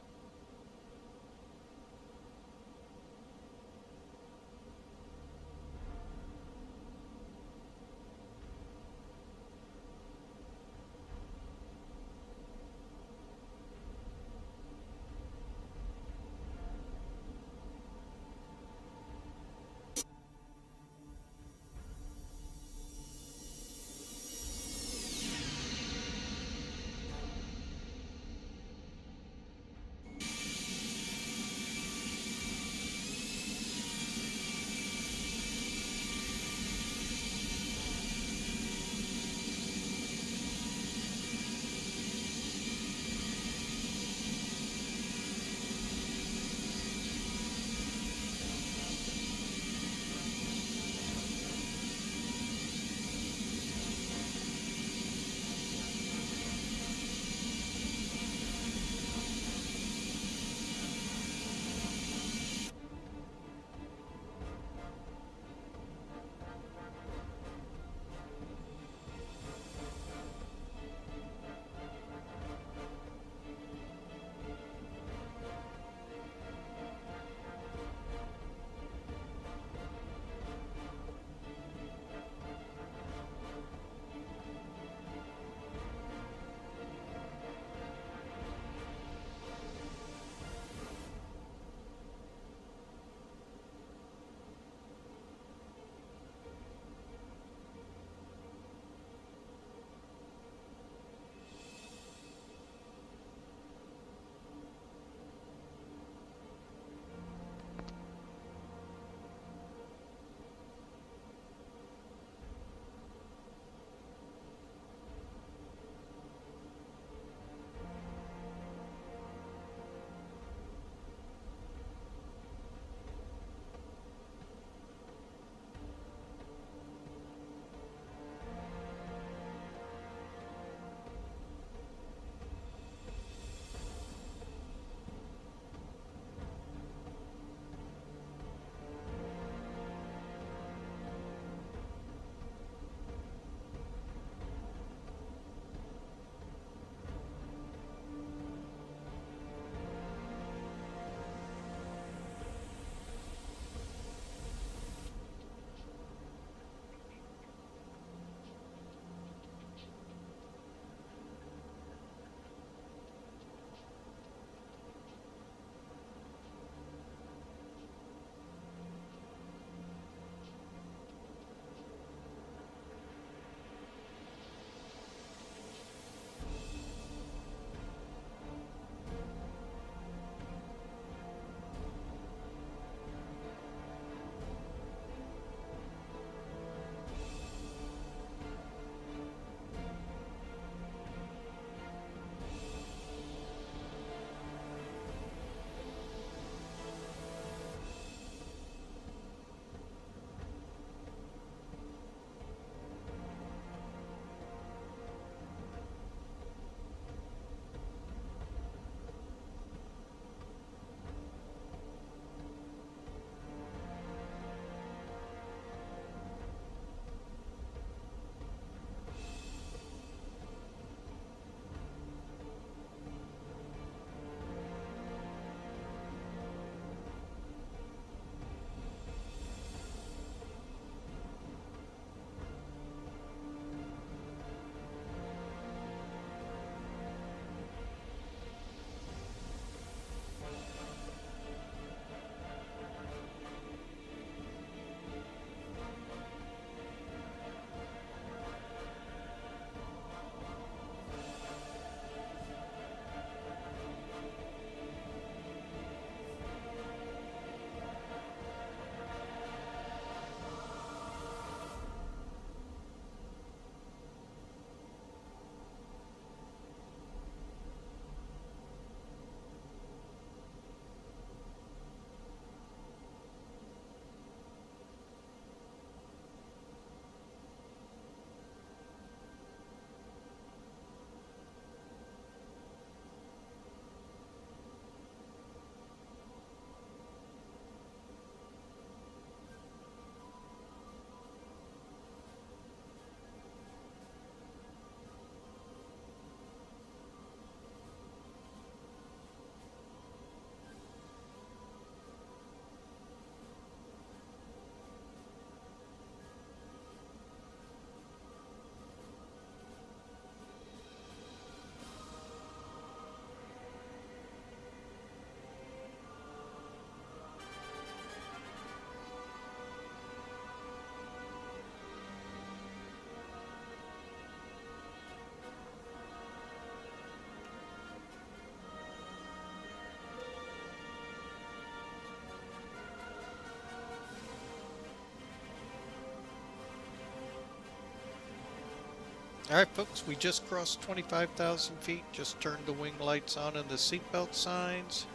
S1: All right, folks, we just crossed 25,000 feet. Just turned the wing lights on and the seatbelt signs.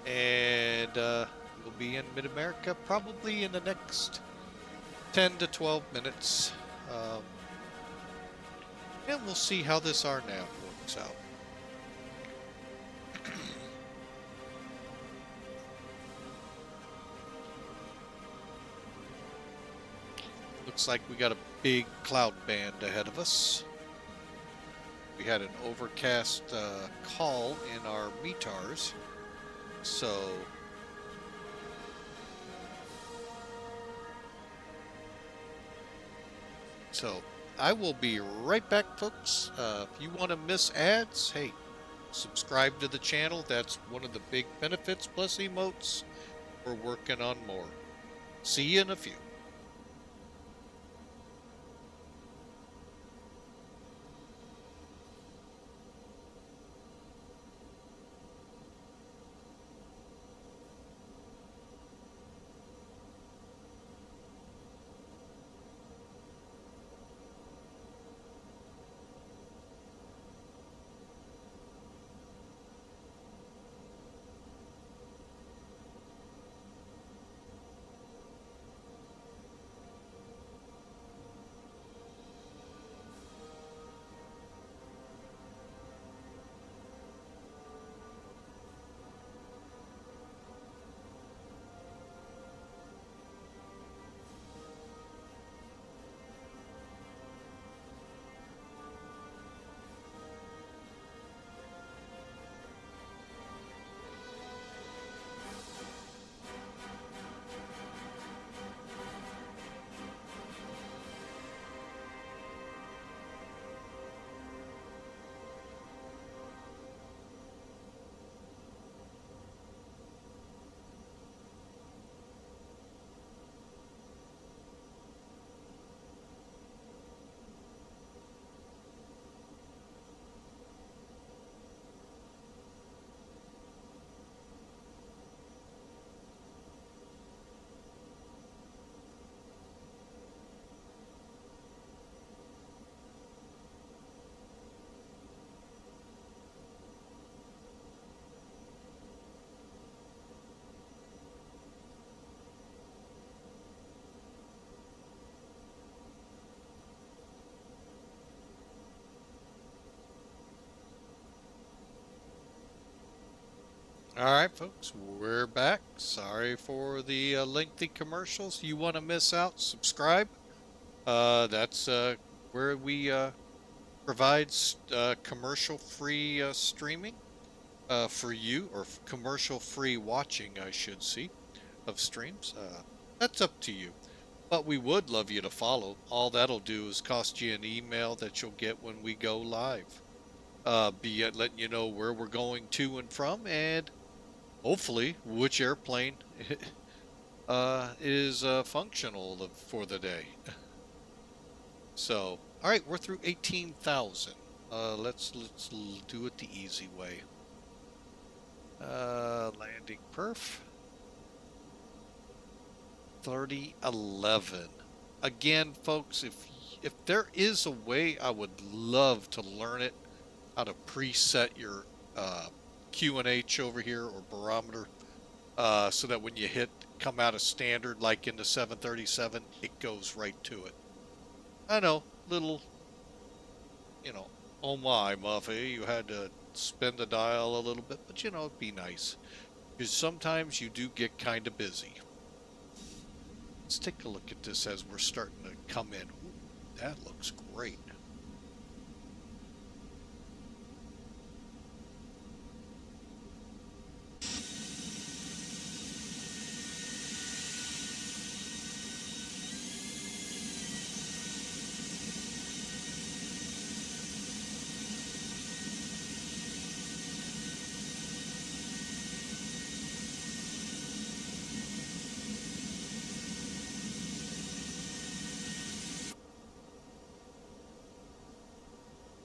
S1: And we'll be in MidAmerica probably in the next 10 to 12 minutes. And we'll see how this RNAV works out. Looks like we got a big cloud band ahead of us. We had an overcast call in our METARs, so I will be right back, folks. If you want to miss ads, hey, subscribe to the channel. That's one of the big benefits, plus emotes. We're working on more. See you in a few. All right, folks, we're back. Sorry for the lengthy commercials. You want to miss out? Subscribe. That's where we provide commercial-free streaming for you, or commercial-free watching, I should say, of streams. That's up to you. But we would love you to follow. All that'll do is cost you an email that you'll get when we go live. Be it letting you know where we're going to and from, and hopefully which airplane is functional for the day. So, all right, we're through 18,000. Let's do it the easy way. Landing perf. 3011. Again, folks, if there is a way, I would love to learn it, how to preset your QNH over here, or barometer, so that when you come out of standard like in the 737, it goes right to it. I know, little, oh my, Muffy, you had to spin the dial a little bit, but it'd be nice, because sometimes you do get kind of busy. Let's take a look at this as we're starting to come in. Ooh, that looks great.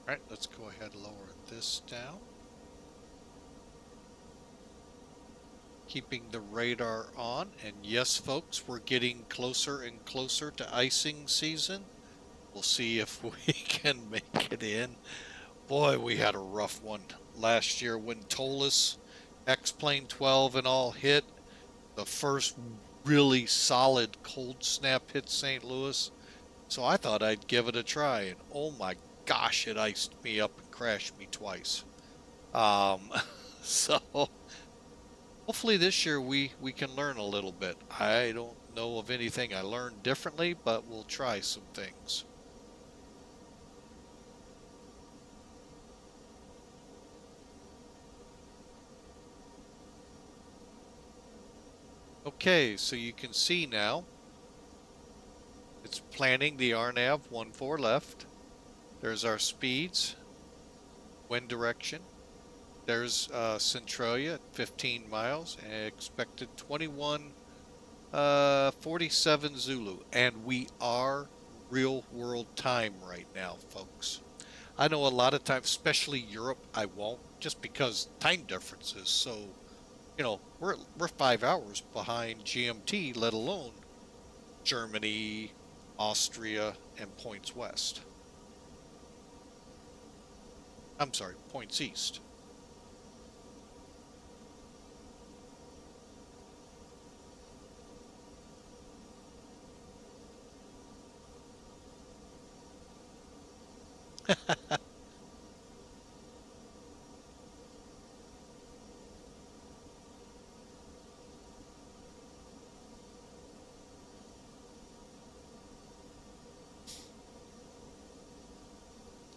S1: All right, let's go ahead and lower this down. Keeping the radar on, and yes, folks, we're getting closer and closer to icing season. We'll see if we can make it in. Boy, we had a rough one last year when ToLiss XP12 and all hit. The first really solid cold snap hit St. Louis. So I thought I'd give it a try, and oh my gosh, it iced me up and crashed me twice. Um, so hopefully this year we can learn a little bit. I don't know of anything I learned differently, but we'll try some things. Okay, so you can see now it's planning the RNAV 14 left. There's our speeds, wind direction. There's Centralia at 15 miles, and expected 21 47 Zulu, and we are real world time right now, folks. I know a lot of times, especially Europe, I won't, just because time differences. So, we're 5 hours behind GMT, let alone Germany, Austria, and points west. I'm sorry, points east.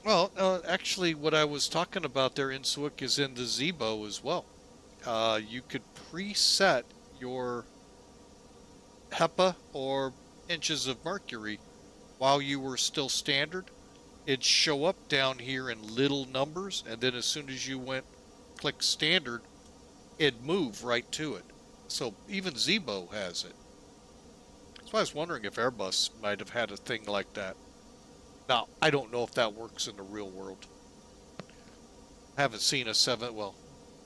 S1: Well, actually, what I was talking about there in Swick is in the Zebo as well. You could preset your HEPA or inches of mercury while you were still standard. It'd show up down here in little numbers, and then as soon as you went click standard, it'd move right to it. So even Zebo has it. So I was wondering if Airbus might have had a thing like that. Now, I don't know if that works in the real world. I haven't seen a 7, well,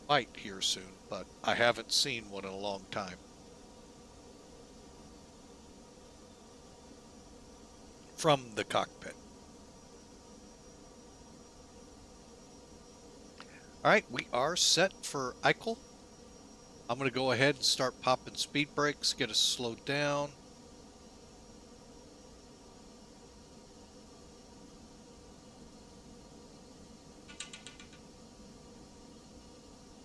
S1: might here soon, but I haven't seen one in a long time. From the cockpit. All right, we are set for Eichel. I'm going to go ahead and start popping speed brakes, get us slowed down.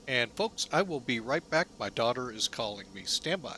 S1: And folks, I will be right back. My daughter is calling me. Stand by.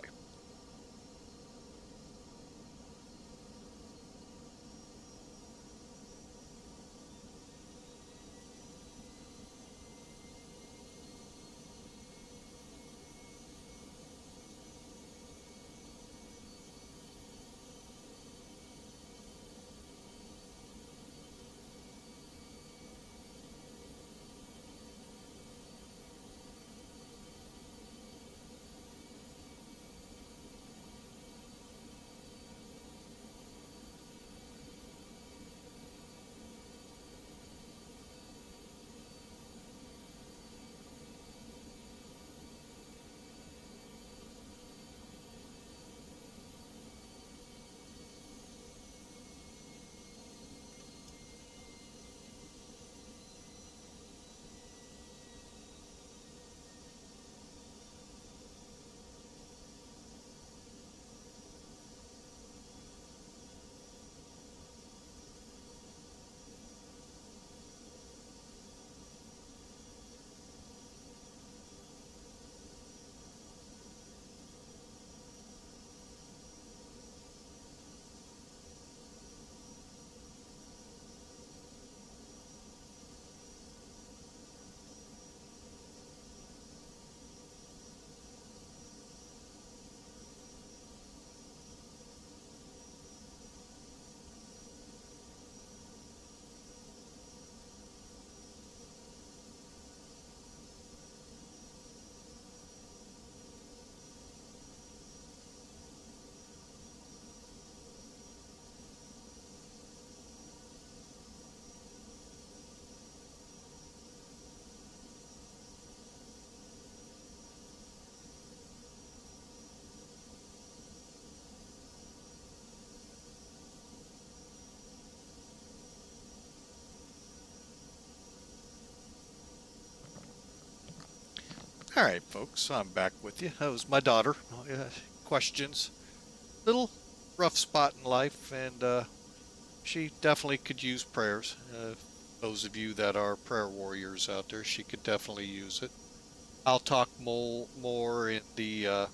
S1: All right, folks, I'm back with you. That was my daughter. Questions. Little rough spot in life, and she definitely could use prayers. Those of you that are prayer warriors out there, she could definitely use it. I'll talk more in the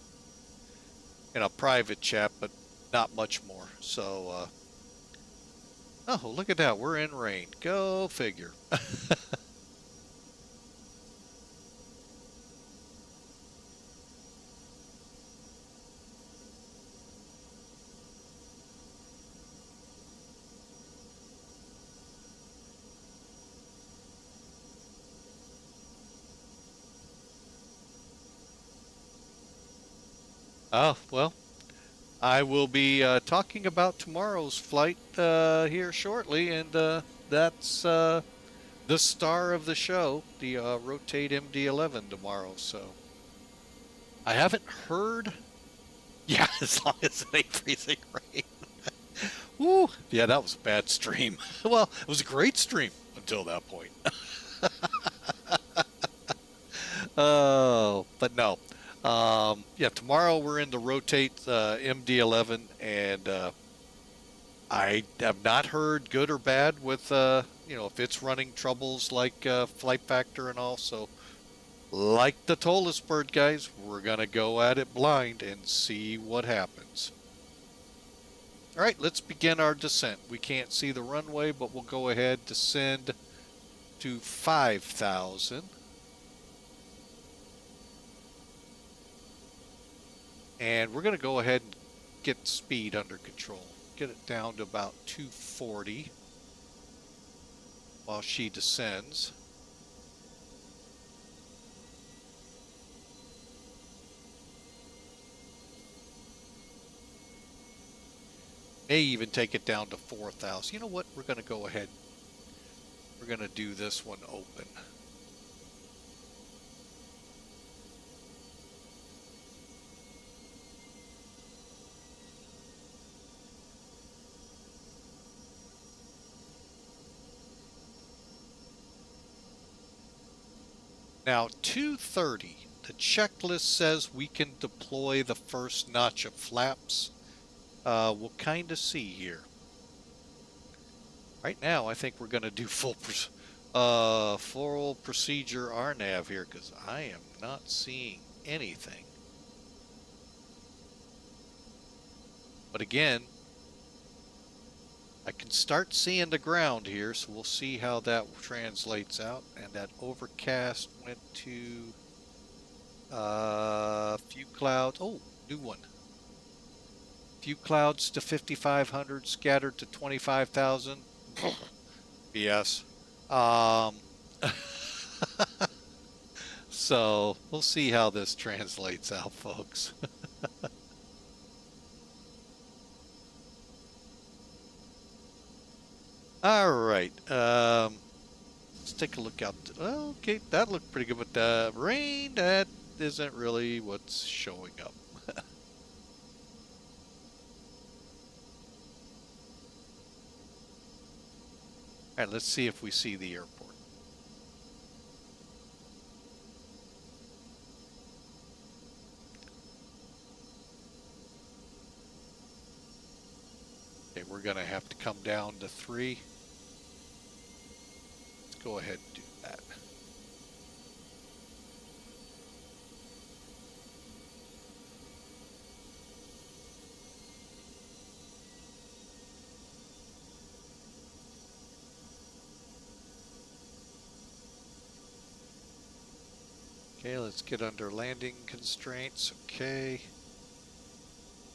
S1: in a private chat, but not much more. So, oh, look at that. We're in rain. Go figure. Oh, well, I will be talking about tomorrow's flight here shortly, and that's the star of the show, the Rotate MD-11 tomorrow. So I haven't heard. Yeah, as long as it ain't freezing rain. Woo! Yeah, that was a bad stream. Well, it was a great stream until that point. Oh, but no. Yeah, tomorrow we're in the Rotate MD-11, and I have not heard good or bad with if it's running troubles like flight factor and all. So, like the ToLiss bird, guys, we're gonna go at it blind and see what happens. All right, let's begin our descent. We can't see the runway, but we'll go ahead, descend to 5,000. And we're going to go ahead and get speed under control. Get it down to about 240 while she descends. May even take it down to 4,000. You know what? We're going to go ahead. We're going to do this one open. Now, 230. The checklist says we can deploy the first notch of flaps. We'll kind of see here. Right now, I think we're going to do full procedure RNAV here because I am not seeing anything. But again, I can start seeing the ground here, so we'll see how that translates out. And that overcast went to few clouds. Oh, new one. Few clouds to 5,500, scattered to 25,000. BS. So we'll see how this translates out, folks. All right. Let's take a look out. Well, okay, that looked pretty good, but the rain, that isn't really what's showing up. All right, let's see if we see the airport. Okay, we're going to have to come down to 3. Let's go ahead and do that. Okay, let's get under landing constraints. Okay.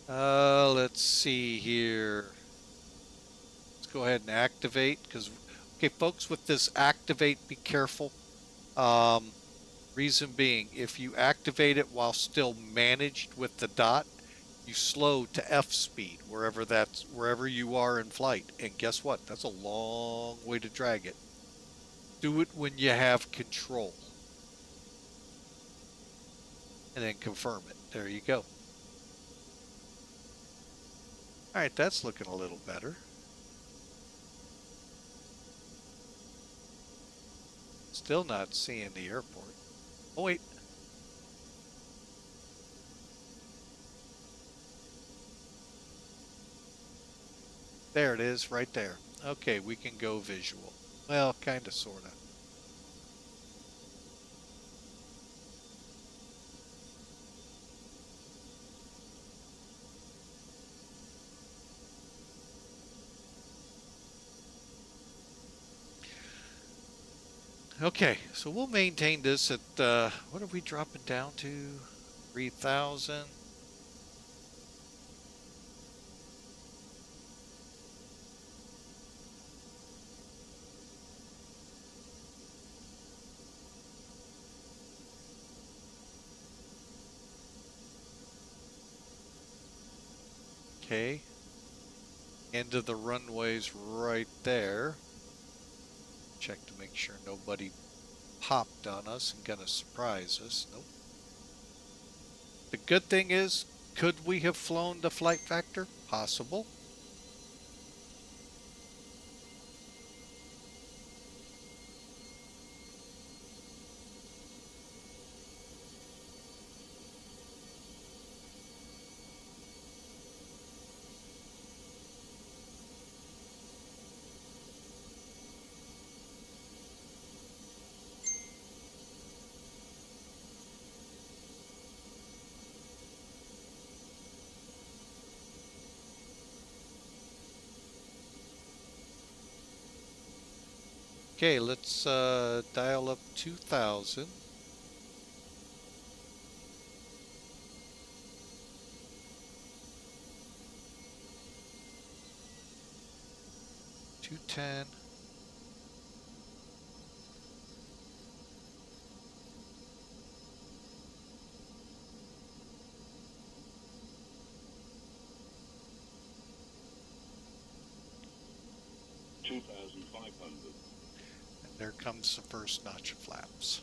S1: Let's see here. Let's go ahead and activate because, okay, folks, with this activate, be careful. Reason being, if you activate it while still managed with the dot, you slow to F speed wherever you are in flight. And guess what? That's a long way to drag it. Do it when you have control. And then confirm it. There you go. All right, that's looking a little better. Still not seeing the airport. Oh, wait. There it is, right there. Okay, we can go visual. Well, kind of, sort of. Okay, so we'll maintain this at, what are we dropping down to? 3,000. Okay. End of the runway's right there. Check to make sure nobody popped on us and gonna surprise us. Nope. The good thing is, could we have flown the flight factor? Possible. Okay, let's dial up 2,000. $210. And there comes the first notch of flaps.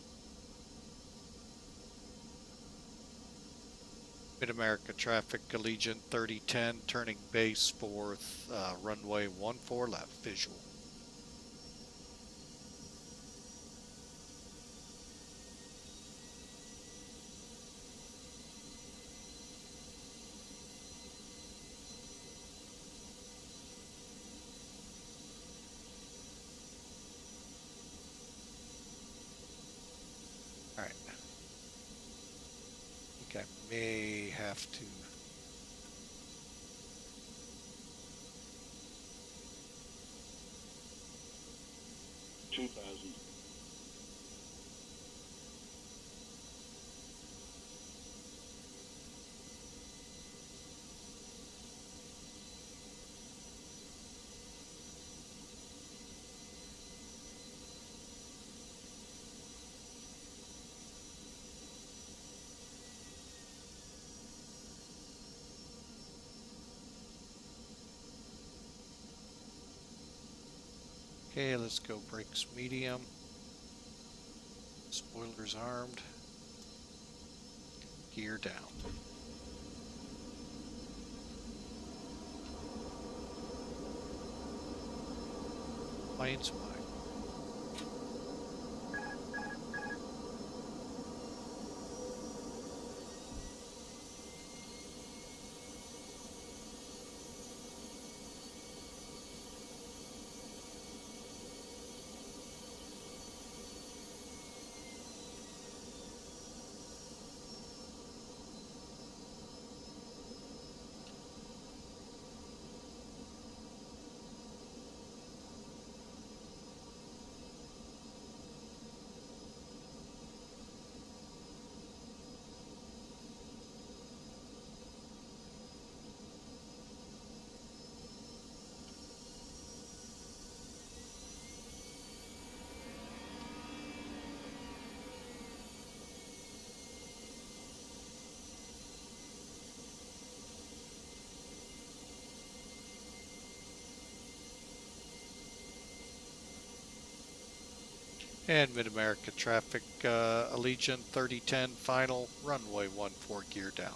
S1: MidAmerica traffic, Allegiant 3010, turning base for runway 14 left, visual. All right. I think I may have to. Okay, let's go brakes medium. Spoilers armed. Gear down. Plane's mine. And MidAmerica traffic, Allegiant 3010, final runway 14, gear down.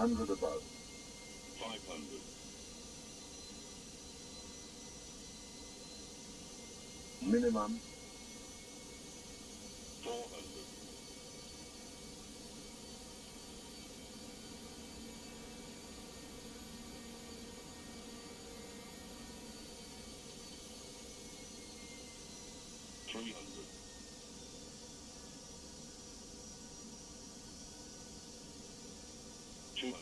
S4: 100 above.
S5: 500.
S4: Minimum.
S5: 400. 300. 200.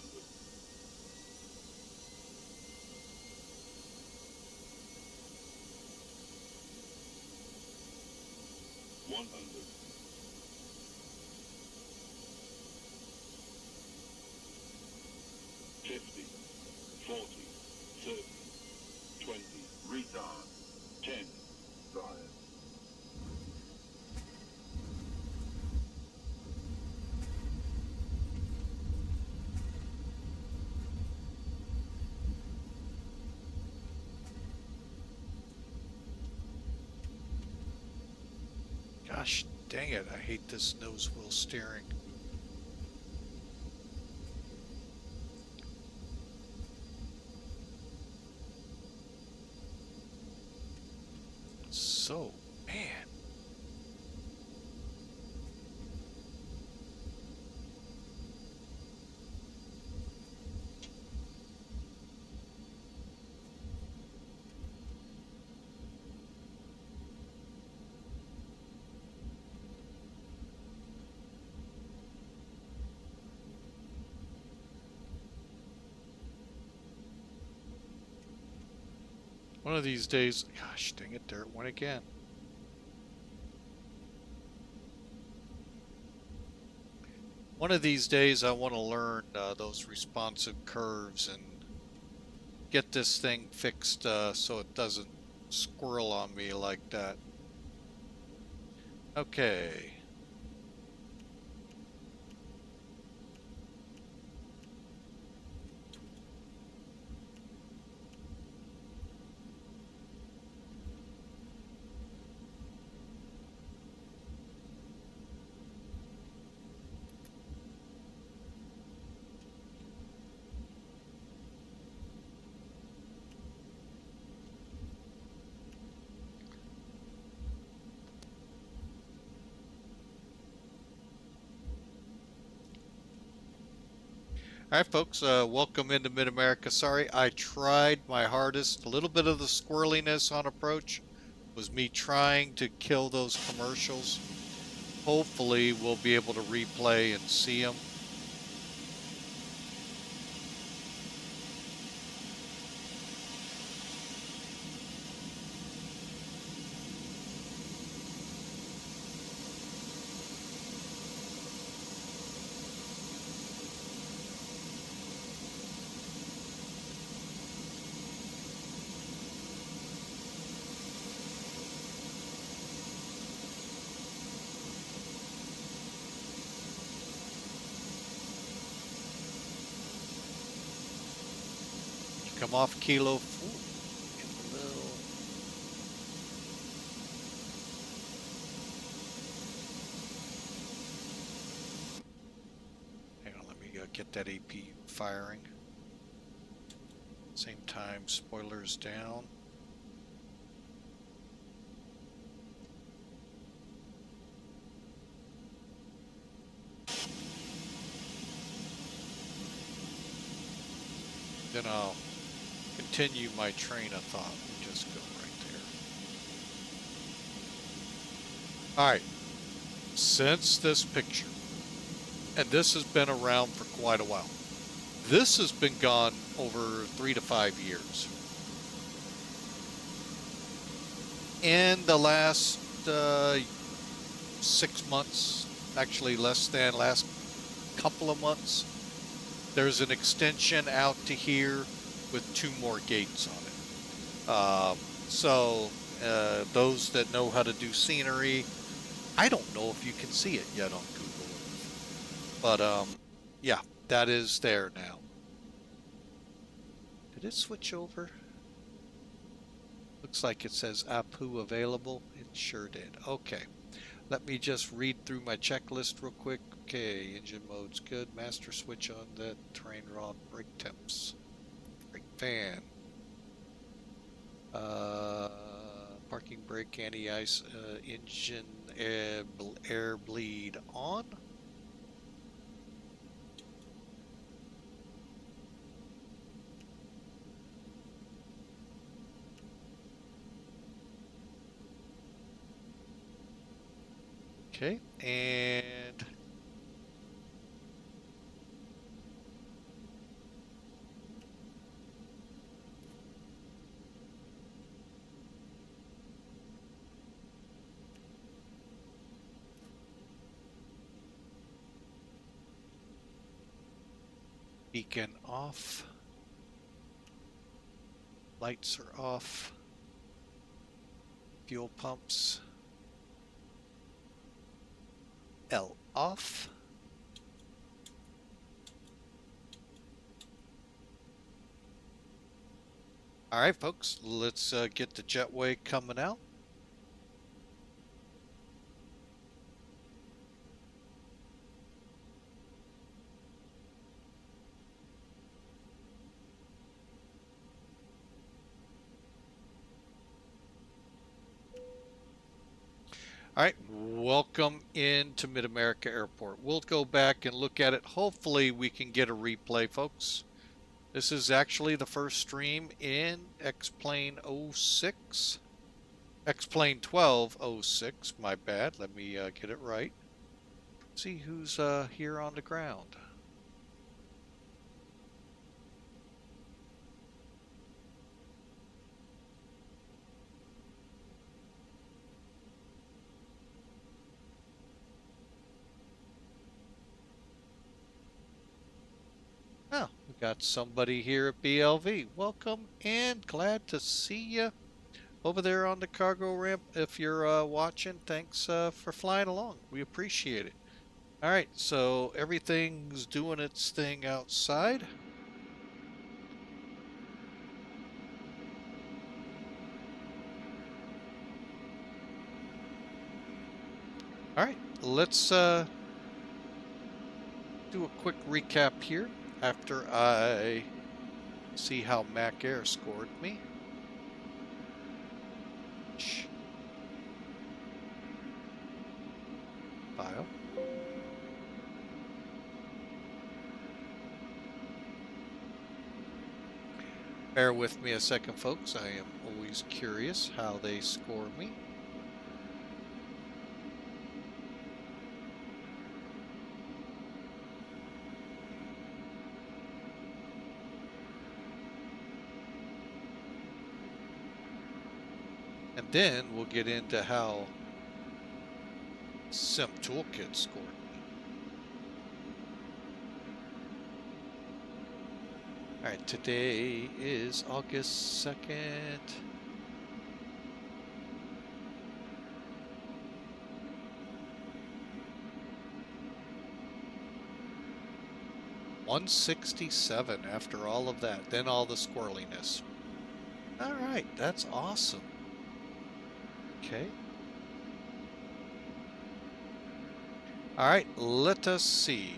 S5: 100. 50. 40. 30. 20.
S4: Retard.
S5: 10.
S4: Drive.
S1: Gosh dang it, I hate this nose wheel steering. So, man. One of these days, gosh dang it, there it went again. One of these days I want to learn those responsive curves and get this thing fixed so it doesn't squirrel on me like that. Okay. Alright folks, welcome into MidAmerica. Sorry, I tried my hardest. A little bit of the squirreliness on approach was me trying to kill those commercials. Hopefully we'll be able to replay and see them. Come off Kilo 4. Hang on, let me get that APU firing. Same time, spoilers down. Then I'll continue my train of thought and just go right there. Alright, since this picture, and this has been around for quite a while, this has been gone over 3 to 5 years. In the last 6 months, actually less than, last couple of months, there's an extension out to here with 2 more gates on it. So those that know how to do scenery, I don't know if you can see it yet on Google Earth, but yeah, that is there now. Did it switch over? Looks like it says APU available. It sure did. Okay. Let me just read through my checklist real quick. Okay, engine mode's good. Master switch on that. Terrain rod, brake temps, brake fan. Parking brake, anti-ice, engine air bleed on. Okay, and beacon off. Lights are off. Fuel pumps. L off. All right, folks, let's get the jetway coming out. All right, welcome into MidAmerica Airport. We'll go back and look at it. Hopefully we can get a replay, folks. This is actually the first stream in X-Plane 06. X-Plane 1206, my bad. Let me get it right. See who's here on the ground. Oh, we got somebody here at BLV. Welcome and glad to see you over there on the cargo ramp. If you're watching, thanks for flying along. We appreciate it. All right, so everything's doing its thing outside. All right, let's do a quick recap here after I see how Mac Air scored me. File. Bear with me a second, folks. I am always curious how they score me. And then we'll get into how Sim Toolkit scored me. All right, today is August 2nd. $167 after all of that, then all the squirreliness. All right, that's awesome. Okay. All right, let us see.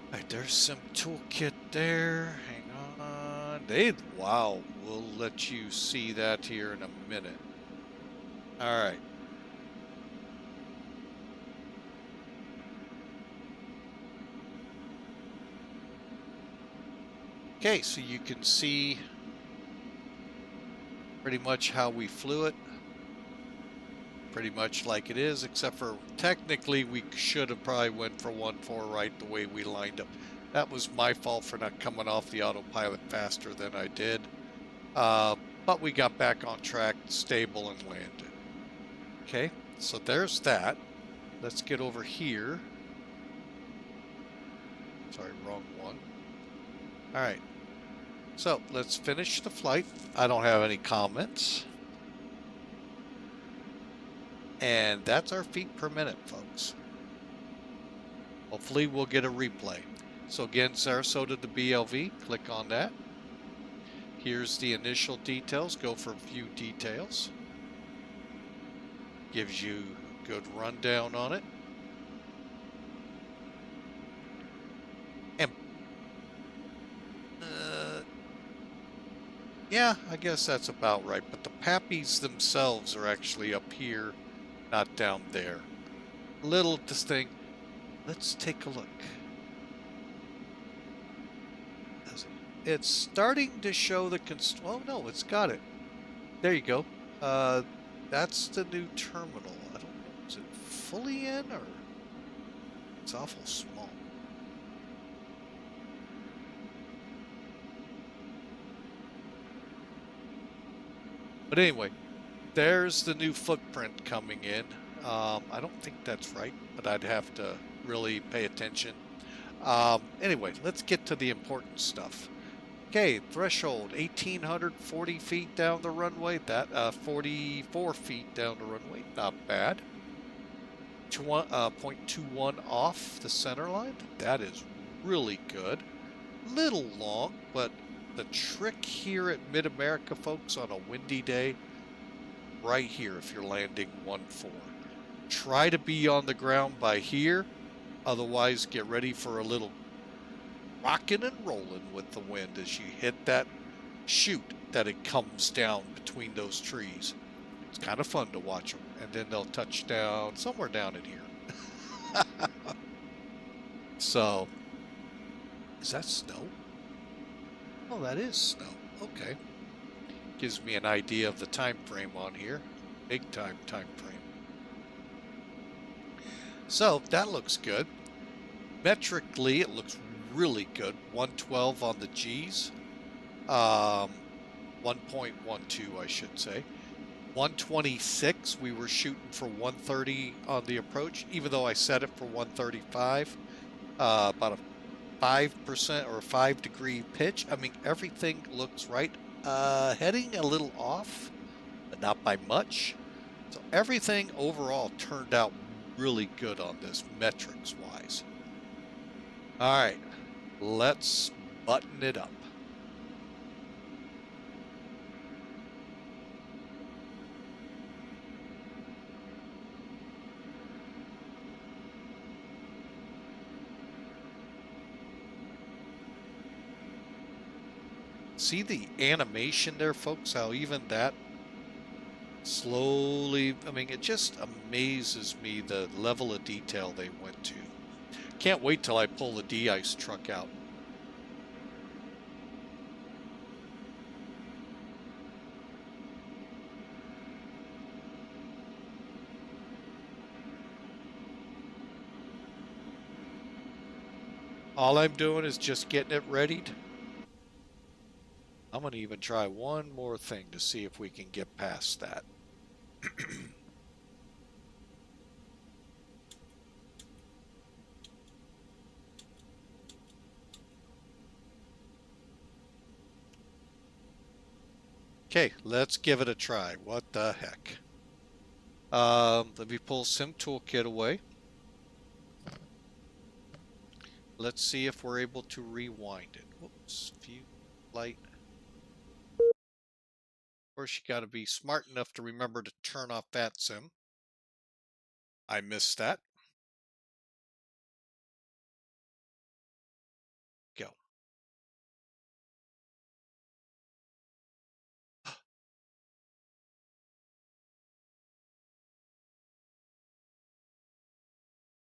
S1: All right, there's some toolkit there. Hang on. Wow, we'll let you see that here in a minute. All right. Okay, so you can see pretty much how we flew it. Pretty much like it is, except for technically we should have probably went for 1-4 right the way we lined up. That was my fault for not coming off the autopilot faster than I did. But we got back on track, stable, and landed. Okay, so there's that. Let's get over here. Sorry, wrong one. All right. So let's finish the flight. I don't have any comments. And that's our feet per minute, folks. Hopefully we'll get a replay. So again, Sarasota to BLV, click on that. Here's the initial details. Go for view details. Gives you a good rundown on it. And yeah, I guess that's about right. But the pappies themselves are actually up here, not down there. Little distinct. Let's take a look. It's starting to show the oh no, it's got it. There you go. That's the new terminal. I don't know. Is it fully in or it's awful small? But anyway, there's the new footprint coming in. I don't think that's right, but I'd have to really pay attention. Anyway, let's get to the important stuff. Okay, threshold 1,840 feet down the runway. That 44 feet down the runway, not bad. 0.21 off the center line. That is really good. Little long, but the trick here at MidAmerica, folks, on a windy day, right here if you're landing 1-4. Try to be on the ground by here. Otherwise, get ready for a little rocking and rolling with the wind as you hit that chute that it comes down between those trees. It's kind of fun to watch them. And then they'll touch down somewhere down in here. So, is that snow? Oh, that is snow. Okay. Gives me an idea of the time frame on here. Big time frame. So, that looks good. Metrically, it looks really good. 112 on the G's. 1.12, I should say. 126, we were shooting for 130 on the approach, even though I set it for 135. About a 5% or a 5-degree pitch. I mean, everything looks right. Heading a little off, but not by much. So everything overall turned out really good on this, metrics-wise. All right, let's button it up. See the animation there, folks? How even that slowly, I mean, it just amazes me the level of detail they went to. Can't wait till I pull the de-ice truck out. All I'm doing is just getting it readied. I'm going to even try one more thing to see if we can get past that. Okay, let's give it a try. What the heck? Let me pull Sim Toolkit away. Let's see if we're able to rewind it. Whoops, view, light. Of course, you got to be smart enough to remember to turn off VATSIM. I missed that. Go.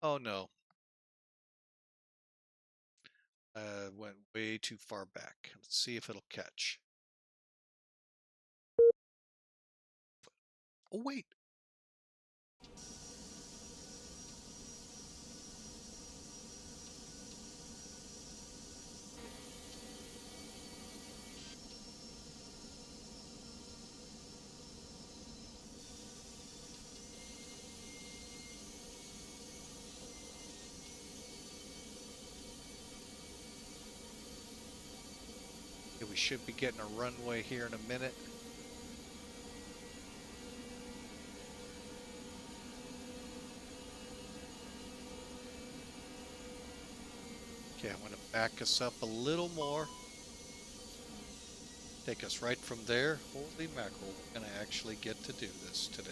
S1: Oh no. Went way too far back. Let's see if it'll catch. Oh, wait. Okay, we should be getting a runway here in a minute. Okay, I'm going to back us up a little more. Take us right from there. Holy mackerel, we're going to actually get to do this today.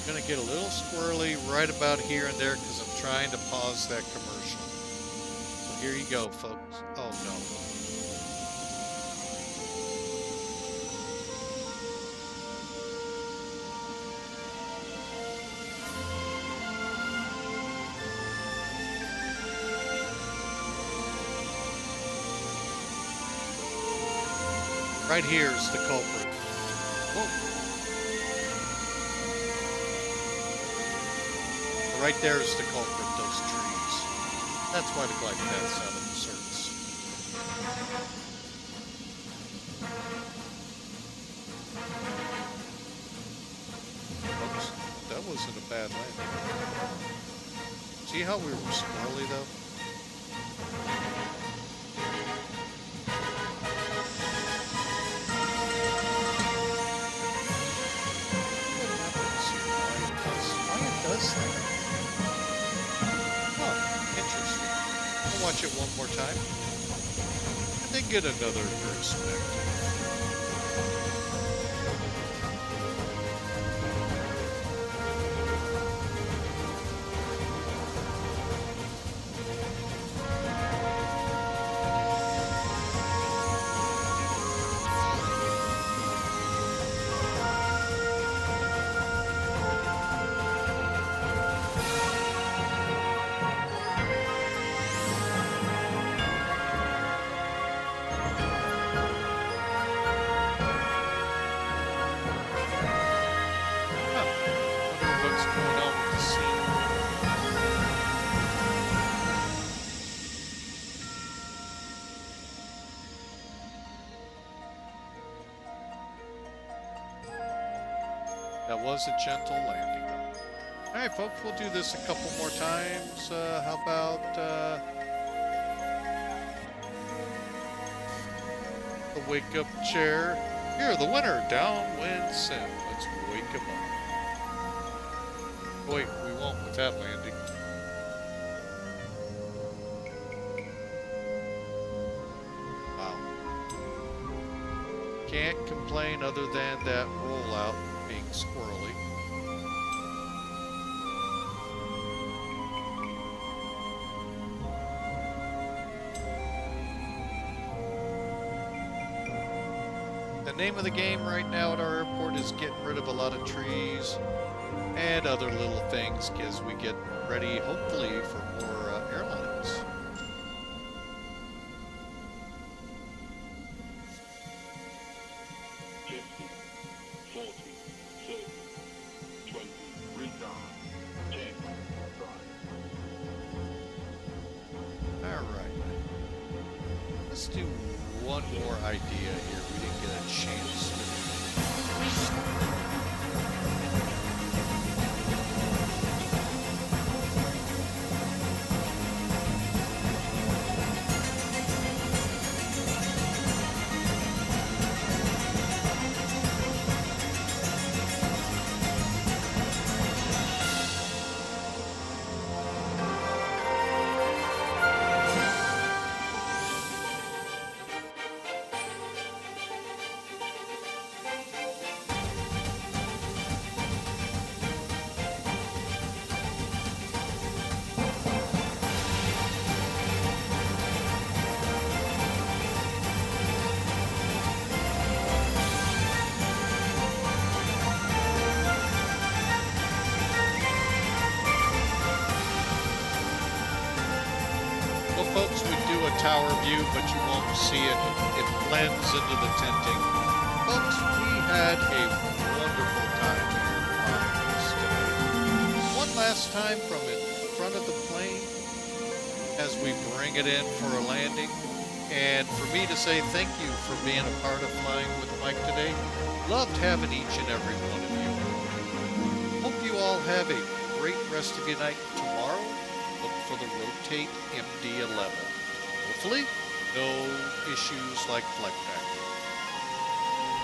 S1: Going to get a little squirrely right about here and there because I'm trying to pause that commercial. So here you go, folks. Oh no. Right here's the culprit. Whoa. Right there is the culprit, those trees. That's why the glide path's out of service. Oops, that wasn't a bad landing. See how we were squirrely though? Why it does that? Watch it one more time, and then get another perspective. That was a gentle landing. Alright folks, we'll do this a couple more times. How about the wake up chair? Here, the winner, downwind sim. Let's wake him up. Wait, we won't with that landing. Wow. Can't complain other than that rollout being squirrely. The name of the game right now at our airport is getting rid of a lot of trees and other little things as we get ready, hopefully, for more airlines. Let's do one more idea here. We didn't get a chance to. Folks, we do a tower view, but you won't see it. It blends into the tinting. Folks, we had a wonderful time here flying this today. One last time from in front of the plane as we bring it in for a landing. and for me to say thank you for being a part of Flying with Mike today. Loved having each and every one of you. Hope you all have a great rest of your night. Tomorrow, look for the Rotate MD-11. Hopefully, no issues like flight pack.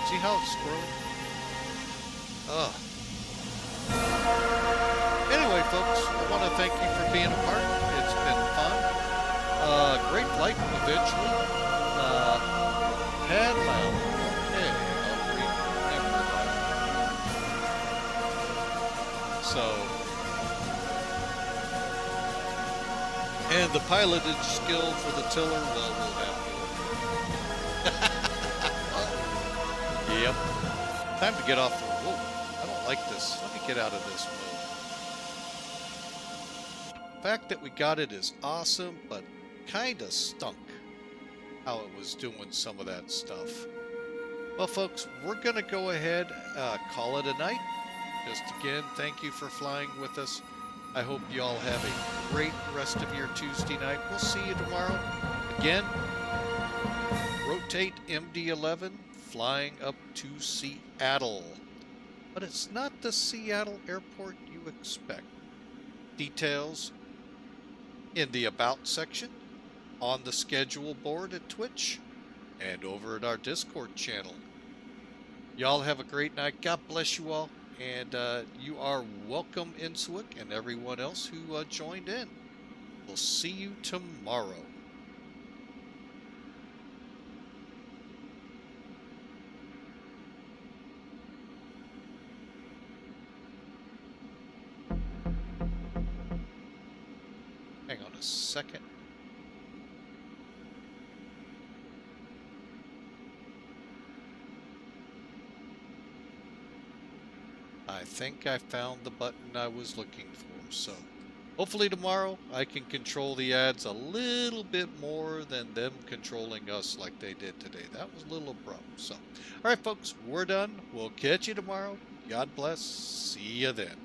S1: See how it's scrolling? Ugh. Anyway, folks, I want to thank you for being a part. It's been fun. Great flight eventually. Pad lounge. Okay, I'll remember that. So, and the pilotage skill for the tiller, well, we'll have to. Yep. Time to get off the. Whoa, I don't like this. Let me get out of this mode. The fact that we got it is awesome, but kind of stunk how it was doing some of that stuff. Well, folks, we're going to go ahead, call it a night. Just again, thank you for flying with us. I hope you all have a great rest of your Tuesday night. We'll see you tomorrow. Again, Rotate MD-11 flying up to Seattle. But it's not the Seattle airport you expect. Details in the About section, on the schedule board at Twitch, and over at our Discord channel. Y'all have a great night. God bless you all. And you are welcome, Insuik, and everyone else who joined in. We'll see you tomorrow. Hang on a second. I think I found the button I was looking for, so hopefully tomorrow I can control the ads a little bit more than them controlling us like they did today. That was a little abrupt. So, all right, folks, we're done. We'll catch you tomorrow. God bless. See you then.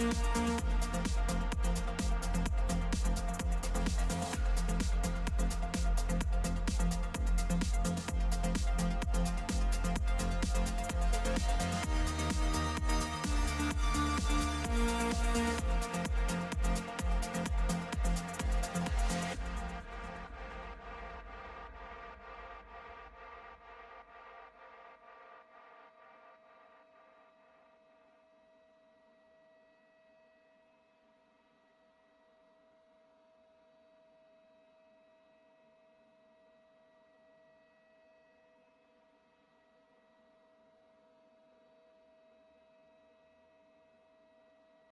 S3: Airline.